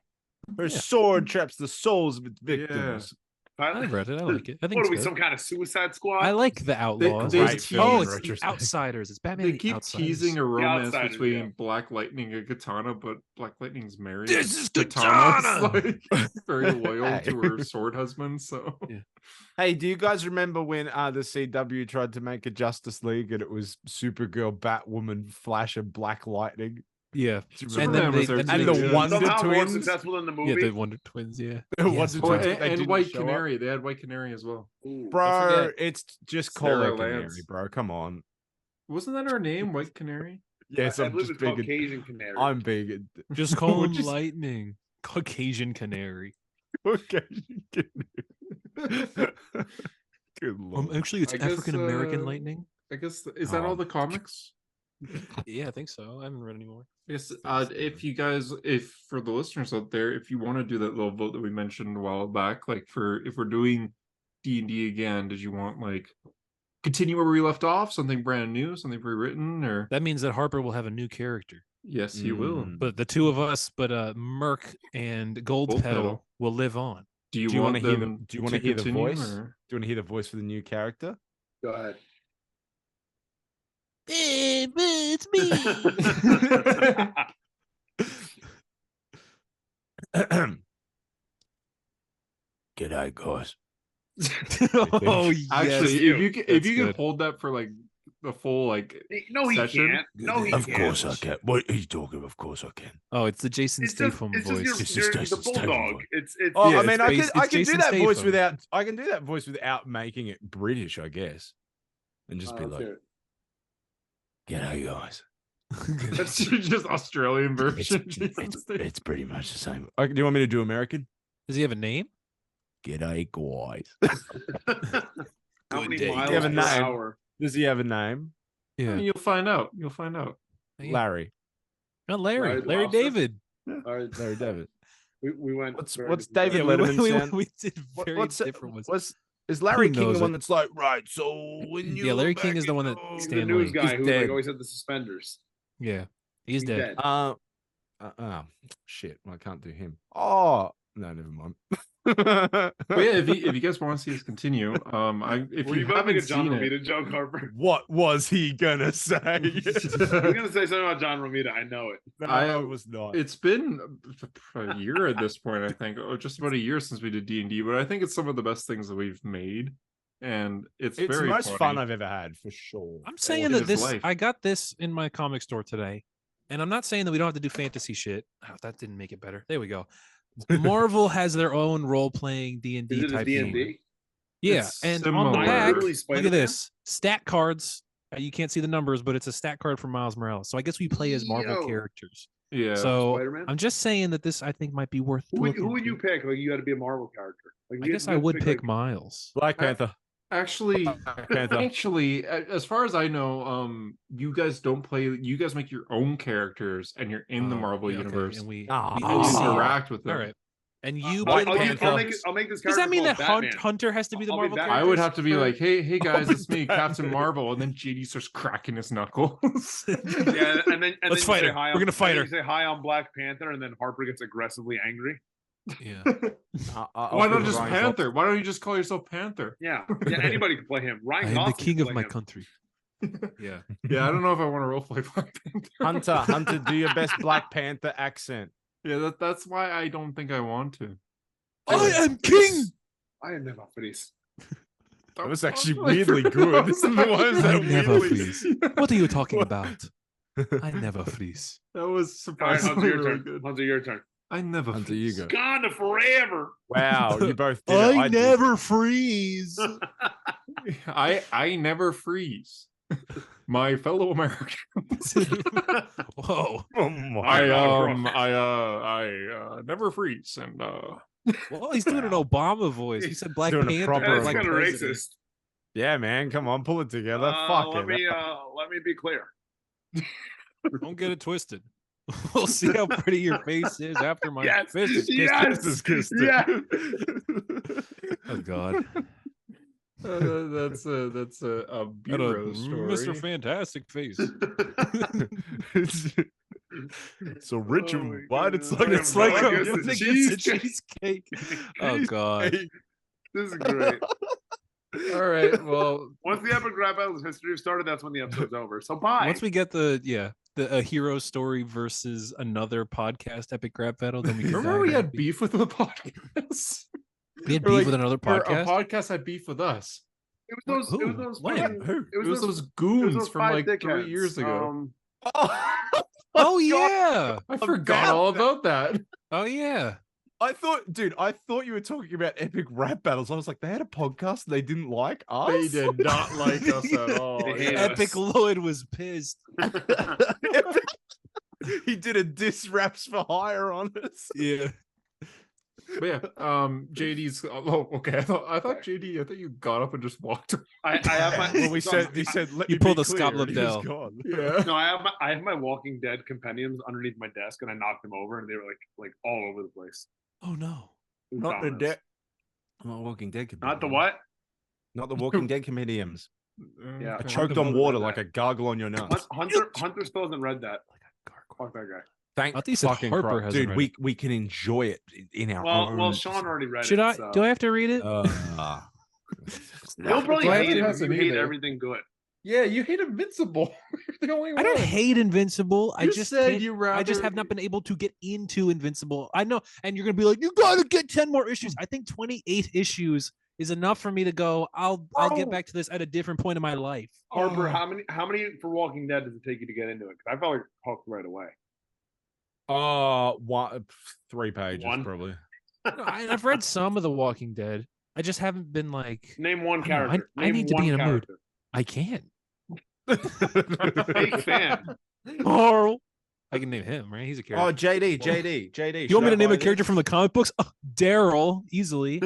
[SPEAKER 4] Her
[SPEAKER 2] Yeah.
[SPEAKER 4] sword traps the souls of its victims.
[SPEAKER 2] I read it. I like it. I think
[SPEAKER 3] What
[SPEAKER 2] it's
[SPEAKER 3] are we,
[SPEAKER 2] good.
[SPEAKER 3] some kind of Suicide Squad?
[SPEAKER 2] I like the Outlaws.
[SPEAKER 1] they
[SPEAKER 2] It's-
[SPEAKER 1] tease-
[SPEAKER 2] oh,
[SPEAKER 4] in
[SPEAKER 2] it's the
[SPEAKER 4] retrospect.
[SPEAKER 2] Outsiders. It's Batman.
[SPEAKER 1] They
[SPEAKER 2] and the
[SPEAKER 1] keep
[SPEAKER 2] Outsiders.
[SPEAKER 1] teasing a romance
[SPEAKER 3] Outsiders,
[SPEAKER 1] between
[SPEAKER 3] yeah.
[SPEAKER 1] Black Lightning and Katana, but Black Lightning's married.
[SPEAKER 2] This is
[SPEAKER 1] Katana's
[SPEAKER 2] Katana!
[SPEAKER 1] like very loyal
[SPEAKER 4] Hey.
[SPEAKER 1] to her sword husband. So
[SPEAKER 4] Hey, do you guys remember when the CW tried to make a Justice League and it was Supergirl, Batwoman, Flash, and Black Lightning?
[SPEAKER 2] Yeah.
[SPEAKER 1] Superman
[SPEAKER 2] then they-
[SPEAKER 1] was there
[SPEAKER 2] and
[SPEAKER 1] too,
[SPEAKER 4] and the
[SPEAKER 1] yeah.
[SPEAKER 4] Wonder
[SPEAKER 3] Somehow more
[SPEAKER 4] Twins?
[SPEAKER 3] successful than the
[SPEAKER 2] Yeah,
[SPEAKER 3] movie.
[SPEAKER 2] the Wonder Twins. Yeah.
[SPEAKER 4] Wonder
[SPEAKER 2] Yes.
[SPEAKER 1] Oh,
[SPEAKER 4] Twins,
[SPEAKER 1] and,
[SPEAKER 4] they
[SPEAKER 1] and
[SPEAKER 4] didn't
[SPEAKER 1] White
[SPEAKER 4] show up.
[SPEAKER 1] Canary. They had White Canary as well.
[SPEAKER 3] Ooh.
[SPEAKER 4] Bro,
[SPEAKER 1] forget
[SPEAKER 4] it's just
[SPEAKER 1] Sarah
[SPEAKER 4] call her Canary,
[SPEAKER 1] Lance.
[SPEAKER 4] bro. Come on.
[SPEAKER 1] Wasn't that our name, White Canary?
[SPEAKER 4] Yes,
[SPEAKER 3] I
[SPEAKER 4] I'm
[SPEAKER 3] believe
[SPEAKER 4] just
[SPEAKER 3] it's called
[SPEAKER 4] big.
[SPEAKER 3] Cajun Canary.
[SPEAKER 4] I'm big.
[SPEAKER 2] Just call
[SPEAKER 4] We're
[SPEAKER 2] him
[SPEAKER 4] just-
[SPEAKER 2] Lightning. Caucasian Canary.
[SPEAKER 4] Okay. Good lord.
[SPEAKER 2] Actually, it's
[SPEAKER 1] I guess,
[SPEAKER 2] African American Lightning.
[SPEAKER 1] I guess is that all the comics?
[SPEAKER 2] Yeah, I think so. I haven't read any more.
[SPEAKER 1] Yes. If you guys, if for the listeners out there, if you want to do that little vote that we mentioned a while back, like for if we're doing D&D again, did you want like continue where we left off, something brand new, something rewritten, or
[SPEAKER 2] That means that Harper will have a new character.
[SPEAKER 1] yes, you will.
[SPEAKER 4] Mm.
[SPEAKER 2] But the two of us, Merc and Gold,
[SPEAKER 1] Gold
[SPEAKER 2] Pedal,
[SPEAKER 1] Pedal.
[SPEAKER 2] will live on.
[SPEAKER 1] Do you,
[SPEAKER 4] Do you
[SPEAKER 1] want
[SPEAKER 4] wanna hear the-
[SPEAKER 1] them
[SPEAKER 4] do you wanna
[SPEAKER 1] to
[SPEAKER 4] hear the
[SPEAKER 1] continue,
[SPEAKER 4] voice?
[SPEAKER 1] or-
[SPEAKER 4] Do you want to hear the voice for the new character?
[SPEAKER 3] Go ahead.
[SPEAKER 2] It's
[SPEAKER 4] G'day, guys.
[SPEAKER 2] oh, yes.
[SPEAKER 1] Actually,
[SPEAKER 3] you.
[SPEAKER 1] if you can,
[SPEAKER 2] That's
[SPEAKER 1] can
[SPEAKER 2] good.
[SPEAKER 1] hold that for like the full like
[SPEAKER 3] No, he
[SPEAKER 1] Session?
[SPEAKER 3] can't. No, he
[SPEAKER 4] Of
[SPEAKER 3] can't.
[SPEAKER 4] course I can. What are you talking? Of course I can.
[SPEAKER 2] Oh, it's the Jason
[SPEAKER 3] It's just,
[SPEAKER 2] Statham
[SPEAKER 3] it's
[SPEAKER 2] voice.
[SPEAKER 3] just
[SPEAKER 4] It's
[SPEAKER 3] your,
[SPEAKER 4] just
[SPEAKER 3] the
[SPEAKER 4] Jason Statham
[SPEAKER 3] bulldog.
[SPEAKER 4] voice.
[SPEAKER 3] It's
[SPEAKER 4] Oh,
[SPEAKER 2] Yeah,
[SPEAKER 4] I
[SPEAKER 2] it's
[SPEAKER 4] mean, I
[SPEAKER 2] based-
[SPEAKER 4] can
[SPEAKER 2] it's
[SPEAKER 4] do
[SPEAKER 2] Jason
[SPEAKER 4] that voice
[SPEAKER 2] Statham.
[SPEAKER 4] without. I can do that voice without making it British, I guess, and just be
[SPEAKER 3] let's
[SPEAKER 4] like,
[SPEAKER 3] hear it.
[SPEAKER 4] "G'day, guys."
[SPEAKER 1] that's just Australian version.
[SPEAKER 4] It's pretty much the same. Do you want me to do American?
[SPEAKER 2] Does he have a name?
[SPEAKER 4] G'day, guys.
[SPEAKER 3] How many
[SPEAKER 2] day,
[SPEAKER 3] miles
[SPEAKER 4] You have a
[SPEAKER 3] per
[SPEAKER 4] name.
[SPEAKER 3] hour?
[SPEAKER 4] Does he have a name?
[SPEAKER 2] Yeah.
[SPEAKER 1] You'll find out. You'll find out.
[SPEAKER 2] Yeah.
[SPEAKER 4] Larry.
[SPEAKER 2] Not Larry.
[SPEAKER 3] Right,
[SPEAKER 2] Larry
[SPEAKER 3] Lobster?
[SPEAKER 2] David.
[SPEAKER 3] All right,
[SPEAKER 4] Larry David.
[SPEAKER 3] we went.
[SPEAKER 4] What's
[SPEAKER 3] very
[SPEAKER 4] what's
[SPEAKER 3] different
[SPEAKER 4] David
[SPEAKER 2] Yeah,
[SPEAKER 3] directions.
[SPEAKER 4] Letterman sound?
[SPEAKER 2] we did very
[SPEAKER 4] What's
[SPEAKER 2] different ones.
[SPEAKER 4] Is Larry King
[SPEAKER 2] knows
[SPEAKER 4] the one
[SPEAKER 2] it?
[SPEAKER 4] that's like, right? So when you
[SPEAKER 2] Yeah, Larry King is the one that
[SPEAKER 3] He's
[SPEAKER 2] Stan
[SPEAKER 3] the news
[SPEAKER 2] Lee.
[SPEAKER 3] guy
[SPEAKER 4] He's
[SPEAKER 3] who
[SPEAKER 4] dead.
[SPEAKER 3] like always had the suspenders.
[SPEAKER 2] Yeah, he's dead.
[SPEAKER 4] Shit, I can't do him. Oh no, never mind.
[SPEAKER 1] But yeah, if you guys want to see us continue, if
[SPEAKER 3] Were
[SPEAKER 1] you
[SPEAKER 3] you about to make
[SPEAKER 1] haven't
[SPEAKER 3] a John
[SPEAKER 1] seen it,
[SPEAKER 3] Romita joke, Harper?
[SPEAKER 4] What was he gonna say?
[SPEAKER 3] You're gonna say something about John Romita. I know it.
[SPEAKER 4] No,
[SPEAKER 1] I
[SPEAKER 4] was not.
[SPEAKER 1] it's been a year at this point, I think, just about a year since we did D&D, but I think it's some of the best things that we've made, and it's
[SPEAKER 4] It's the
[SPEAKER 1] very
[SPEAKER 4] most
[SPEAKER 1] funny.
[SPEAKER 4] fun I've ever had for sure.
[SPEAKER 2] I'm saying
[SPEAKER 1] it
[SPEAKER 2] that
[SPEAKER 1] is
[SPEAKER 2] this.
[SPEAKER 1] life.
[SPEAKER 2] I got this in my comic store today, and I'm not saying that we don't have to do fantasy shit. Oh, that didn't make it better. There we go. Marvel has their own role-playing D&D
[SPEAKER 3] Is it a
[SPEAKER 2] type game.
[SPEAKER 3] D&D?
[SPEAKER 2] Yeah,
[SPEAKER 1] It's
[SPEAKER 2] and on the
[SPEAKER 1] similar.
[SPEAKER 2] back,
[SPEAKER 3] Literally
[SPEAKER 2] look
[SPEAKER 3] Spider-Man?
[SPEAKER 2] at this stat cards. You can't see the numbers, but it's a stat card for Miles Morales. So I guess we play as Marvel
[SPEAKER 3] Yo.
[SPEAKER 2] characters.
[SPEAKER 1] Yeah.
[SPEAKER 2] So
[SPEAKER 3] Spider-Man?
[SPEAKER 2] I'm just saying that this I think might be worth.
[SPEAKER 3] Who would
[SPEAKER 2] looking
[SPEAKER 3] you
[SPEAKER 2] to.
[SPEAKER 3] pick? Like you got to be a Marvel character. Like,
[SPEAKER 2] I
[SPEAKER 3] you
[SPEAKER 2] guess
[SPEAKER 3] had
[SPEAKER 2] I
[SPEAKER 3] to
[SPEAKER 2] would pick
[SPEAKER 3] like,
[SPEAKER 2] Miles.
[SPEAKER 4] Black Panther.
[SPEAKER 1] Actually,
[SPEAKER 4] Black Panther.
[SPEAKER 1] as far as I know, you guys don't play. You guys make your own characters, and you're in the
[SPEAKER 2] Oh,
[SPEAKER 1] Marvel
[SPEAKER 2] yeah, okay,
[SPEAKER 1] universe.
[SPEAKER 2] and we
[SPEAKER 4] Ah.
[SPEAKER 1] You
[SPEAKER 2] oversee it.
[SPEAKER 1] interact with them.
[SPEAKER 2] All right, and you
[SPEAKER 4] White
[SPEAKER 2] play the
[SPEAKER 4] Panther.
[SPEAKER 2] characters.
[SPEAKER 3] I'll make this
[SPEAKER 2] Does
[SPEAKER 3] character
[SPEAKER 2] that mean that
[SPEAKER 3] called Batman.
[SPEAKER 2] Hunter has to be the
[SPEAKER 3] I'll be
[SPEAKER 2] Marvel
[SPEAKER 3] Batman.
[SPEAKER 2] character?
[SPEAKER 1] I would have to be like, hey guys, it's me,
[SPEAKER 4] Batman.
[SPEAKER 1] Captain Marvel, and then JD starts cracking his knuckles.
[SPEAKER 3] Yeah, and then
[SPEAKER 2] Let's
[SPEAKER 3] you
[SPEAKER 2] fight
[SPEAKER 3] say
[SPEAKER 2] her.
[SPEAKER 3] hi
[SPEAKER 2] We're gonna
[SPEAKER 3] on-
[SPEAKER 2] fight
[SPEAKER 3] and
[SPEAKER 2] her.
[SPEAKER 3] You say hi on Black Panther, and then Harper gets aggressively angry.
[SPEAKER 2] Yeah.
[SPEAKER 1] Why not just Panther? Why don't you just call yourself Panther?
[SPEAKER 3] Yeah, anybody can play him.
[SPEAKER 2] I
[SPEAKER 3] Ryan
[SPEAKER 2] am the
[SPEAKER 3] Gosling
[SPEAKER 2] king
[SPEAKER 3] can
[SPEAKER 2] of
[SPEAKER 3] play
[SPEAKER 2] my
[SPEAKER 3] him.
[SPEAKER 2] country. Yeah.
[SPEAKER 1] Yeah, I don't know if I want to roleplay Black Panther.
[SPEAKER 4] Hunter, do your best Black Panther accent.
[SPEAKER 1] Yeah, that's why I don't think I want to.
[SPEAKER 2] I am king.
[SPEAKER 3] I am never feliz.
[SPEAKER 4] That was actually weirdly good. Why is
[SPEAKER 2] I
[SPEAKER 4] that
[SPEAKER 2] never
[SPEAKER 4] weirdly-
[SPEAKER 2] freeze. What are you talking about? I never freeze.
[SPEAKER 1] That was
[SPEAKER 3] All right,
[SPEAKER 1] surprisingly
[SPEAKER 3] Hunter, your
[SPEAKER 1] really
[SPEAKER 3] turn.
[SPEAKER 1] good.
[SPEAKER 3] Hunter, your turn.
[SPEAKER 1] I never.
[SPEAKER 4] Hunter, you
[SPEAKER 1] freeze.
[SPEAKER 4] go.
[SPEAKER 3] Gone forever.
[SPEAKER 4] Wow, you both did it.
[SPEAKER 2] I
[SPEAKER 4] did.
[SPEAKER 2] never freeze.
[SPEAKER 1] I never freeze. My fellow Americans.
[SPEAKER 2] Whoa.
[SPEAKER 4] Oh my
[SPEAKER 1] I never freeze, and
[SPEAKER 2] Well, he's doing an Obama voice. He said Black
[SPEAKER 4] Doing a
[SPEAKER 2] Panther.
[SPEAKER 4] proper-
[SPEAKER 3] That's
[SPEAKER 2] like
[SPEAKER 3] kind of
[SPEAKER 2] president.
[SPEAKER 3] racist.
[SPEAKER 4] Yeah, man, come on, pull it together. Fuck
[SPEAKER 3] let
[SPEAKER 4] it.
[SPEAKER 3] me be clear.
[SPEAKER 2] Don't get it twisted. We'll see how pretty your face is after my
[SPEAKER 3] Yes,
[SPEAKER 2] fist is kissed.
[SPEAKER 3] yes, yeah.
[SPEAKER 2] Oh God.
[SPEAKER 1] that's a
[SPEAKER 2] Got a
[SPEAKER 1] bureau story.
[SPEAKER 2] Mr. Fantastic face.
[SPEAKER 4] So rich
[SPEAKER 3] Oh
[SPEAKER 4] and
[SPEAKER 3] my
[SPEAKER 4] white, it's
[SPEAKER 3] God.
[SPEAKER 4] like
[SPEAKER 2] It's like
[SPEAKER 3] Like
[SPEAKER 2] a,
[SPEAKER 3] it's a
[SPEAKER 2] it's a
[SPEAKER 3] cheesecake.
[SPEAKER 2] cheesecake. Oh God.
[SPEAKER 3] This is great.
[SPEAKER 1] All right. Well,
[SPEAKER 3] Once the epic rap battles history started, that's when the episode's over. So bye.
[SPEAKER 2] Once we get the a hero story versus another podcast epic rap battle, then we can
[SPEAKER 1] remember we had beef with the podcast.
[SPEAKER 2] We had
[SPEAKER 1] Or
[SPEAKER 2] beef
[SPEAKER 1] like-
[SPEAKER 2] with another
[SPEAKER 1] or
[SPEAKER 2] podcast.
[SPEAKER 1] A podcast had beef with us.
[SPEAKER 3] It was those. It was
[SPEAKER 2] Who?
[SPEAKER 3] those.
[SPEAKER 2] When?
[SPEAKER 3] fucking-
[SPEAKER 4] Who?
[SPEAKER 3] It
[SPEAKER 1] It was those
[SPEAKER 3] it was
[SPEAKER 1] goons
[SPEAKER 3] those
[SPEAKER 1] from
[SPEAKER 3] five
[SPEAKER 1] like 3
[SPEAKER 3] dickheads.
[SPEAKER 1] years ago.
[SPEAKER 2] Oh yeah.
[SPEAKER 1] I forgot all about that.
[SPEAKER 2] Oh yeah.
[SPEAKER 4] I thought you were talking about epic rap battles. I was like, they had a podcast and they didn't like us.
[SPEAKER 1] They did not like us at all.
[SPEAKER 3] They hate
[SPEAKER 1] Yeah.
[SPEAKER 3] us.
[SPEAKER 2] Epic Lloyd was pissed.
[SPEAKER 4] He did a diss raps for hire on us.
[SPEAKER 2] Yeah.
[SPEAKER 1] But yeah, JD's. Oh, okay. I thought JD. I thought you got up and just walked.
[SPEAKER 3] I have my.
[SPEAKER 4] Well, he said, let
[SPEAKER 2] You
[SPEAKER 4] me
[SPEAKER 2] pulled
[SPEAKER 4] be
[SPEAKER 2] a Scott
[SPEAKER 4] clear, and he was
[SPEAKER 2] Lobdell.
[SPEAKER 4] gone.
[SPEAKER 1] Yeah.
[SPEAKER 3] No, I have my Walking Dead compendiums underneath my desk, and I knocked them over, and they were like all over the place.
[SPEAKER 2] Oh no.
[SPEAKER 3] It was
[SPEAKER 4] Not the
[SPEAKER 3] dominance.
[SPEAKER 4] dead. Not Walking Dead.
[SPEAKER 3] Not the
[SPEAKER 4] comedians.
[SPEAKER 3] what?
[SPEAKER 4] Not the Walking Dead comedians.
[SPEAKER 3] Yeah.
[SPEAKER 4] I
[SPEAKER 1] Okay.
[SPEAKER 4] choked on water like a gargle on your nuts.
[SPEAKER 3] Hunter still hasn't read that. Fuck that guy.
[SPEAKER 4] Thank
[SPEAKER 2] I thought you said
[SPEAKER 4] fucking
[SPEAKER 2] Harper
[SPEAKER 4] Christ.
[SPEAKER 2] hasn't
[SPEAKER 4] Dude,
[SPEAKER 2] read
[SPEAKER 4] we can enjoy it in our own.
[SPEAKER 3] Well, Sean already read
[SPEAKER 2] Should
[SPEAKER 3] it.
[SPEAKER 2] I
[SPEAKER 3] so.
[SPEAKER 2] do I have to read it?
[SPEAKER 3] You'll probably
[SPEAKER 1] Glad
[SPEAKER 3] hate
[SPEAKER 1] he
[SPEAKER 3] it.
[SPEAKER 1] hasn't
[SPEAKER 3] You hate
[SPEAKER 1] either.
[SPEAKER 3] everything good.
[SPEAKER 1] Yeah, you hate Invincible. You're the only
[SPEAKER 2] I don't
[SPEAKER 1] one.
[SPEAKER 2] hate Invincible. I
[SPEAKER 1] You
[SPEAKER 2] just
[SPEAKER 1] said
[SPEAKER 2] can't-
[SPEAKER 1] you rather.
[SPEAKER 2] I just have not been able to get into Invincible. I know, and you're gonna be like, you gotta get 10 more issues. I think 28 issues is enough for me to go. I'll get
[SPEAKER 3] Bro.
[SPEAKER 2] back to this at a different point in my life.
[SPEAKER 3] Harper,
[SPEAKER 1] Oh.
[SPEAKER 3] how many for Walking Dead does it take you to get into it? Because I felt like hooked right away.
[SPEAKER 4] One, 3 pages
[SPEAKER 3] One.
[SPEAKER 4] probably.
[SPEAKER 2] No, I've read some of The Walking Dead. I just haven't been like,
[SPEAKER 3] Name one
[SPEAKER 2] I don't know,
[SPEAKER 3] character.
[SPEAKER 2] I
[SPEAKER 3] Name
[SPEAKER 2] need to be
[SPEAKER 3] one
[SPEAKER 2] in a mood.
[SPEAKER 3] character.
[SPEAKER 2] I can't.
[SPEAKER 3] Fake fan.
[SPEAKER 2] Carl. I can name him, right? He's a character.
[SPEAKER 4] Oh, JD.
[SPEAKER 2] you want me to
[SPEAKER 4] should I
[SPEAKER 2] name a
[SPEAKER 4] buy
[SPEAKER 2] character from the comic books? Oh, Daryl, easily.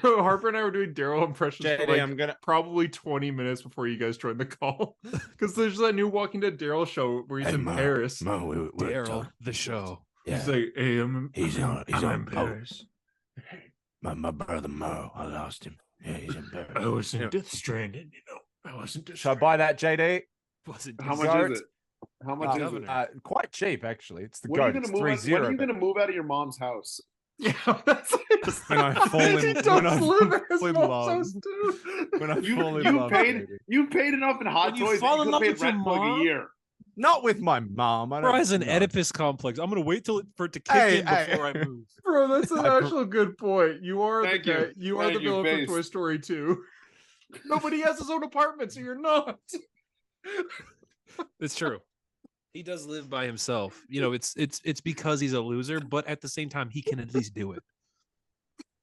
[SPEAKER 1] So Harper and I were doing Daryl impressions
[SPEAKER 4] this?
[SPEAKER 1] for
[SPEAKER 4] JD,
[SPEAKER 1] like
[SPEAKER 4] I'm gonna.
[SPEAKER 1] probably 20 minutes before you guys joined the call. Because there's that new Walking Dead Daryl show where he's
[SPEAKER 4] Hey,
[SPEAKER 1] in
[SPEAKER 4] Mo,
[SPEAKER 1] Paris.
[SPEAKER 2] Daryl, the show.
[SPEAKER 1] He's like, hey,
[SPEAKER 6] He's
[SPEAKER 1] I'm
[SPEAKER 6] on
[SPEAKER 1] in Paris.
[SPEAKER 6] my brother Mo. I lost him.
[SPEAKER 4] Yeah, he's in Paris.
[SPEAKER 1] I was in
[SPEAKER 4] Yeah.
[SPEAKER 1] Death Stranding, you know. I wasn't. Death
[SPEAKER 4] Should I buy that, JD?
[SPEAKER 2] Wasn't
[SPEAKER 3] How
[SPEAKER 2] good.
[SPEAKER 3] much
[SPEAKER 4] Goat.
[SPEAKER 3] is it? How much is it?
[SPEAKER 2] Governor.
[SPEAKER 4] Quite cheap, actually. It's the
[SPEAKER 3] When are
[SPEAKER 4] goat.
[SPEAKER 3] you
[SPEAKER 4] It's
[SPEAKER 3] gonna move?
[SPEAKER 4] 3-0.
[SPEAKER 3] When are you gonna move out of your mom's house?
[SPEAKER 1] Yeah, that's
[SPEAKER 4] When I fall in-
[SPEAKER 1] He
[SPEAKER 4] when
[SPEAKER 1] does
[SPEAKER 4] I
[SPEAKER 1] live at his
[SPEAKER 4] fall in
[SPEAKER 1] mom's
[SPEAKER 4] love.
[SPEAKER 1] house, dude.
[SPEAKER 4] When I
[SPEAKER 3] You
[SPEAKER 4] fall in
[SPEAKER 3] you
[SPEAKER 4] love,
[SPEAKER 3] paid
[SPEAKER 4] JD.
[SPEAKER 3] you paid enough in Hot
[SPEAKER 2] When you
[SPEAKER 3] Toys.
[SPEAKER 2] fall
[SPEAKER 3] that
[SPEAKER 2] in
[SPEAKER 3] you
[SPEAKER 2] love
[SPEAKER 3] could
[SPEAKER 2] with
[SPEAKER 3] pay
[SPEAKER 2] your
[SPEAKER 3] rent for like a
[SPEAKER 2] mom?
[SPEAKER 3] year.
[SPEAKER 4] Not with my mom. I
[SPEAKER 2] Bro
[SPEAKER 4] don't
[SPEAKER 2] has an
[SPEAKER 4] know.
[SPEAKER 2] Oedipus complex. I'm gonna wait for it to kick
[SPEAKER 4] Hey,
[SPEAKER 2] in
[SPEAKER 4] hey.
[SPEAKER 2] before I move.
[SPEAKER 1] Bro, that's an
[SPEAKER 4] I pro-
[SPEAKER 1] actual good point. You are
[SPEAKER 3] Thank
[SPEAKER 1] the guy.
[SPEAKER 3] you.
[SPEAKER 1] You are the
[SPEAKER 3] Thank you,
[SPEAKER 1] villain from
[SPEAKER 3] Face.
[SPEAKER 1] Toy Story 2. Nobody has his own apartment, so you're not.
[SPEAKER 2] It's true. He does live by himself. You know, it's because he's a loser, but at the same time, he can at least do it.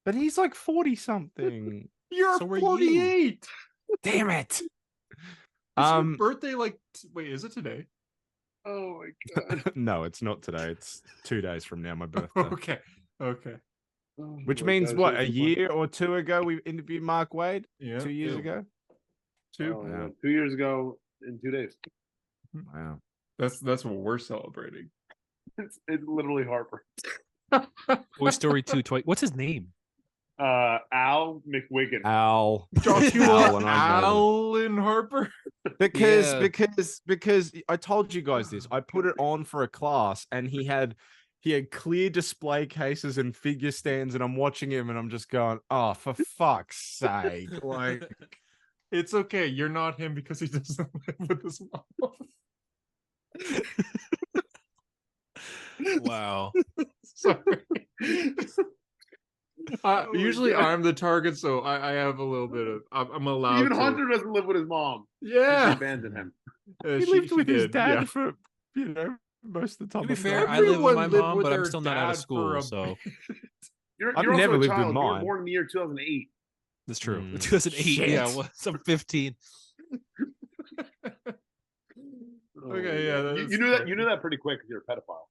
[SPEAKER 4] But he's like 40 something.
[SPEAKER 1] You're
[SPEAKER 2] So are you.
[SPEAKER 1] 48.
[SPEAKER 4] Damn it.
[SPEAKER 1] Is your birthday like? Wait, is it today?
[SPEAKER 3] Oh my god.
[SPEAKER 4] No, it's not today. It's 2 days from now, my birthday.
[SPEAKER 1] Okay. Okay.
[SPEAKER 3] Oh
[SPEAKER 4] Which
[SPEAKER 3] my
[SPEAKER 4] means
[SPEAKER 3] gosh,
[SPEAKER 4] what?
[SPEAKER 3] that's
[SPEAKER 4] A
[SPEAKER 3] so
[SPEAKER 4] year or two ago, we interviewed Mark Wade.
[SPEAKER 1] Yeah.
[SPEAKER 4] 2 years
[SPEAKER 1] yeah.
[SPEAKER 4] ago.
[SPEAKER 3] funny.
[SPEAKER 1] 2.
[SPEAKER 3] Oh,
[SPEAKER 4] Yeah.
[SPEAKER 3] yeah. 2 years ago in 2 days.
[SPEAKER 4] Wow.
[SPEAKER 1] That's what we're celebrating.
[SPEAKER 3] It's literally Harper.
[SPEAKER 2] Toy Story 2 toy. What's his name?
[SPEAKER 3] Al McWiggin.
[SPEAKER 4] Al.
[SPEAKER 1] Joshua
[SPEAKER 4] Alan, I know.
[SPEAKER 1] Allen Harper.
[SPEAKER 4] Because
[SPEAKER 2] Yeah.
[SPEAKER 4] because I told you guys this. I put it on for a class and he had clear display cases and figure stands, and I'm watching him and I'm just going, oh, for fuck's sake. Like,
[SPEAKER 1] It's okay. You're not him because he doesn't live with his mom.
[SPEAKER 2] Wow.
[SPEAKER 1] Sorry.
[SPEAKER 3] Oh my
[SPEAKER 1] Usually
[SPEAKER 3] God.
[SPEAKER 1] I'm the target, so I have a little bit of. I'm allowed.
[SPEAKER 3] Even
[SPEAKER 1] to.
[SPEAKER 3] Hunter doesn't live with his mom. She
[SPEAKER 1] Yeah.
[SPEAKER 3] abandoned him.
[SPEAKER 4] he
[SPEAKER 1] She-
[SPEAKER 4] lived
[SPEAKER 1] she
[SPEAKER 4] with his
[SPEAKER 1] did,
[SPEAKER 4] dad
[SPEAKER 1] yeah.
[SPEAKER 4] for, most of the time.
[SPEAKER 2] To be
[SPEAKER 4] I've
[SPEAKER 2] fair,
[SPEAKER 4] known
[SPEAKER 2] I
[SPEAKER 4] him.
[SPEAKER 2] live with my
[SPEAKER 1] Everyone lived
[SPEAKER 2] mom,
[SPEAKER 1] with
[SPEAKER 2] but I'm
[SPEAKER 1] their
[SPEAKER 2] still not out of
[SPEAKER 1] dad for
[SPEAKER 2] school,
[SPEAKER 1] a
[SPEAKER 2] so
[SPEAKER 3] You're
[SPEAKER 4] I've
[SPEAKER 3] also
[SPEAKER 4] never
[SPEAKER 3] a
[SPEAKER 4] lived with
[SPEAKER 3] child. You were
[SPEAKER 4] mine.
[SPEAKER 3] born in the year 2008.
[SPEAKER 2] that's true.
[SPEAKER 4] Mm,
[SPEAKER 2] 2008, yeah,
[SPEAKER 4] shit.
[SPEAKER 2] well, I'm 15.
[SPEAKER 1] Okay, yeah,
[SPEAKER 3] You
[SPEAKER 1] that's
[SPEAKER 3] knew that.
[SPEAKER 1] fine.
[SPEAKER 3] You knew that pretty quick because you're a pedophile.